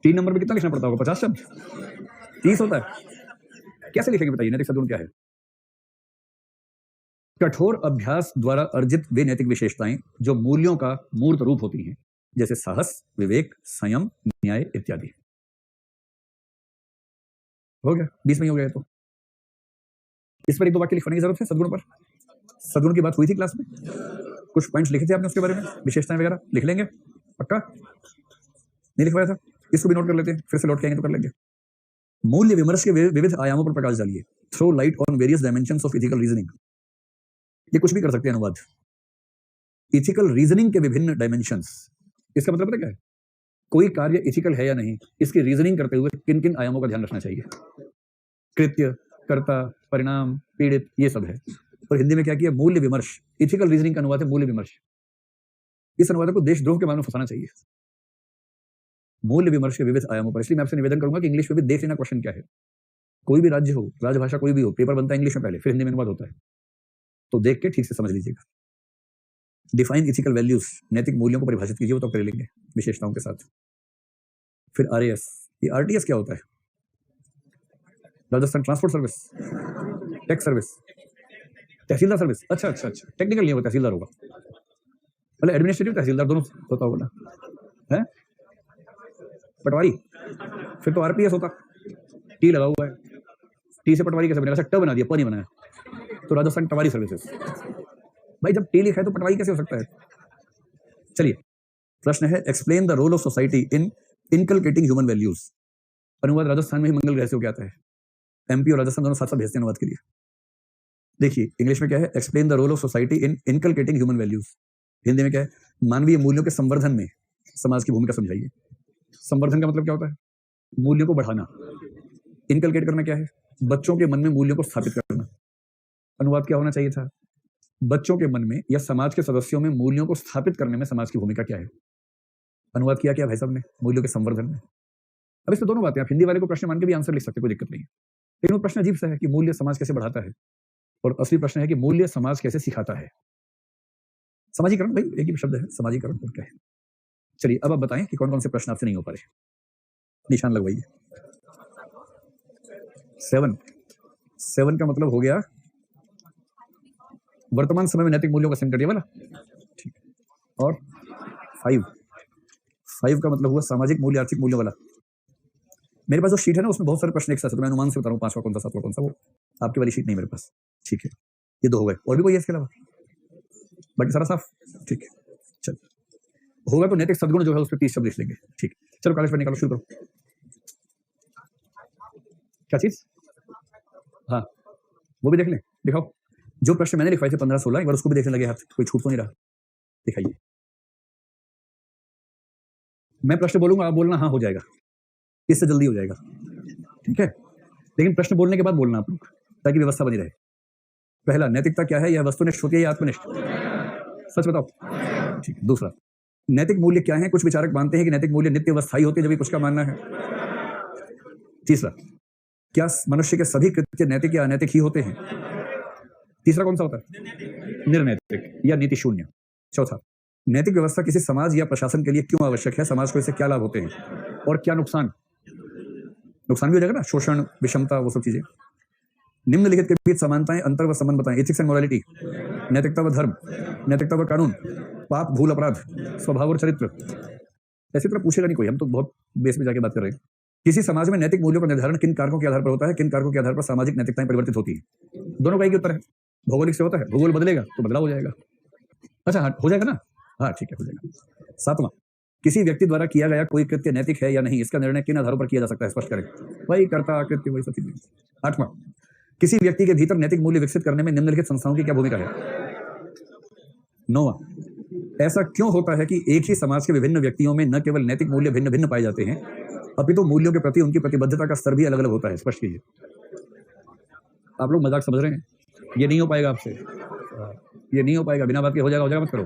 3 नंबर में कितना लिखना पड़ता होगा? 50 शब्द, 30 होता है। कैसे लिखेंगे बताइए? नैतिक सद्गुण क्या है? कठोर अभ्यास द्वारा अर्जित वे नैतिक विशेषताएं जो मूल्यों का मूर्त रूप होती हैं, जैसे साहस, विवेक, संयम, न्याय इत्यादि। हो गया, 20 में ही हो गया। तो इस पर 1-2 वाक्य लिखने की जरूरत है सद्गुण पर। सद्गुण की बात हुई थी क्लास में, कुछ पॉइंट्स लिखे थे आपने उसके बारे में, विशेषताएं वगैरह लिख लेंगे? पक्का? नहीं लिखवाया था? इसको भी नोट कर लेते हैं, फिर से लौट के आएंगे तो कर लेंगे। मूल्य विमर्श के विविध आयामों पर प्रकाश डालिए। Throw light on various dimensions of ethical reasoning. ये कुछ भी कर सकते हैं अनुवाद। इथिकल रीजनिंग के विभिन्न डायमेंशंस, इसका मतलब पता क्या है? कोई कार्य इथिकल है या नहीं, इसकी रीजनिंग करते हुए किन किन आयामों का ध्यान रखना चाहिए। कृत्य, कर्ता, परिणाम, पीड़ित, ये सब है। और हिंदी में क्या किया? मूल्य विमर्श। इथिकल रीजनिंग का अनुवाद है मूल्य विमर्श। इस अनुवाद को देशद्रोह के बारे में फंसाना चाहिए। मूल्य विमर्श के विविध आयामों पर। इसलिए मैं आपसे निवेदन करूंगा कि इंग्लिश में भी देख लेना क्वेश्चन क्या है। कोई भी राज्य हो, राजभाषा कोई भी हो, पेपर बनता है इंग्लिश में पहले, फिर हिंदी में अनुवाद होता है, तो देख के ठीक से समझ लीजिएगा। डिफाइन इथिकल वैल्यूज, नैतिक मूल्यों को परिभाषित कीजिए, वो तो कर लेंगे विशेषताओं के साथ। फिर आरएएस, ये आरटीएस क्या होता है? Rajasthan transport service, tax service, tehsildar service, अच्छा अच्छा अच्छा, टेक्निकल नहीं होगा, तहसीलदार होगा, मतलब एडमिनिस्ट्रेटिव तहसीलदार दोनों होता होगा ना, है पटवारी, फिर तो आरपीएस होता, टी लगा हुआ है, टी से पटवारी कैसे बनेगा, अच्छा ट बना दिया, प नहीं बनाया, तो राजस्थान पटवारी सर्विसेज। भाई जब टी लिखा है तो पटवारी कैसे हो सकता है? चलिए प्रश्न है, explain the role of society in inculcating human values. अनुवाद राजस्थान में ही मंगल ग्रह से होके आता है, एमपी और राजस्थान दोनों साथ साथ भेजते हैं अनुवाद के लिए। देखिए इंग्लिश में क्या है, explain the role of society in inculcating human values. Hindi में क्या है, मानवीय मूल्यों के संवर्धन में समाज की भूमिका समझाइए। संवर्धन का मतलब क्या होता है? मूल्यों को बढ़ाना। इनकलकेट करना क्या है? बच्चों के मन में मूल्यों को स्थापित करना। अनुवाद क्या होना चाहिए था, बच्चों के मन में या समाज के सदस्यों में मूल्यों को स्थापित करने में समाज की भूमिका क्या है। अनुवाद किया क्या भाई साहब ने, मूल्यों के संवर्धन में। अब इसमें दोनों बातें, आप हिंदी वाले को प्रश्न मान के भी आंसर लिख सकते, कोई दिक्कत नहीं है, लेकिन वो प्रश्न अजीब सा है कि मूल्य समाज कैसे बढ़ाता है, और असली प्रश्न है कि मूल्य समाज कैसे सिखाता है। समाजीकरण, भाई एक ही शब्द है समाजीकरण, और क्या है। चलिए अब आप बताएं कि कौन कौन से प्रश्न आपसे नहीं हो पा रहे, निशान लगवाइए। 7 का मतलब हो गया वर्तमान समय में नैतिक मूल्यों का संकट, ये वाला ठीक। और 5 का मतलब हुआ सामाजिक मूल्य आर्थिक मूल्यों वाला। मेरे पास जो शीट है ना उसमें बहुत सारे प्रश्न एक साथ, तो मैं अनुमान से बता रहा हूँ 5वां कौन सा 7वां कौन सा, वो आपकी वाली शीट नहीं मेरे पास, ठीक है। ये 2 हो गए, और भी कोई है इसके अलावा? बाकी सारा साफ, ठीक है। चल होगा तो नैतिक सद्गुण जो है उस पर 30 शब्द लिख लेंगे, ठीक। चलो कागज पर निकालो, शुरू करो। क्या चीज? हाँ वो भी देख लें, दिखाओ। जो प्रश्न मैंने लिखवाए थे 15-16, एक बार उसको भी देखने लगे हाथ, कोई छूट तो नहीं रहा, दिखाइए। मैं प्रश्न बोलूंगा, आप बोलना हाँ हो जाएगा, इससे जल्दी हो जाएगा, ठीक है। लेकिन प्रश्न बोलने के बाद बोलना आप लोग, ताकि व्यवस्था बनी रहे। पहला, नैतिकता क्या है, यह वस्तुनिष्ठ होती है या आत्मनिष्ठ? सच बताओ, ठीक। दूसरा, नैतिक मूल्य क्या है? कुछ विचारक मानते हैं कि नैतिक मूल्य नित्य व स्थायी होते हैं, जबकि कुछ का मानना है। तीसरा, क्या मनुष्य के सभी कृत्य नैतिक या अनैतिक ही होते हैं? तीसरा कौन सा होता है? निर्नैतिक या नीति शून्य। चौथा, नैतिक व्यवस्था किसी समाज या प्रशासन के लिए क्यों आवश्यक है? समाज को इससे क्या लाभ होते हैं और क्या नुकसान? नुकसान भी हो जाएगा ना, शोषण, विषमता, वो सब चीजें। निम्नलिखित के बीच समानताएं, अंतर व संबंध बताएं। एथिक्स एंड मोरालिटी, नैतिकता व धर्म, नैतिकता व कानून, पाप भूल अपराध, स्वभाव और चरित्र। ऐसी तरह पूछेगा नहीं कोई, हम तो बहुत बेस में जाके बात कर रहे हैं। किसी समाज में नैतिक मूल्यों का निर्धारण किन कारकों के आधार पर होता है? किन कारकों के आधार पर सामाजिक नैतिकताएं परिवर्तित होती है? दोनों का एक ही उत्तर है, भौगोलिक से होता है, भूगोल बदलेगा तो बदलाव हो जाएगा। अच्छा हाँ हो जाएगा ना, हाँ ठीक है हो जाएगा। 7वां, किसी व्यक्ति द्वारा किया गया कोई कृत्य नैतिक है या नहीं, इसका निर्णय किन आधारों पर किया जा सकता है? स्पष्ट करें। वही कर्ता, कृत्य, वही सब चीजें। 8वां, किसी व्यक्ति के भीतर नैतिक मूल्य विकसित करने में निम्नलिखित संस्थाओं की क्या भूमिका है? 9वां, ऐसा क्यों होता है कि एक ही समाज के विभिन्न व्यक्तियों में न केवल नैतिक मूल्य भिन्न भिन्न पाए जाते हैं, अपितु मूल्यों के प्रति उनकी प्रतिबद्धता का स्तर भी अलग अलग होता है? स्पष्ट कीजिए। आप लोग मजाक समझ रहे हैं, ये नहीं हो पाएगा आपसे, ये नहीं हो पाएगा, बिना बात के हो जाएगा मत करो।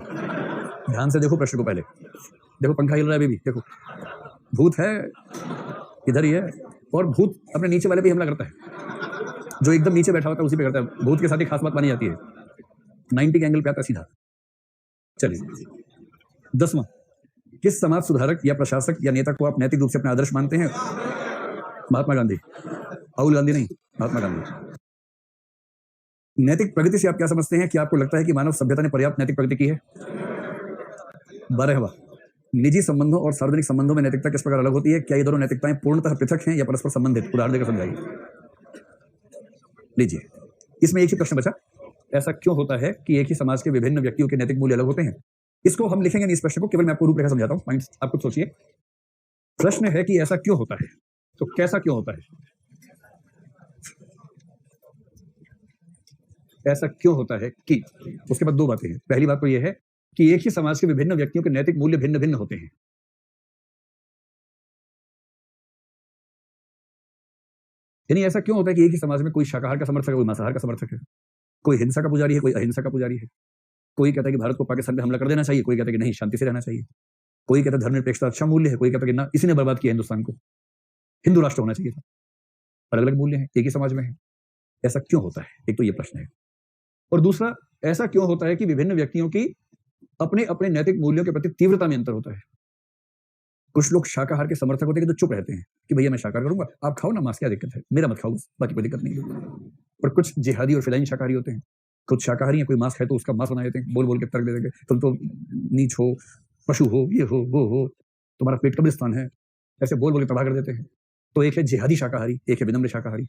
ध्यान से देखो प्रश्न को, पहले देखो पंखा हिल रहा है अभी भी, देखो भूत है इधर ही है, और भूत अपने नीचे वाले पे हमला करता है, जो एकदम नीचे बैठा होता है उसी पे करता है। भूत के साथ ही खास बात मानी जाती है, 90 के एंगल पे आता है सीधा। चलिए 10वां, किस समाज सुधारक या प्रशासक या नेता को आप नैतिक रूप से अपना आदर्श मानते हैं? महात्मा गांधी, राहुल गांधी नहीं, महात्मा गांधी। नैतिक प्रगति से आप क्या समझते हैं? कि आपको लगता है कि मानव सभ्यता ने पर्याप्त नैतिक प्रगति की है? 12वां, निजी संबंधों और सार्वजनिक संबंधों में नैतिकता किस प्रकार अलग होती है? क्या ये दोनों नैतिकताएं पूर्णतः पृथक हैं या परस्पर संबंधित? उदाहरण देकर समझाइए। लीजिए, इसमें एक ही प्रश्न बचा, ऐसा क्यों होता है कि एक ही समाज के विभिन्न व्यक्तियों के नैतिक मूल्य अलग होते हैं? इसको हम लिखेंगे नहीं, इस प्रश्न को, केवल मैं आपको रूपरेखा समझाता हूं, पॉइंट्स आप कुछ सोचिए। प्रश्न है कि ऐसा क्यों होता है, तो कैसा क्यों होता है? ऐसा क्यों होता है कि, उसके बाद 2 बातें हैं। पहली बात तो यह है कि एक ही समाज के विभिन्न व्यक्तियों के नैतिक मूल्य भिन्न भिन्न होते हैं। यानी ऐसा क्यों होता है कि एक ही समाज में कोई शाकाहार का समर्थक है, कोई मांसाहार का समर्थक है, कोई हिंसा का पुजारी है, कोई अहिंसा का पुजारी है, कोई कहता है कि भारत को पाकिस्तान पे हमला कर देना चाहिए, कोई कहता है कि नहीं शांति से रहना चाहिए, कोई कहता है धर्मनिरपेक्षता अच्छा मूल्य है, कोई कहता है कि ना इसी ने बर्बाद किया हिंदुस्तान को, हिंदू राष्ट्र होना चाहिए था। अलग अलग मूल्य हैं, एक ही समाज में है। ऐसा क्यों होता है? एक तो ये प्रश्न है, और दूसरा, ऐसा क्यों होता है कि विभिन्न व्यक्तियों की अपने अपने नैतिक मूल्यों के प्रति तीव्रता में अंतर होता है? कुछ लोग शाकाहार के समर्थक होते हैं कि जो चुप रहते हैं कि भैया मैं शाकाहार करूंगा, आप खाओ ना मांस, क्या दिक्कत है, मेरा मत खाओ, बाकी कोई दिक्कत नहीं है। और कुछ जिहादी और फिदायीन शाकाहारी होते हैं कुछ शाकाहारी है, कोई मांस खाए तो उसका मांस बना देते हैं, बोल बोल के तर्क दे देंगे, तुम तो नीच हो, पशु हो, ये हो, वो हो, तुम्हारा पेट कब्रिस्तान है, ऐसे बोल बोल के तबाह कर देते हैं। तो एक है जिहादी शाकाहारी, एक है विनम्र शाकाहारी।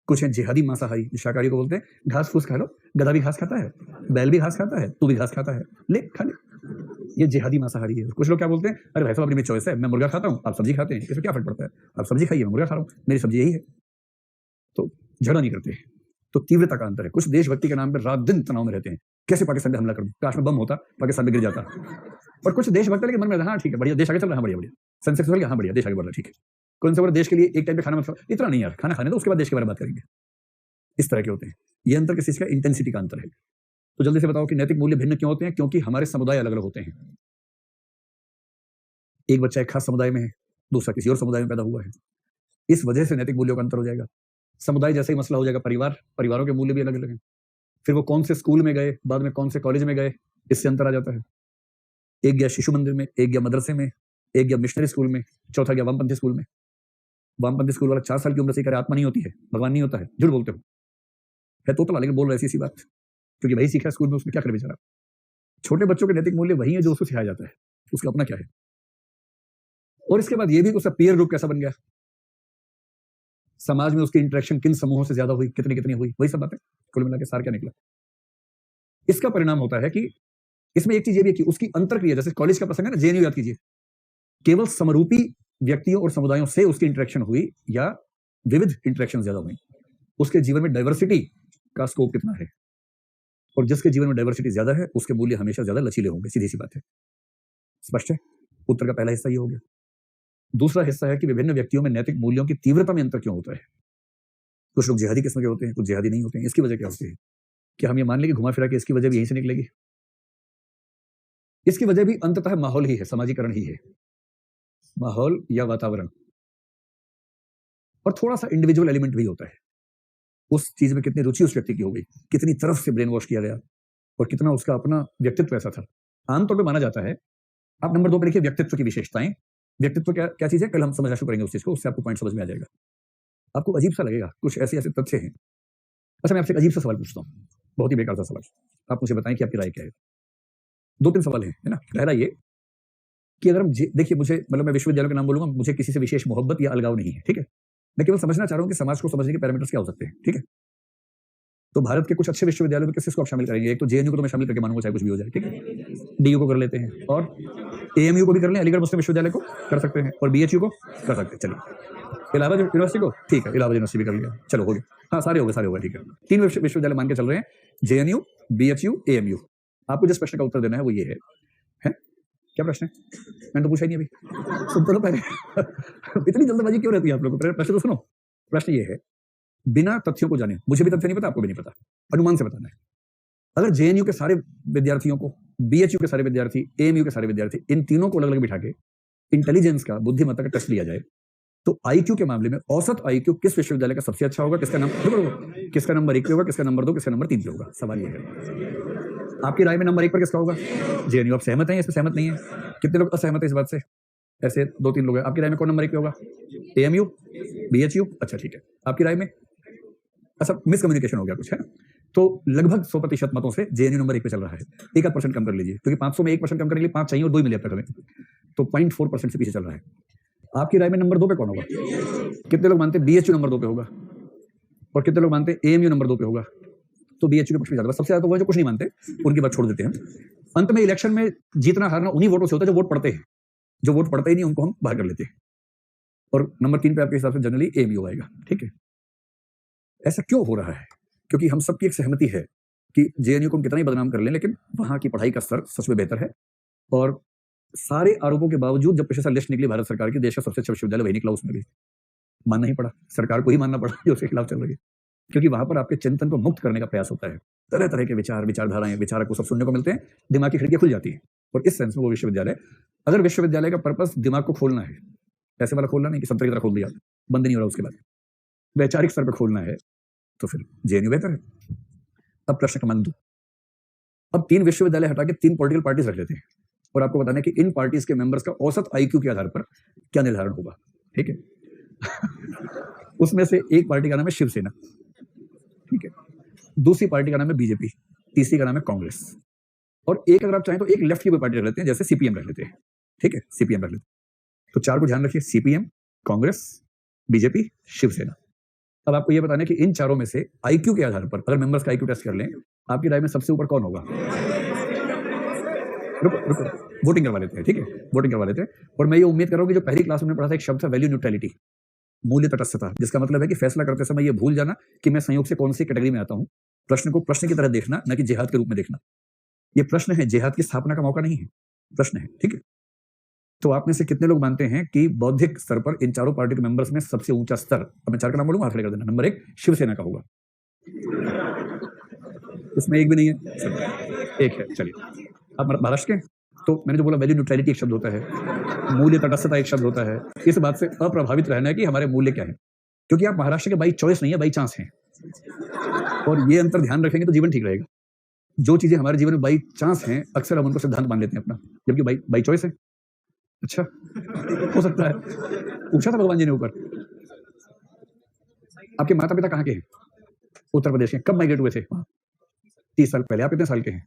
कुछ है जिहादी मांसाहारी, शाकाहारी को बोलते हैं घास फूस खा लो, गधा भी घास खाता है, बैल भी घास खाता है, तू भी घास खाता है, ले खा ले, ये जिहादी मांसाहारी है। कुछ लोग क्या बोलते हैं, अरे भाई साहब अपनी चॉइस है, मैं मुर्गा खाता हूँ, आप सब्जी खाते हैं, इसमें क्या फर्क पड़ता है, आप सब्जी खाइए, मैं मुर्गा खा रहा हूँ, मेरी सब्जी यही है। तो झगड़ा नहीं करते। तो तीव्रता का अंतर है। कुछ देशभक्ति के नाम पर रात दिन तनाव में रहते हैं, कैसे पाकिस्तान पे हमला कर दूं, काश में बम होता, पाकिस्तान में गिर जाता। और कुछ देशभक्त के मन में हाँ ठीक है, बढ़िया देश आगे चल रहा है, बढ़िया बढ़िया सेंसेक्स हो गया, हाँ बढ़िया देश आगे बढ़ रहा है, ठीक है, कौन सा देश के लिए एक टाइम पे खाना मतलब इतना नहीं यार, खाना खाने दो उसके बाद देश के बारे में बात करेंगे। इस तरह के होते हैं। ये अंतर किस चीज का, इंटेंसिटी का अंतर है। तो जल्दी से बताओ कि नैतिक मूल्य भिन्न क्यों होते हैं? क्योंकि हमारे समुदाय अलग अलग होते हैं। एक बच्चा एक खास समुदाय में है, दूसरा किसी और समुदाय में पैदा हुआ है, इस वजह से नैतिक मूल्यों का अंतर हो जाएगा। समुदाय जैसे ही मसला हो जाएगा, परिवारों के मूल्य भी अलग अलग हैं। फिर वो कौन से स्कूल में गए, बाद में कौन से कॉलेज में गए, इससे अंतर आ जाता है। एक गया शिशु मंदिर में, एक गया मदरसे में, एक गया मिशनरी स्कूल में, चौथा गया वामपंथी स्कूल में। वामपंथी स्कूल वाला 4 साल की उम्र से करे आत्मा नहीं होती है, भगवान नहीं होता है, झूठ बोलते हो, है तोतला, लेकिन बोल रहे ऐसी बात, क्योंकि वही सीखा स्कूल में, उसमें क्या करे बेचारा। छोटे बच्चों के नैतिक मूल्य वही है जो उसको सिखाया जाता है, उसका अपना क्या है। और इसके बाद ये भी उसका पीयर ग्रुप कैसा बन गया, समाज में उसकी इंटरेक्शन किन समूहों से ज्यादा हुई, कितनी कितनी हुई, वही सब बातें कुल मिला के सार क्या निकला। इसका परिणाम होता है कि इसमें एक चीज ये भी है कि उसकी अंतरक्रिया, जैसे कॉलेज का प्रसंग है ना, जेएनयू याद कीजिए, केवल समरूपी व्यक्तियों और समुदायों से उसकी इंटरेक्शन हुई या विविध इंटरेक्शन ज्यादा हुई, उसके जीवन में डाइवर्सिटी का स्कोप कितना है। और जिसके जीवन में डाइवर्सिटी ज्यादा है उसके मूल्य हमेशा ज्यादा लचीले होंगे, सीधी सी बात है। स्पष्ट है? उत्तर का पहला हिस्सा ये हो गया। दूसरा हिस्सा है कि विभिन्न व्यक्तियों में नैतिक मूल्यों की तीव्रता में अंतर क्यों होता है। कुछ लोग जिहादी किस्म के होते हैं, कुछ जिहादी नहीं होते हैं। इसकी वजह क्या होती है? क्या हम ये मान लें कि घुमा फिरा के इसकी वजह भी यहीं से निकलेगी? इसकी वजह भी अंततः माहौल ही है, समाजीकरण ही है, माहौल या वातावरण। और थोड़ा सा इंडिविजुअल एलिमेंट भी होता है, उस चीज में कितनी रुचि उस व्यक्ति की हो गई, कितनी तरफ से ब्रेन वॉश किया गया, और कितना उसका अपना व्यक्तित्व ऐसा था। आमतौर पर माना जाता है, आप नंबर 2 पे लिखिए व्यक्तित्व की विशेषताएं। व्यक्तित्व क्या क्या चीज है, कल हम समझना शुरू करेंगे उस चीज को, उससे आपको पॉइंट समझ में आ जाएगा। आपको अजीब सा लगेगा, कुछ ऐसे ऐसे तथ्य हैं। अच्छा, मैं आपसे एक अजीब सा सवाल पूछता हूँ, बहुत ही बेकार सा सवाल, आप मुझे बताएं कि आपकी राय क्या है। 2-3 सवाल है ना। पहला ये कि अगर हम देखिए, मुझे मतलब मैं विश्वविद्यालय का नाम बोलूंगा, मुझे किसी से विशेष मोहब्बत या अलगाव नहीं है, ठीक है, मैं केवल समझना चाह रहा हूं कि समाज को समझने के पैरामीटर्स क्या हो सकते हैं, ठीक है। तो भारत के कुछ अच्छे विश्वविद्यालयों में किसको आप शामिल करेंगे? एक तो जेएनयू को तो मैं शामिल करके मानूंगा, चाहे कुछ भी हो जाए, ठीक है। डीयू को कर लेते हैं, और एएमयू को भी कर लें, अलीगढ़ मुस्लिम विश्वविद्यालय को कर सकते हैं, और बीएचयू को कर सकते हैं। चलिए, इलाहाबाद यूनिवर्सिटी को, ठीक है, इलाहाबाद यूनिवर्सिटी भी कर लिया, चलो हो गया, हाँ सारे हो गए, ठीक है। 3 विश्वविद्यालय मान के चल रहे हैं, जेएनयू, बीएचयू, एएमयू। आपको जिस प्रश्न का उत्तर देना है वो ये है क्या प्रश्न है? मैंने तो पूछा ही नहीं अभी, सुन तो लो पहले। इतनी जल्दबाजी क्यों रहती है आप लोगों को? प्रश्न तो सुनो। प्रश्न ये है, बिना तथ्यों को जाने, मुझे भी तथ्य नहीं पता, आपको भी नहीं पता, अनुमान से बताना है। अगर जेएनयू के सारे विद्यार्थियों को, बीएचयू के सारे विद्यार्थी, एएमयू के सारे विद्यार्थी, इन तीनों को अलग अलग बिठा के इंटेलिजेंस का, बुद्धिमत्ता का टेस्ट लिया जाए, तो आईक्यू के मामले में औसत आईक्यू किस विश्वविद्यालय का सबसे अच्छा होगा, किसका नंबर 1 पे होगा, किसका नंबर 2, किसका नंबर 3 पे होगा? सवाल ये है। आपकी राय में नंबर 1 पर किसका होगा? जेएनयू। आप सहमत हैं, इसमें सहमत नहीं है? कितने लोग असहमत है इस बात से? ऐसे 2-3 लोग हैं। आपकी राय में कौन नंबर 1 पे होगा? AMU, BHU? अच्छा ठीक है, आपकी राय में? अच्छा, मिसकम्युनिकेशन हो गया कुछ, है ना। तो लगभग 100% मतों से जेएनयू नंबर 1 पे चल रहा है। 1% कम कर लीजिए, क्योंकि 500 में 1% कम करने के लिए 5 चाहिए और 2 ही मिले अब तक हमें, तो 0.4% से पीछे चल रहा है। आपकी राय में नंबर 2 पे कौन होगा? कितने लोग मानते हैं बीएचयू नंबर 2 पे होगा, और कितने लोग मानते हैं एएमयू नंबर 2 पे होगा? तो बीएचयू के पक्ष में ज्यादा, सबसे ज्यादा तो वो जो कुछ नहीं मानते, उनकी बात छोड़ देते हैं। अंत में इलेक्शन में जीतना हारना उन्हीं वोटों से होता है जो वोट पड़ते हैं, जो वोट पड़ते ही नहीं उनको हम बाहर कर लेते हैं। और नंबर 3 पे आपके हिसाब से जनरली एएमयू आएगा, ठीक है। ऐसा क्यों हो रहा है? क्योंकि हम सबकी एक सहमति है कि जेएनयू को हम कितना ही बदनाम कर लें, लेकिन वहां की पढ़ाई का स्तर सच में बेहतर है। और सारे आरोपों के बावजूद जब पिछले साल लिस्ट निकली भारत सरकार की, देश का सबसे अच्छा विश्वविद्यालय वही निकला, उसमें भी मानना ही पड़ा, सरकार को ही मानना पड़ा जो उसके खिलाफ चल रही है। क्योंकि वहां पर आपके चिंतन को मुक्त करने का प्रयास होता है, तरह तरह के विचारधाराएं, विचारक को सब सुनने को मिलते हैं, दिमाग की खिड़कियां खुल जाती हैं। और इस सेंस में वो विश्वविद्यालय, अगर विश्वविद्यालय का पर्पस दिमाग को खोलना है, ऐसे वाला खोलना नहीं कि संतरे की तरह खोल दिया, बंद नहीं हो रहा, उसके बाद वैचारिक स्तर पर खोलना है, तो फिर जेएनयू बेहतर है। अब प्रश्न क्रमांक 2, अब 3 विश्वविद्यालय हटा के 3 पॉलिटिकल पार्टीज रख लेते हैं, और आपको बताना है कि इन पार्टीज के मेंबर्स का औसत आईक्यू के आधार पर क्या निर्धारण होगा, ठीक है। उसमें से एक पार्टी का नाम है शिवसेना, ठीक है। दूसरी पार्टी का नाम है बीजेपी, तीसरी का नाम है कांग्रेस, और एक अगर आप चाहें तो एक लेफ्ट की कोई पार्टी रख लेते हैं, जैसे सीपीएम रख लेते हैं, ठीक है, सीपीएम रख लेते हैं। तो चार को ध्यान रखिए, सीपीएम, कांग्रेस, बीजेपी, शिवसेना। अब आपको ये बताना है कि इन चारों में से आईक्यू के आधार पर अगर मेंबर्स का आईक्यू टेस्ट कर लें, आपकी राय में सबसे ऊपर कौन होगा? रुको रुको, वोटिंग करवा लेते हैं, ठीक है, वोटिंग करवा लेते हैं। और मैं ये उम्मीद कर रहा हूं कि जो पहली क्लास में पढ़ा था एक शब्द था वैल्यू न्यूट्रलिटी, मूल्य तटस्थता, जिसका मतलब है कि फैसला करते समय ये भूल जाना कि मैं संयोग से कौन सी कैटेगरी में आता हूं। प्रश्न को प्रश्न की तरह देखना, न कि जिहाद के रूप में देखना। ये प्रश्न है, जिहाद की स्थापना का मौका नहीं है, प्रश्न है, ठीक है। तो आप में से कितने लोग मानते हैं कि बौद्धिक स्तर पर इन चारों पार्टी के मेंबर्स में सबसे ऊंचा स्तर, अब मैं चार का नाम बोलूंगा, हाथ खड़े कर देना, नंबर 1 शिवसेना का होगा। इसमें एक भी नहीं है, एक है, चलिए। आप महाराष्ट्र के, तो मैंने जो बोला वैल्यू न्यूट्रलिटी एक शब्द होता है, मूल्य तटस्थता एक शब्द होता है। इस बात से अप्रभावित रहना है कि हमारे मूल्य क्या है, क्योंकि आप महाराष्ट्र के बाई चॉइस नहीं है, बाई चांस हैं, और ये अंतर ध्यान रखेंगे तो जीवन ठीक रहेगा। जो चीजें हमारे जीवन में बाई चांस हैं, अक्सर हम उनको सिद्धांत मान लेते हैं अपना, जबकि बाई चॉइस है। अच्छा, हो सकता है, पूछा था भगवान जी ने ऊपर। आपके माता पिता कहाँ के हैं? उत्तर प्रदेश के। कब माइग्रेट हुए थे? 30 साल पहले। आप कितने साल के हैं?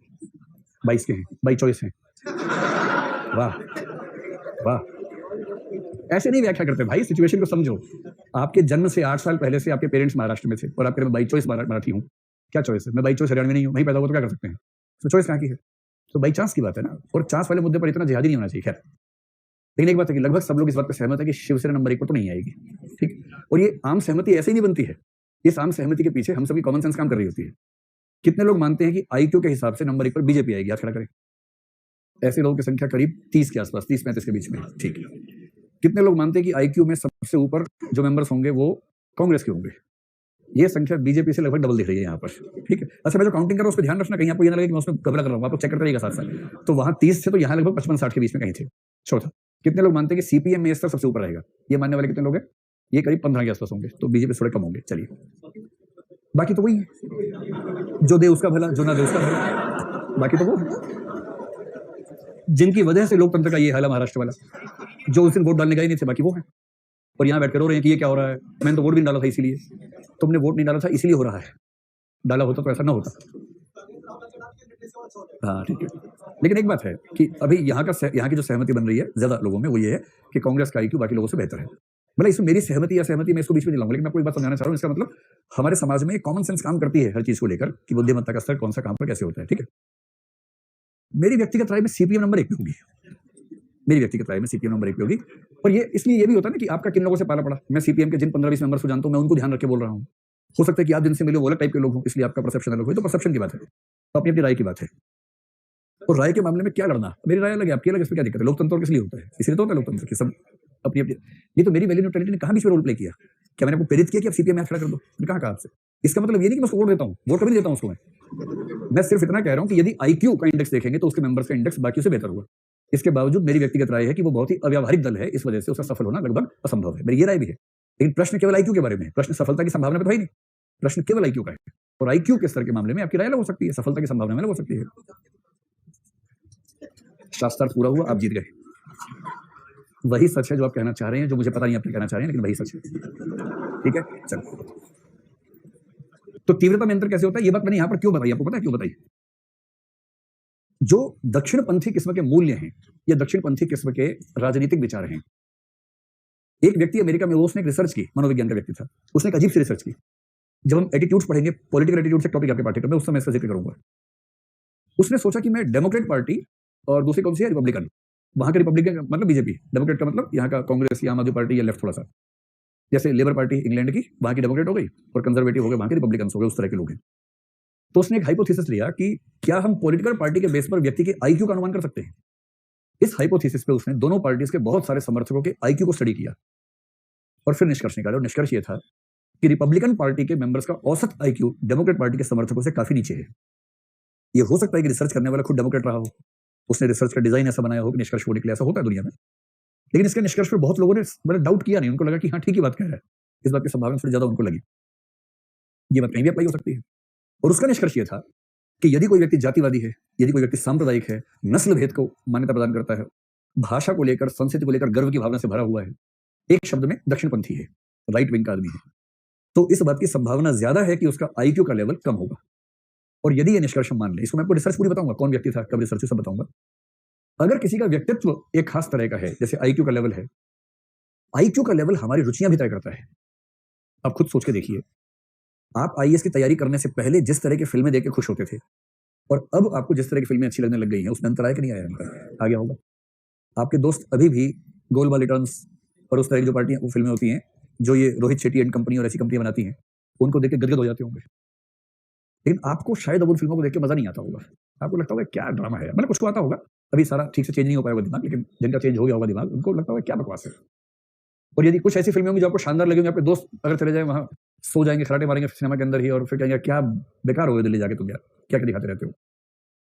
22 के हैं, बाई चॉइस हैं। वाह वाह, ऐसे नहीं व्याख्या करते भाई, सिचुएशन को समझो। आपके जन्म से 8 साल पहले से आपके पेरेंट्स महाराष्ट्र में थे और आपके मैं बाई चॉइस मराठी हूँ। क्या चॉइस है? मैं बाई चॉइस हरियाणा में नहीं हूँ, वहीं पैदा हुआ तो क्या कर सकते हैं? तो चॉइस कहाँ की है? तो बाई चांस की बात है ना, और चांस वाले मुद्दे पर इतना जिहादी नहीं होना चाहिए। खैर, लेकिन एक बात है कि लगभग सब लोग इस बात पर सहमत है कि शिवसेना नंबर 1 पर तो नहीं आएगी, ठीक। और ये आम सहमति ऐसे ही नहीं बनती है, इस आम सहमति के पीछे हम सभी कॉमन सेंस काम कर रही होती है। कितने लोग मानते हैं कि आईक्यू के हिसाब से नंबर 1 पर बीजेपी आएगी? हाथ खड़ा करें। ऐसे लोगों की संख्या करीब 30 के आसपास, 30-35 के बीच में, ठीक है। कितने लोग मानते हैं कि आईक्यू में सबसे ऊपर जो मेंबर्स होंगे वो कांग्रेस के होंगे? ये संख्या बीजेपी से लगभग डबल दिख रही है यहाँ पर, ठीक है। अच्छा, मैं जो काउंटिंग कर रहा हूँ उस पर ध्यान रखना, कहीं आपको ये ना लगे कि मैं उसमें घबरा कर रहा हूँ, आपको चेक करते रहिएगा साथ साथ। तो वहां 30 थे, तो यहाँ लगभग 55-60 के बीच में कहीं थे। चौथा, कितने लोग मानते हैं कि सीपीएम में इस तरह सबसे ऊपर रहेगा? ये मानने वाले कितने लोग हैं? ये करीब 15 के आसपास होंगे, तो बीजेपी थोड़े कम होंगे। चलिए, बाकी तो वही है, जो दे उसका भला, जो ना दे उसका भला, बाकी तो वो जिनकी वजह से लोकतंत्र का ये हाल है महाराष्ट्र वाला, जो उस दिन वोट डालने गए नहीं थे, बाकी वो है। और यहाँ बैठकर रो रहे हैं कि ये क्या हो रहा है, मैंने तो वोट भी नहीं डाला था इसीलिए। तुमने वोट नहीं डाला था इसलिए हो रहा है, डाला होता तो ऐसा ना होता। हाँ, ठीक है। लेकिन एक बात है कि अभी यहाँ की जो सहमति बन रही है ज्यादा लोगों में, वो ये है कि कांग्रेस का आईक्यू बाकी लोगों से बेहतर है। मतलब इसमें मेरी सहमति या सहमति मैं इसको बीच में नहीं लाऊंगा, लेकिन मैं कोई बात समझाना चाह रहा हूँ। इसका मतलब हमारे समाज में कॉमन सेंस काम करती है हर चीज को लेकर कि बुद्धिमत्ता का स्तर कौन सा काम पर कैसे होता है, ठीक है। मेरी व्यक्तिगत राय में सीपीएम नंबर 1 पे होगी, मेरी व्यक्तिगत राय में सीपीएम नंबर 1 पे होगी। और ये इसलिए ये भी होता है ना कि आपका किन लोगों से पाला पड़ा। मैं सीपीएम के जिन 15-20 मेंबर्स को जानता हूं, मैं उनको ध्यान रख के बोल रहा हूं। हो सकता है कि आप जिनसे मिले वो अलग टाइप के लोग हों, इसलिए आपका परसेप्शन अलग हो, तो परसेप्शन की बात है, तो अपनी अपनी राय की बात है। और राय के मामले में क्या लड़ना, मेरी राय अलग है, आपकी अलग, इसमें क्या दिक्कत है? लोकतंत्र किस लिए होता है? इसलिए तो होता है लोकतंत्र कि सब अपनी अपनी। ये तो मेरी वैल्यू न्यूट्रलिटी ने कहां बीच में रोल प्ले किया? क्या मैंने आपको प्रेरित किया कि आप सीपीएम में खड़ा कर दो? मैंने कहा आपसे? इसका मतलब ये नहीं कि मैं उसको वोट देता हूं, वोट कभी नहीं देता हूं उसको। मैं सिर्फ इतना कह रहा हूं कि यदि आईक्यू का इंडेक्स देखेंगे तो उसके मेंबर्स का इंडेक्स बाकी से बेहतर होगा। इसके बावजूद मेरी व्यक्तिगत राय है कि वो बहुत ही अव्यावहारिक दल है, इस वजह से उसका सफल होना लगभग असंभव है। मेरी ये राय भी है। लेकिन प्रश्न केवल आईक्यू के बारे में, प्रश्न सफलता की संभावना पे तो है नहीं, प्रश्न केवल आईक्यू का है। और आईक्यू के स्तर के मामले में आपकी राय अलग हो सकती है, सफलता की संभावना में अलग हो सकती है। शास्त्रार्थ पूरा हुआ, आप जीत गए। वही सच है जो आप कहना चाह रहे हैं, जो मुझे पता नहीं आप कहना चाह रहे हैं, लेकिन वही सच है, ठीक है। चलो, तो तीव्रता में अंतर कैसे होता है, ये बात मैंने यहां पर क्यों बताई? आपको पता है क्यों बताई? जो दक्षिणपंथी किस्म के मूल्य हैं या दक्षिणपंथी किस्म के राजनीतिक विचार हैं। एक व्यक्ति अमेरिका में, उसने एक रिसर्च की, मनोविज्ञान का व्यक्ति था, उसने एक अजीब सी रिसर्च की। जब हम एटीट्यूड्स पढ़ेंगे, पॉलिटिकल एटीट्यूड से टॉपिक आपके पाठ्यक्रम में, उस समय इसका जिक्र करूंगा। उसने सोचा कि मैं डेमोक्रेट पार्टी और दूसरी कौन सी है, रिपब्लिकन, वहां के रिपब्लिकन मतलब बीजेपी, डेमोक्रेट का मतलब यहाँ का कांग्रेस या आम आदमी पार्टी या लेफ्ट थोड़ा सा, जैसे लेबर पार्टी इंग्लैंड की, वहां की डेमोक्रेट हो गई, और कंजर्वेटिव हो गए वहां के रिपब्लिकन हो गए, उस तरह के लोग हैं। तो उसने एक हाइपोथेसिस लिया कि क्या हम पॉलिटिकल पार्टी के बेस पर व्यक्ति के आईक्यू का अनुमान कर सकते हैं। इस हाइपोथेसिस पे उसने दोनों पार्टीज के बहुत सारे समर्थकों के आईक्यू को स्टडी किया और फिर निष्कर्ष निकाला। और निष्कर्ष ये था कि रिपब्लिकन पार्टी के मेंबर्स का औसत आईक्यू डेमोक्रेट पार्टी के समर्थकों से काफी नीचे है। ये हो सकता है कि रिसर्च करने वाला खुद डेमोक्रेट रहा हो, उसने रिसर्च का डिजाइन ऐसा बनाया हो कि निष्कर्ष को निकले, ऐसा होता है दुनिया में। लेकिन इसके निष्कर्ष पर बहुत लोगों ने मतलब डाउट किया नहीं, उनको लगा कि हाँ ठीक ही बात कह रहा है, इस बात की संभावना थोड़ी ज्यादा उनको लगी, ये बात कहीं भी अप्लाई हो सकती है। और उसका निष्कर्ष ये था कि यदि कोई व्यक्ति जातिवादी है, यदि कोई व्यक्ति सांप्रदायिक है, नस्ल भेद को मान्यता प्रदान करता है, भाषा को लेकर, संस्कृति को लेकर गर्व की भावना से भरा हुआ है, एक शब्द में दक्षिणपंथी है, राइट विंग का आदमी है, तो इस बात की संभावना ज्यादा है कि उसका आईक्यू का लेवल कम होगा। और यदि ये निष्कर्ष हम मान लें, इसको मैं आपको रिसर्च पूरी बताऊंगा, कौन व्यक्ति था, कब रिसर्च, सब बताऊंगा। अगर किसी का व्यक्तित्व एक खास तरह का है, जैसे आईक्यू का लेवल है, आईक्यू का लेवल हमारी रुचियां भी तय करता है। आप खुद सोच के देखिए, आप आईएएस की तैयारी करने से पहले जिस तरह की फिल्में देख के खुश होते थे, और अब आपको जिस तरह की फिल्में अच्छी लगने लग गई हैं, उसमें अंतर आया कि नहीं आया? अंतर आ गया होगा। आपके दोस्त अभी भी गोलमाल रिटर्न्स और उस तरह की जो पार्टियां, वो फिल्में होती हैं जो ये रोहित शेट्टी एंड कंपनी और ऐसी कंपनियां बनाती हैं, उनको देख के गदगद हो जाते होंगे। लेकिन आपको शायद अब उन फिल्मों को देख के मजा नहीं आता होगा। आपको लगता होगा क्या ड्रामा है, मतलब कुछ को आता होगा, अभी सारा ठीक से चेंज नहीं हो पाया होगा दिमाग, लेकिन जिनका चेंज हो गया होगा दिमाग, उनको लगता होगा क्या बकवास है। और यदि कुछ ऐसी फिल्में होंगी जो आपको शानदार लगेंगी, आपके दोस्त अगर चले जाए वहां, सो जाएंगे, खराटे मारेंगे सिनेमा के अंदर ही, और फिर कहेंगे क्या बेकार हो गए दिल्ली जाके तुम यार, क्या क्या दिखाते रहते हो।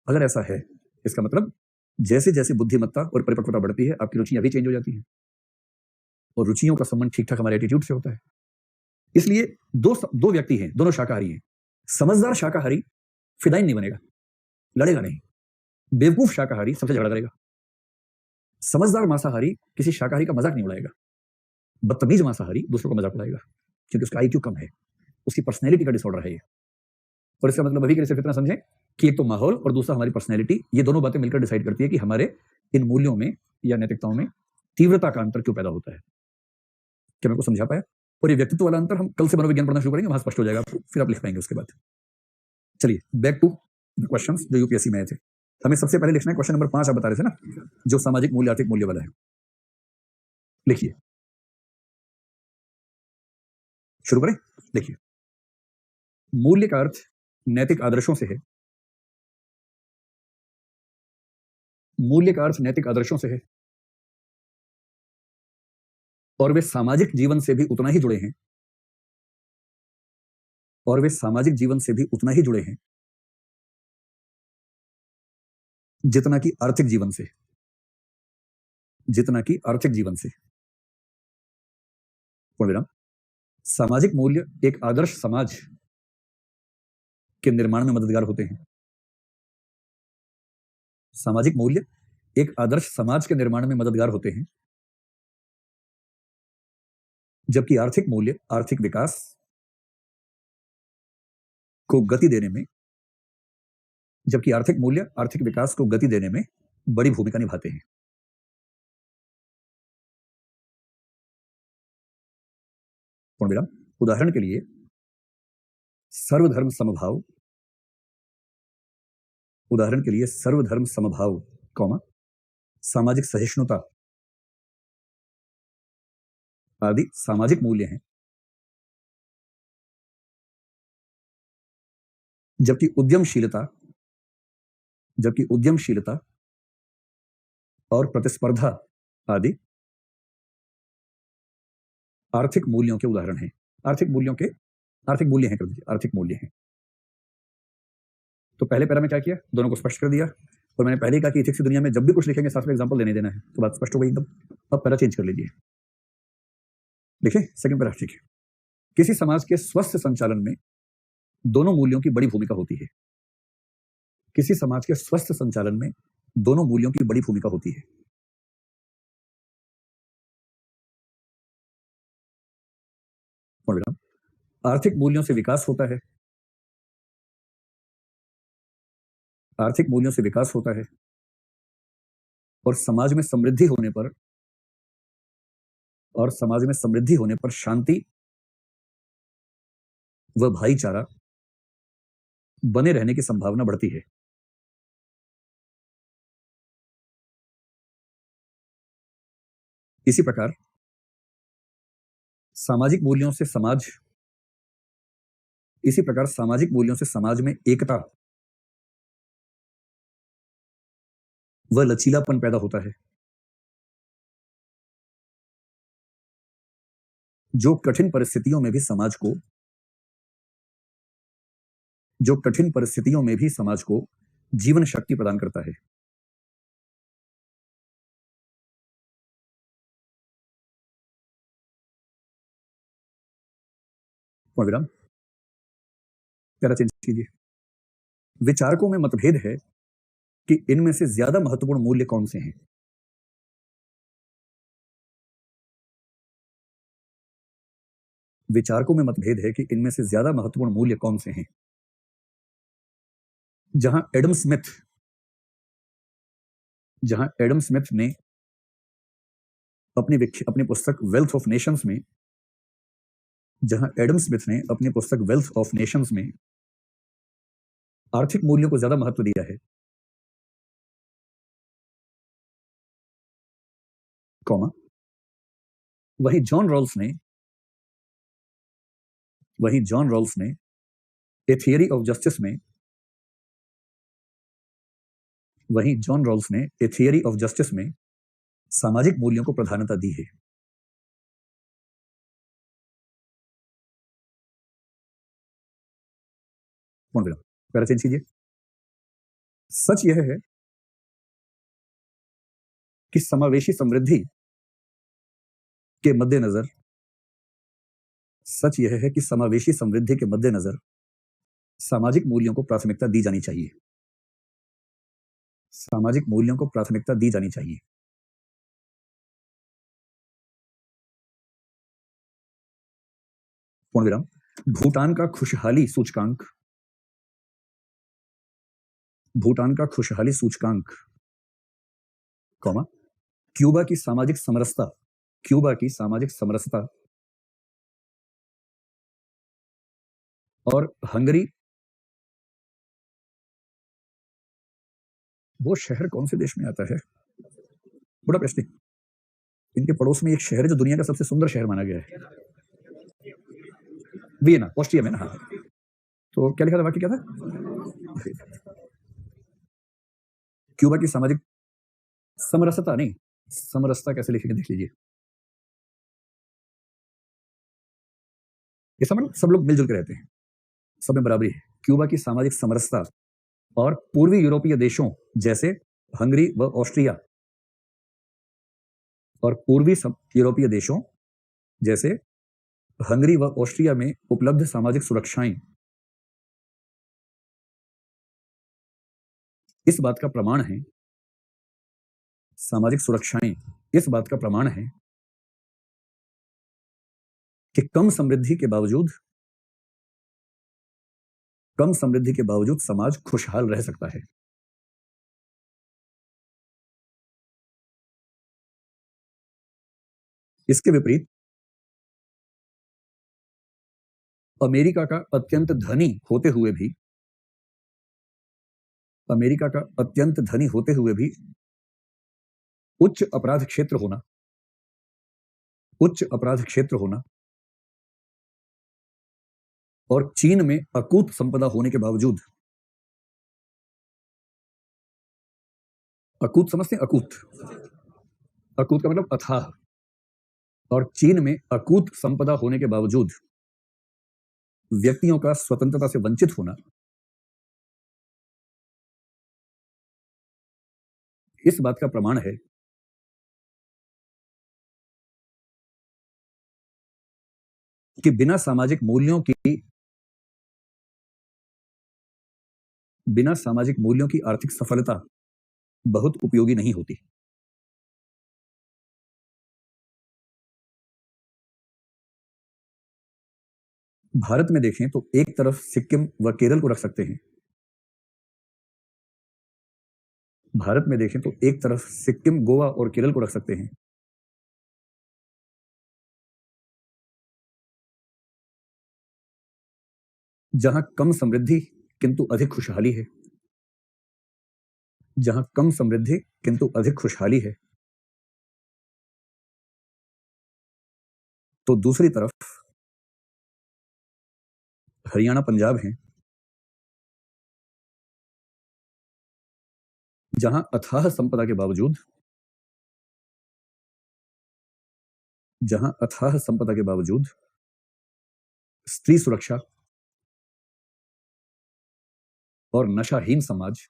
अगर ऐसा है, इसका मतलब जैसे जैसे बुद्धिमत्ता और परिपक्वता बढ़ती है, आपकी रुचियां भी चेंज हो जाती हैं, और रुचियों का संबंध ठीक ठाक हमारे एटीट्यूड से होता है। इसलिए दो व्यक्ति हैं, दोनों शाकाहारी हैं। समझदार शाकाहारी फिदाइन नहीं बनेगा, लड़ेगा नहीं। बेवकूफ शाकाहारी सबसे झगड़ा करेगा। समझदार मांसाहारी किसी शाकाहारी का मजाक नहीं उड़ाएगा। बदतमीज मांसाहारी दूसरों का मजाक उड़ाएगा, क्योंकि उसका आईक्यू कम है, उसकी पर्सनैलिटी का डिसऑर्डर है ये। और इसका मतलब अभी के लिए सिर्फ इतना समझें कि एक तो माहौल और दूसरा हमारी पर्सनैलिटी, ये दोनों बातें मिलकर डिसाइड करती है कि हमारे इन मूल्यों में या नैतिकताओं में तीव्रता का अंतर क्यों पैदा होता है। क्या मैं को समझा पाया? और ये व्यक्तित्व वाला अंतर हम कल से मनोविज्ञान पढ़ना शुरू करेंगे, वहां स्पष्ट हो जाएगा आपको, फिर आप लिख पाएंगे उसके बाद। चलिए बैक टू द क्वेश्चंस जो यूपीएससी में आए थे। हमें सबसे पहले लिखना है क्वेश्चन नंबर 5, आप बता रहे थे ना, जो सामाजिक मूल्य आर्थिक मूल्य वाला है। लिखिए, शुरू करें। देखिए, मूल्य का अर्थ नैतिक आदर्शों से है। मूल्य का अर्थ नैतिक आदर्शों से है, और वे सामाजिक जीवन से भी उतना ही जुड़े हैं, और वे सामाजिक जीवन से भी उतना ही जुड़े हैं जितना कि आर्थिक जीवन से, जितना कि आर्थिक जीवन से। पूर्णविराम। सामाजिक मूल्य एक आदर्श समाज के निर्माण में मददगार होते हैं। सामाजिक मूल्य एक आदर्श समाज के निर्माण में मददगार होते हैं, जबकि आर्थिक मूल्य आर्थिक विकास को गति देने में, जबकि आर्थिक मूल्य आर्थिक विकास को गति देने में बड़ी भूमिका निभाते हैं। पूर्णविराम। उदाहरण के लिए सर्वधर्म समभाव, उदाहरण के लिए सर्वधर्म समभाव, कौमा, सामाजिक सहिष्णुता आदि सामाजिक मूल्य हैं, जबकि उद्यमशीलता, जबकि उद्यमशीलता और प्रतिस्पर्धा आदि आर्थिक मूल्यों के उदाहरण हैं। आर्थिक मूल्यों के, आर्थिक मूल्य हैं, कर दीजिए आर्थिक मूल्य हैं। तो पहले पैरा में क्या किया, दोनों को स्पष्ट कर दिया, और मैंने पहले ही कहा कि इथिक्स की दुनिया में जब भी कुछ लिखेंगे साथ में एग्जांपल देने देना है, तो बात स्पष्ट हो गई एकदम। अब पैरा चेंज कर लीजिए, देखिए सेकंड पैरा, ठीक है। किसी समाज के स्वस्थ संचालन में दोनों मूल्यों की बड़ी भूमिका होती है। किसी समाज के स्वस्थ संचालन में दोनों मूल्यों की बड़ी भूमिका होती है। आर्थिक मूल्यों से विकास होता है, आर्थिक मूल्यों से विकास होता है, और समाज में समृद्धि होने पर, और समाज में समृद्धि होने पर शांति व भाईचारा बने रहने की संभावना बढ़ती है। इसी प्रकार सामाजिक मूल्यों से समाज, इसी प्रकार सामाजिक मूल्यों से समाज में एकता व लचीलापन पैदा होता है, जो कठिन परिस्थितियों में भी समाज को, जो कठिन परिस्थितियों में भी समाज को जीवन शक्ति प्रदान करता है। विराम, पैरा चेंज कीजिए। विचारकों में मतभेद है कि इनमें से ज्यादा महत्वपूर्ण मूल्य कौन से हैं। विचारकों में मतभेद है कि इनमें से ज्यादा महत्वपूर्ण मूल्य कौन से हैं। जहां एडम स्मिथ ने अपनी पुस्तक वेल्थ ऑफ नेशंस में आर्थिक मूल्यों को ज्यादा महत्व दिया है, कॉमा, वहीं जॉन रॉल्स ने ए थियरी ऑफ जस्टिस में सामाजिक मूल्यों को प्राधान्यता दी है। पैरा चेंज कीजिए। सच यह है कि समावेशी समृद्धि के मद्देनजर सामाजिक मूल्यों को प्राथमिकता दी जानी चाहिए। पूर्ण विराम। भूटान का खुशहाली सूचकांक, कॉमा, क्यूबा की सामाजिक समरसता और हंगरी, वो शहर कौन से देश में आता है? बुडापेस्ट। इनके पड़ोस में एक शहर है जो दुनिया का सबसे सुंदर शहर माना गया है, वियना, ऑस्ट्रिया में ना। हाँ, तो क्या लिखा था, वाक्य क्या था? क्यूबा की सामाजिक समरसता, नहीं समरसता कैसे लिखेंगे देख लीजिए। ये समझ, सब लोग मिलजुल के रहते हैं, सब में बराबरी है। क्यूबा की सामाजिक समरसता और पूर्वी यूरोपीय देशों जैसे हंगरी व ऑस्ट्रिया में उपलब्ध सामाजिक सुरक्षाएं इस बात का प्रमाण है कि कम समृद्धि के बावजूद समाज खुशहाल रह सकता है। इसके विपरीत अमेरिका का अत्यंत धनी होते हुए भी उच्च अपराध क्षेत्र होना और चीन में अकूत संपदा होने के बावजूद, अकूत समझते हैं? अकूत का मतलब अथाह, और चीन में अकूत संपदा होने के बावजूद व्यक्तियों का स्वतंत्रता से वंचित होना इस बात का प्रमाण है कि बिना सामाजिक मूल्यों की आर्थिक सफलता बहुत उपयोगी नहीं होती। भारत में देखें तो एक तरफ सिक्किम व केरल को रख सकते हैं। गोवा और केरल को रख सकते हैं। जहां कम समृद्धि किंतु अधिक खुशहाली है, तो दूसरी तरफ हरियाणा, पंजाब हैं, जहां अथाह संपदा के बावजूद स्त्री सुरक्षा और नशाहीन समाज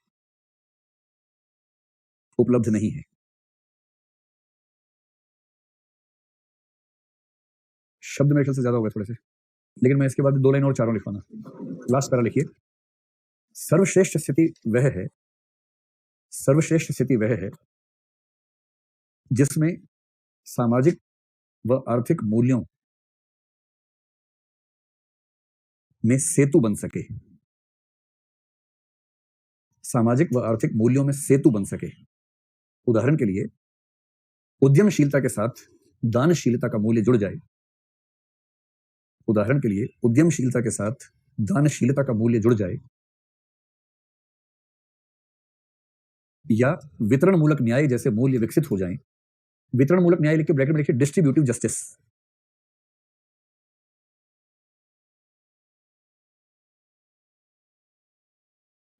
उपलब्ध नहीं है। शब्द मेरे ख्याल से ज्यादा हो गए थोड़े से, लेकिन मैं इसके बाद 2 लाइन और 4 लिखवाना। लास्ट पैरा लिखिए। सर्वश्रेष्ठ स्थिति वह है जिसमें सामाजिक व आर्थिक मूल्यों में सेतु बन सके। सामाजिक व आर्थिक मूल्यों में सेतु बन सके। उदाहरण के लिए उद्यमशीलता के साथ दानशीलता का मूल्य जुड़ जाए। उदाहरण के लिए उद्यमशीलता के साथ दानशीलता का मूल्य जुड़ जाए, या वितरण मूलक न्याय जैसे मूल्य विकसित हो जाएं। वितरण मूलक न्याय लिखिए, ब्रैकेट में लिखिए डिस्ट्रीब्यूटिव जस्टिस।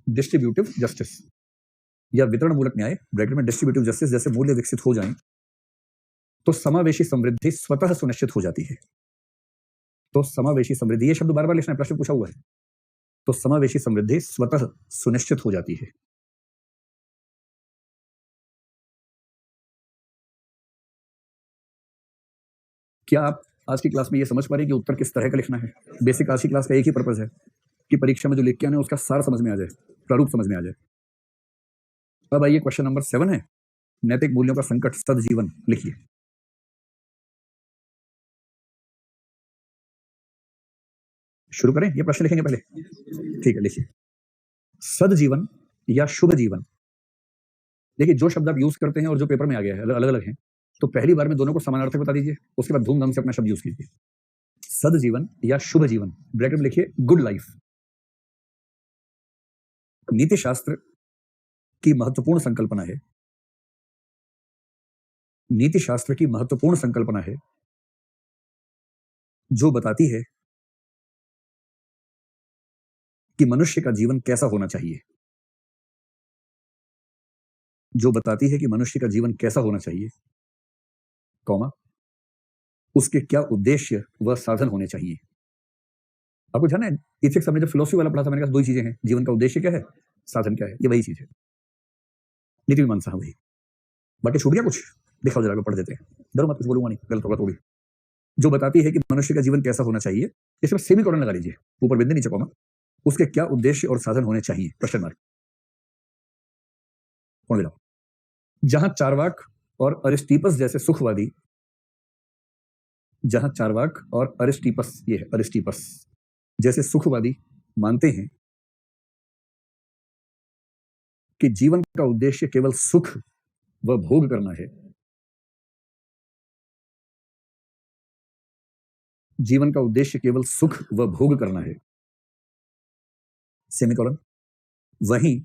डिस्ट्रीब्यूटिव जस्टिस या वितरण मूलक न्याय ब्रैकेट में डिस्ट्रीब्यूटिव जस्टिस जैसे मूल्य विकसित हो जाएं तो समावेशी समृद्धि स्वतः सुनिश्चित हो जाती है। तो समावेशी समृद्धि, ये शब्द बार बार लिखना है, प्रश्न पूछा हुआ है। तो समावेशी समृद्धि स्वतः सुनिश्चित हो जाती है। क्या आप आज की क्लास में ये समझ पा रहे हैं कि उत्तर किस तरह का लिखना है? बेसिक आज की क्लास का एक ही पर्पज है कि परीक्षा में जो लिख के आने उसका सार समझ में आ जाए, प्रारूप समझ में आ जाए। अब आइए क्वेश्चन नंबर 7 है, नैतिक मूल्यों का संकट सदजीवन। लिखिए, शुरू करें, ये प्रश्न लिखेंगे पहले? ठीक है, लिखिए सदजीवन या शुभ जीवन। देखिए, जो शब्द आप यूज करते हैं और जो पेपर में आ गया है अलग अलग है, तो पहली बार में दोनों को समानार्थक बता दीजिए, उसके बाद धूमधाम से अपना शब्द यूज कीजिए। सदजीवन या शुभ जीवन, ब्रैकेट में लिखिए गुड लाइफ। नीति शास्त्र की महत्वपूर्ण संकल्पना है, नीति शास्त्र की महत्वपूर्ण संकल्पना है जो बताती है कि मनुष्य का जीवन कैसा होना चाहिए। जो बताती है कि मनुष्य का जीवन कैसा होना चाहिए, कॉमा, उसके क्या उद्देश्य व साधन होने चाहिए। आपको ध्यान है, इथिक्स हमने जब फिलोसफी वाला पढ़ा था, मैंने कहा दो ही चीजें हैं, जीवन का उद्देश्य क्या है, साधन क्या है, ये वही चीज है। नीति मीमांसा वही, बाकी छूट गया कुछ, दिखाओ जरा, पढ़ देते हैं, डरो मत, कुछ बोलूंगा नहीं, गलत होगा थोड़ी। जो बताती है कि मनुष्य का जीवन कैसा होना चाहिए, इसमें सेमीकोलन लगा लीजिए, ऊपर बिंदु नीचे कॉमा, उसके क्या उद्देश्य और साधन होने चाहिए, क्वेश्चन मार्क। कौन मिला? जहां चारवाक और अरिस्टिपस जैसे सुखवादी, जहां चारवाक और अरिस्टिपस, ये है अरिस्टिपस जैसे सुखवादी मानते हैं कि जीवन का उद्देश्य केवल सुख व भोग करना है, जीवन का उद्देश्य केवल सुख व भोग करना है, सेमीकोलन, वहीं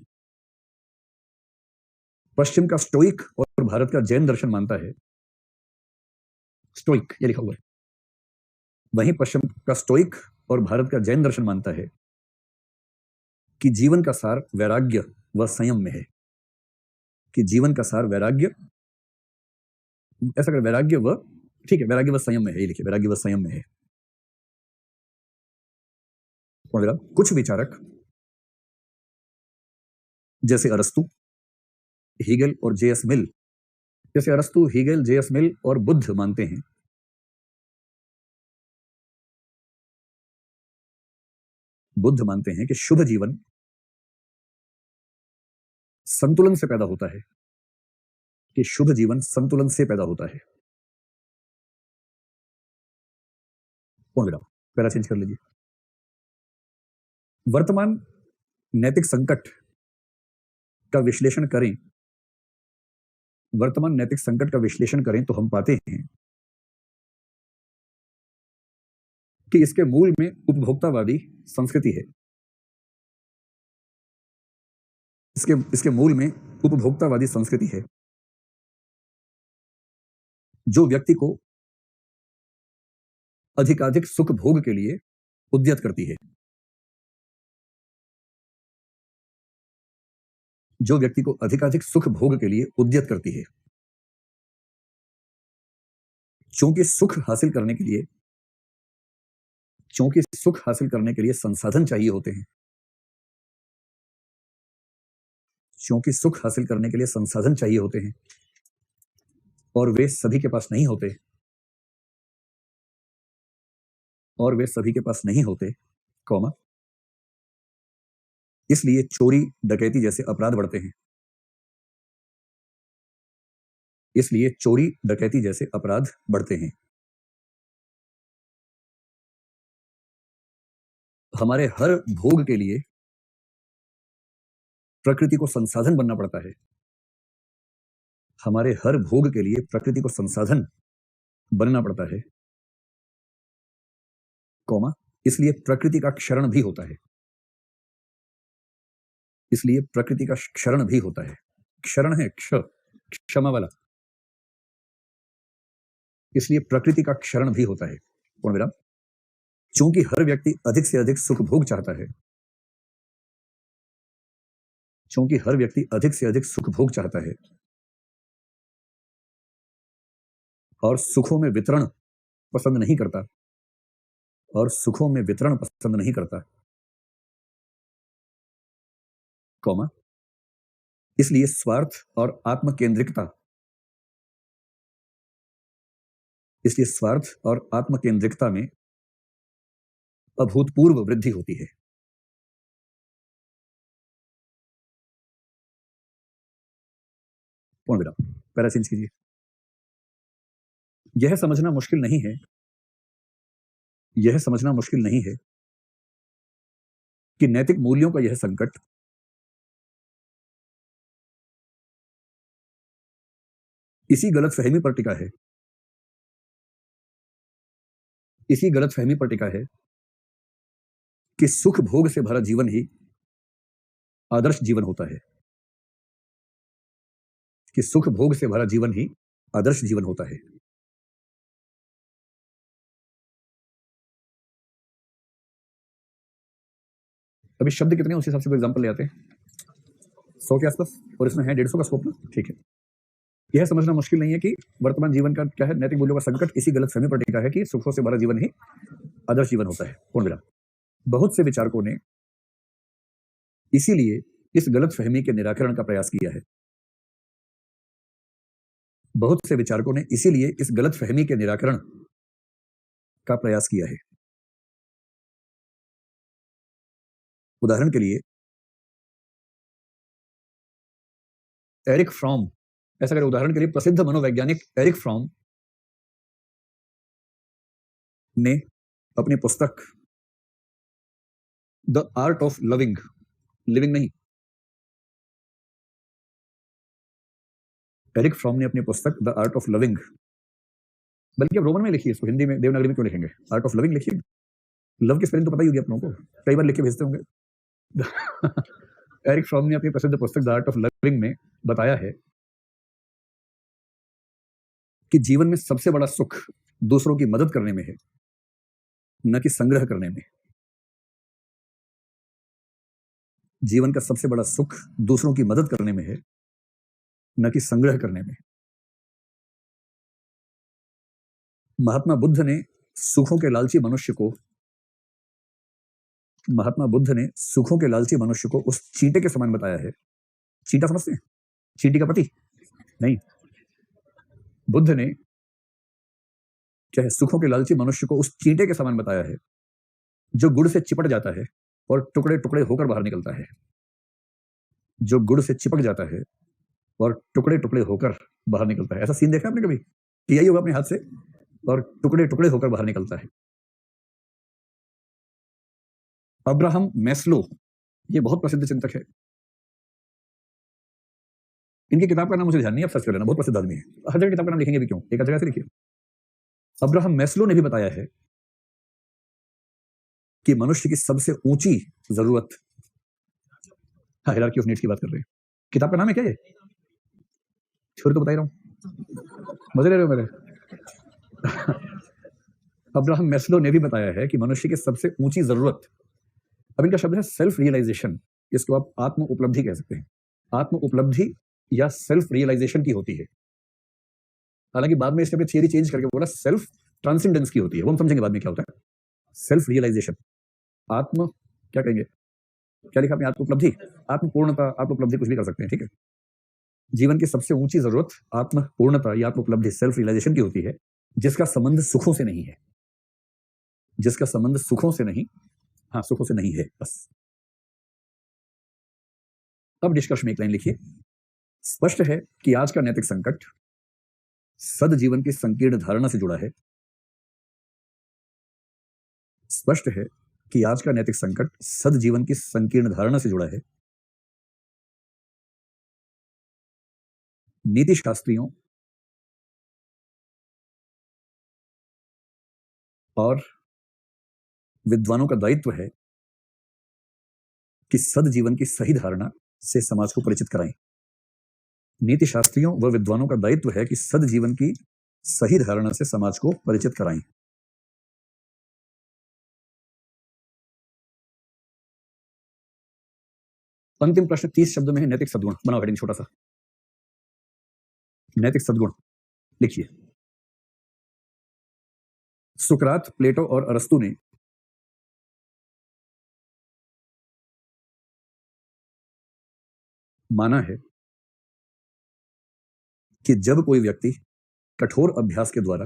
पश्चिम का स्टोइक और भारत का जैन दर्शन मानता है, स्टोइक ये लिखा हुआ है, वहीं पश्चिम का स्टोइक और भारत का जैन दर्शन मानता है कि जीवन का सार वैराग्य व संयम में है, कि जीवन का सार वैराग्य, ऐसा कर वैराग्य व, ठीक है, वैराग्य व संयम में है, ये लिखिए वैराग्य व संयम में है। कुछ विचारक जैसे अरस्तु, हीगल और जेएस मिल, जैसे अरस्तु, हीगल, जेएस मिल और बुद्ध मानते हैं बुद्ध मानते हैं कि शुभ जीवन संतुलन से पैदा होता है, कि शुभ जीवन संतुलन से पैदा होता है। कौन बेटा, पैरा चेंज कर लीजिए। वर्तमान नैतिक संकट का विश्लेषण करें, वर्तमान नैतिक संकट का विश्लेषण करें तो हम पाते हैं कि इसके मूल में उपभोक्तावादी संस्कृति है, इसके मूल में उपभोक्तावादी संस्कृति है जो व्यक्ति को अधिकाधिक सुख भोग के लिए उद्यत करती है, जो व्यक्ति को अधिकाधिक सुख भोग के लिए उद्यत करती है। क्योंकि सुख हासिल करने के लिए, क्योंकि सुख हासिल करने के लिए संसाधन चाहिए होते हैं, क्योंकि सुख हासिल करने के लिए संसाधन चाहिए होते हैं और वे सभी के पास नहीं होते, और वे सभी के पास नहीं होते, कॉमा, इसलिए चोरी डकैती जैसे अपराध बढ़ते हैं, इसलिए चोरी डकैती जैसे अपराध बढ़ते हैं। हमारे हर भोग के लिए, प्रकृति को संसाधन बनना पड़ता है। हमारे हर भोग के लिए प्रकृति को संसाधन बनना पड़ता है, कौमा, इसलिए प्रकृति का क्षरण भी होता है। इसलिए प्रकृति का क्षरण भी होता है। क्षरण है क्षमा वाला। इसलिए प्रकृति का क्षरण भी होता है। पूर्ण विराम। क्योंकि हर व्यक्ति अधिक से अधिक सुख भोग चाहता है, क्योंकि हर व्यक्ति अधिक से अधिक सुख भोग चाहता है और सुखों में वितरण पसंद नहीं करता, और सुखों में वितरण पसंद नहीं करता, कौमा, इसलिए स्वार्थ और आत्मकेंद्रिकता, इसलिए स्वार्थ और आत्मकेंद्रिकता में अभूतपूर्व वृद्धि होती है। पूर्ण विराम। पैरा चेंज कीजिए। यह समझना मुश्किल नहीं है, यह समझना मुश्किल नहीं है कि नैतिक मूल्यों का यह संकट इसी गलतफहमी पर टिका है, इसी गलतफहमी पर टिका है कि सुख भोग से भरा जीवन ही आदर्श जीवन होता है, कि सुख भोग से भरा जीवन ही आदर्श जीवन होता है। अभी शब्द कितने उस हिसाब से कोई एग्जांपल ले आते हैं। 100 के आसपास, और इसमें है 150 का स्कोप ना। ठीक है। यह समझना मुश्किल नहीं है कि वर्तमान जीवन का क्या है, नैतिक मूल्यों का संकट इसी गलतफहमी पर टिका है कि सुखों से भरा जीवन ही आदर्श जीवन होता है। पूर्ण विराम। बहुत से विचारकों ने इसीलिए इस गलतफहमी के निराकरण का प्रयास किया है, बहुत से विचारकों ने इसीलिए इस गलतफहमी के निराकरण का प्रयास किया है। उदाहरण के लिए एरिक फ्रॉम, ऐसा करें, उदाहरण के लिए प्रसिद्ध मनोवैज्ञानिक एरिक फ्रॉम ने अपनी पुस्तक the art of loving, living नहीं, एरिक फ्रॉम ने अपनी पुस्तक द आर्ट ऑफ लविंग, बल्कि अब रोमन में लिखी है, इसको हिंदी में देवनागरी में क्यों लिखेंगे, आर्ट ऑफ लविंग लिखिए। लव की स्पेलिंग तो पता ही होगी आप लोगों को, कई बार लिख के भेजते होंगे। एरिक फ्रॉम ने अपनी प्रसिद्ध पुस्तक द आर्ट ऑफ लविंग में बताया है कि जीवन में सबसे बड़ा सुख दूसरों की मदद करने में है, न कि संग्रह करने में। जीवन का सबसे बड़ा सुख दूसरों की मदद करने में है, न कि संग्रह करने में। महात्मा बुद्ध ने सुखों के लालची मनुष्य को, महात्मा बुद्ध ने सुखों के लालची मनुष्य को उस चींटे के समान बताया है। चींटा समझते हैं, चींटी का पति नहीं। बुद्ध ने क्या है, सुखों के लालची मनुष्य को उस चींटे के समान बताया है जो गुड़ से चिपट जाता है और टुकड़े टुकड़े होकर बाहर निकलता है, जो गुड़ से चिपक जाता है और टुकड़े टुकड़े होकर बाहर निकलता है। ऐसा सीन देखा आपने कभी? किया ही होगा अपने हाथ से, और टुकड़े टुकड़े होकर बाहर निकलता है। अब्राहम मैस्लो, ये बहुत प्रसिद्ध चिंतक है, इनकी किताब का नाम मुझे ध्यान नहीं, आप सर्च कर लेना, बहुत प्रसिद्ध आदमी है। हर जगह किताब का नाम लिखेंगे भी क्यों, एक जगह से लिखिए। अब्राहम मैस्लो ने भी बताया है कि मनुष्य की सबसे ऊंची जरूरत, हाँ, हायरार्की ऑफ नीड्स की बात कर रहे हैं। किताब का नाम है क्या ये? छोड़ तो बता ही रहा हूं, मजे ले रहे हो मेरे। अब्राहम मैस्लो ने भी बताया है कि मनुष्य की सबसे ऊंची जरूरत, अब इनका शब्द है सेल्फ रियलाइजेशन, इसको आप आत्म उपलब्धि कह सकते हैं। आत्म उपलब्धि या सेल्फ रियलाइजेशन की होती है। हालांकि बाद में इसने अपनी थियरी चेंज करके बोला सेल्फ ट्रांसेंडेंस की होती है, वो हम समझेंगे बाद में क्या होता है। सेल्फ रियलाइजेशन, आत्म क्या कहेंगे, क्या लिखा आपने, आत्म उपलब्धि, आत्म पूर्णता, आत्म उपलब्धि, कुछ भी कर सकते हैं, ठीक है। जीवन की सबसे ऊंची जरूरत आत्म पूर्णता या आत्म उपलब्धि, सेल्फ रियलाइजेशन की होती है, जिसका संबंध सुखों से नहीं है, जिसका संबंध सुखों से नहीं, हाँ, सुखों से नहीं है, बस। अब निष्कर्ष में एक लाइन लिखिए। स्पष्ट है कि आज का नैतिक संकट सद जीवन की संकीर्ण धारणा से जुड़ा है। स्पष्ट है कि आज का नैतिक संकट सद जीवन की संकीर्ण धारणा से जुड़ा है। नीति शास्त्रियों और विद्वानों का दायित्व है कि सदजीवन की सही धारणा से समाज को परिचित कराएं। नीति शास्त्रियों व विद्वानों का दायित्व है कि सदजीवन की सही धारणा से समाज को परिचित कराएं। अंतिम प्रश्न 30 शब्दों में है, नैतिक सद्गुण। बनाओ हेडिंग छोटा सा, नैतिक सद्गुण लिखिए। सुकरात, प्लेटो और अरस्तु ने माना है कि जब कोई व्यक्ति कठोर अभ्यास के द्वारा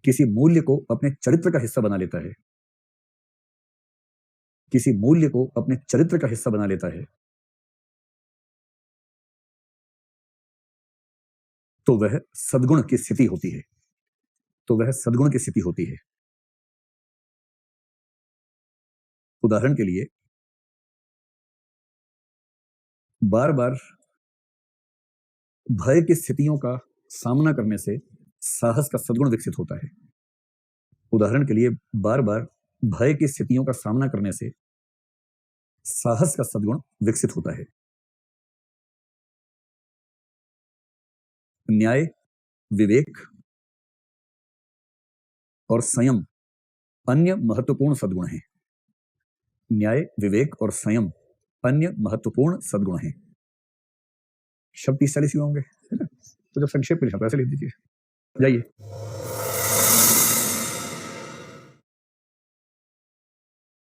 किसी मूल्य को अपने चरित्र का हिस्सा बना लेता है, तो वह सद्गुण की स्थिति होती है। उदाहरण के लिए, बार बार भय की स्थितियों का सामना करने से साहस का सद्गुण विकसित होता है। उदाहरण के लिए, बार बार भय की स्थितियों का सामना करने से साहस का सद्गुण विकसित होता है। न्याय, विवेक और संयम अन्य महत्वपूर्ण सद्गुण हैं। न्याय, विवेक और संयम अन्य महत्वपूर्ण सद्गुण हैं। शब्द 30-40 ही होंगे, है ना? तो जब संक्षेप में लिखा तो ऐसे लिख दीजिए। जाइए।